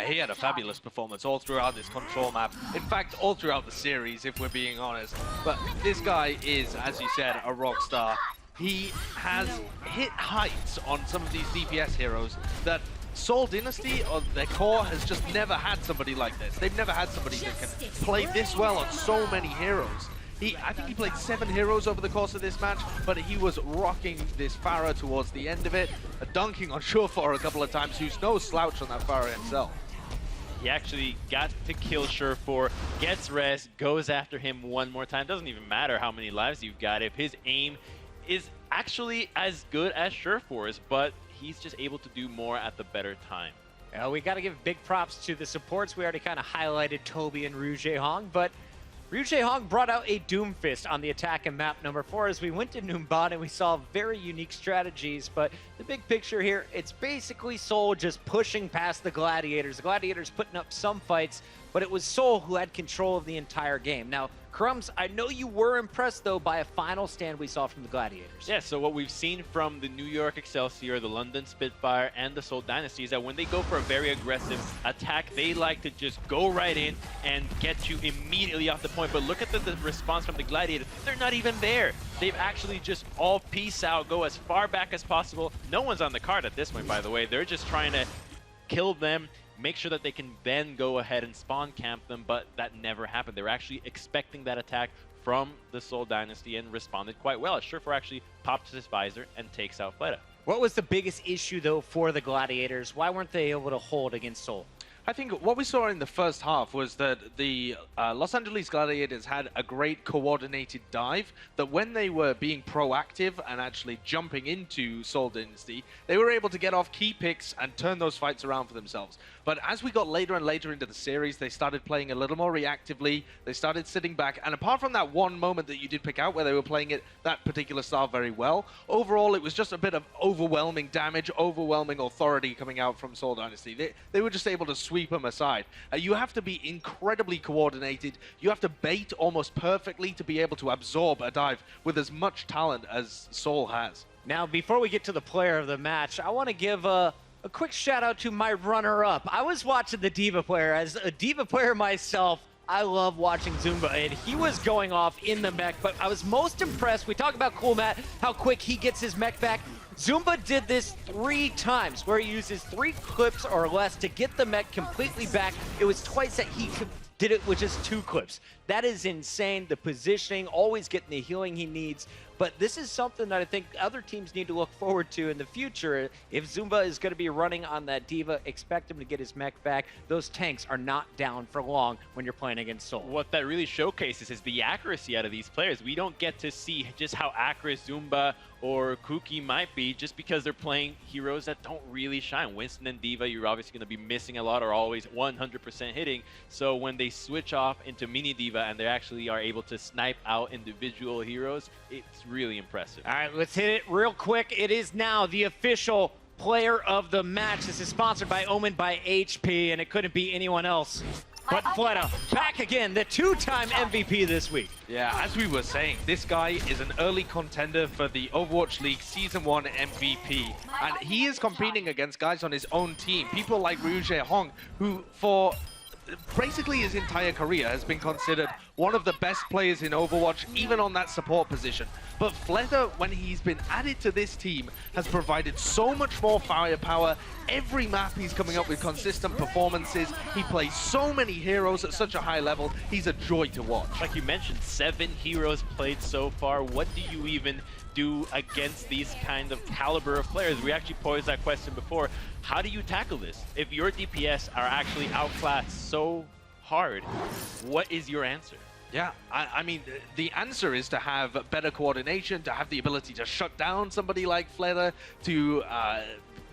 Speaker 4: He had a fabulous performance all throughout this control map. In fact, all throughout the series, if we're being honest. But this guy is, as you said, a rock star. He has hit heights on some of these DPS heroes that Seoul Dynasty, or their core, has just never had somebody like this. They've never had somebody that can play this well on so many heroes. I think he played 7 heroes over the course of this match, but he was rocking this Pharah towards the end of it, dunking on Surefour a couple of times, who's no slouch on that Pharah himself.
Speaker 6: He actually got to kill Surefour, gets rest, goes after him one more time. Doesn't even matter how many lives you've got if his aim is actually as good as Surefour's, but he's just able to do more at the better time.
Speaker 3: We got to give big props to the supports. We already kind of highlighted Toby and Ryu Jaehong, but Ryu Jaehong brought out a Doom Fist on the attack in map number 4 as we went to Numbani and we saw very unique strategies, but the big picture here, it's basically Seoul just pushing past the Gladiators. The Gladiators putting up some fights, but it was Seoul who had control of the entire game. Now, Crumbs, I know you were impressed, though, by a final stand we saw from the Gladiators.
Speaker 6: Yeah, so what we've seen from the New York Excelsior, the London Spitfire, and the Seoul Dynasty is that when they go for a very aggressive attack, they like to just go right in and get you immediately off the point. But look at the response from the Gladiators. They're not even there. They've actually just all peace out, go as far back as possible. No one's on the card at this point, by the way. They're just trying to kill them, make sure that they can then go ahead and spawn camp them, but that never happened. They were actually expecting that attack from the Seoul Dynasty and responded quite well. Surefour actually pops his visor and takes out Fleta.
Speaker 3: What was the biggest issue, though, for the Gladiators? Why weren't they able to hold against Seoul?
Speaker 4: I think what we saw in the first half was that the Los Angeles Gladiators had a great coordinated dive, that when they were being proactive and actually jumping into Seoul Dynasty, they were able to get off key picks and turn those fights around for themselves. But as we got later and later into the series, they started playing a little more reactively, they started sitting back, and apart from that one moment that you did pick out where they were playing it, that particular style very well, overall it was just a bit of overwhelming damage, overwhelming authority coming out from Seoul Dynasty. They were just able to sweep them aside. You have to be incredibly coordinated. You have to bait almost perfectly to be able to absorb a dive with as much talent as Seoul has.
Speaker 3: Now, before we get to the player of the match, I want to give a quick shout out to my runner-up. I was watching the Diva player. As a Diva player myself, I love watching Zumba, and he was going off in the mech, but I was most impressed. We talk about Cool Matt, how quick he gets his mech back. Zumba did this 3 times, where he uses 3 clips or less to get the mech completely back. It was twice that he did it with just 2 clips. That is insane. The positioning, always getting the healing he needs. But this is something that I think other teams need to look forward to in the future. If Zumba is going to be running on that Diva, expect him to get his mech back. Those tanks are not down for long when you're playing against Seoul.
Speaker 6: What that really showcases is the accuracy out of these players. We don't get to see just how accurate Zumba or Kuki might be just because they're playing heroes that don't really shine. Winston and Diva, you're obviously going to be missing a lot or always 100% hitting. So when they switch off into Mini Diva and they actually are able to snipe out individual heroes, it's really impressive.
Speaker 3: All right, let's hit it real quick. It is now the official player of the match. This is sponsored by Omen by HP, and it couldn't be anyone else But Fleta, back again, the two-time MVP this week.
Speaker 4: Yeah, as we were saying, this guy is an early contender for the Overwatch League Season 1 MVP. And he is competing against guys on his own team. People like Ryu Jae-hong, who for basically his entire career has been considered one of the best players in Overwatch, even on that support position. But Fleta, when he's been added to this team, has provided so much more firepower. Every map he's coming up with consistent performances. He plays so many heroes at such a high level. He's a joy to watch.
Speaker 6: Like you mentioned, 7 heroes played so far. What do you even do against these kind of caliber of players? We actually posed that question before. How do you tackle this? If your DPS are actually outclassed so hard, what is your answer?
Speaker 4: Yeah, I mean, the answer is to have better coordination, to have the ability to shut down somebody like Fleta, to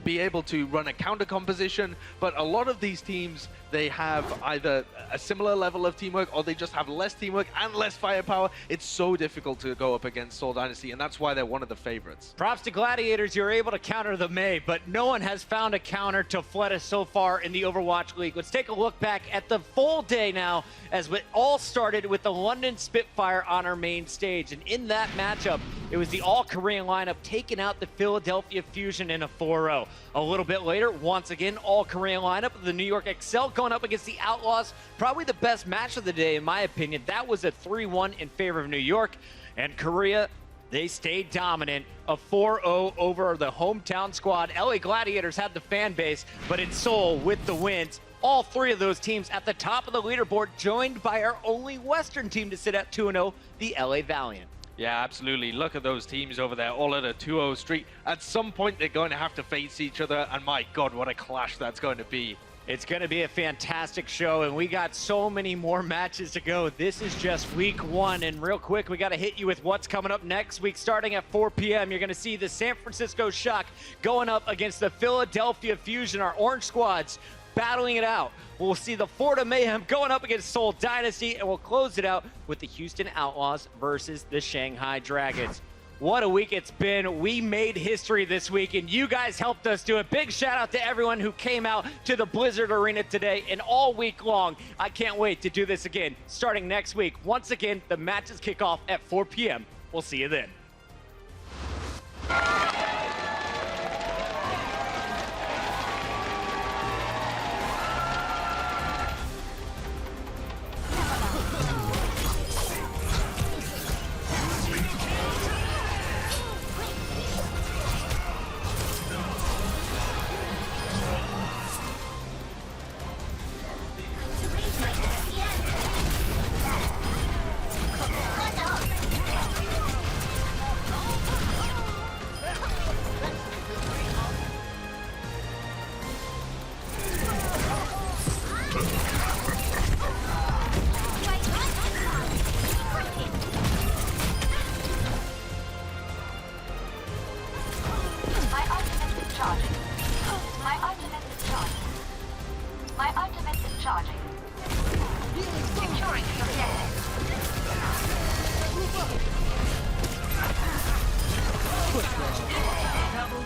Speaker 4: be able to run a counter composition. But a lot of these teams, they have either a similar level of teamwork or they just have less teamwork and less firepower. It's so difficult to go up against Seoul Dynasty, and that's why they're one of the favorites.
Speaker 3: Props to Gladiators, you're able to counter the Mei, but no one has found a counter to Fleta so far in the Overwatch League. Let's take a look back at the full day now, as it all started with the London Spitfire on our main stage. And in that matchup, it was the all-Korean lineup taking out the Philadelphia Fusion in a 4-0. A little bit later, once again, all-Korean lineup of the New York Excel going up against the Outlaws. Probably the best match of the day, in my opinion. That was a 3-1 in favor of New York. And Korea, they stayed dominant. A 4-0 over the hometown squad. LA Gladiators had the fan base, but in Seoul with the wins. All 3 of those teams at the top of the leaderboard, joined by our only Western team to sit at 2-0, the LA Valiant.
Speaker 4: Yeah, absolutely. Look at those teams over there, all at a 2-0 streak. At some point, they're going to have to face each other, and my God, what a clash that's going to be.
Speaker 3: It's going to be a fantastic show, and we got so many more matches to go. This is just week 1, and real quick, we got to hit you with what's coming up next week. Starting at 4 p.m., you're going to see the San Francisco Shock going up against the Philadelphia Fusion, our orange squads, battling it out. We'll see the Florida Mayhem going up against Seoul Dynasty, and we'll close it out with the Houston Outlaws versus the Shanghai Dragons. What a week it's been. We made history this week, and you guys helped us do it. Big shout out to everyone who came out to the Blizzard Arena today and all week long. I can't wait to do this again starting next week. Once again, the matches kick off at 4 p.m. We'll see you then.
Speaker 8: Double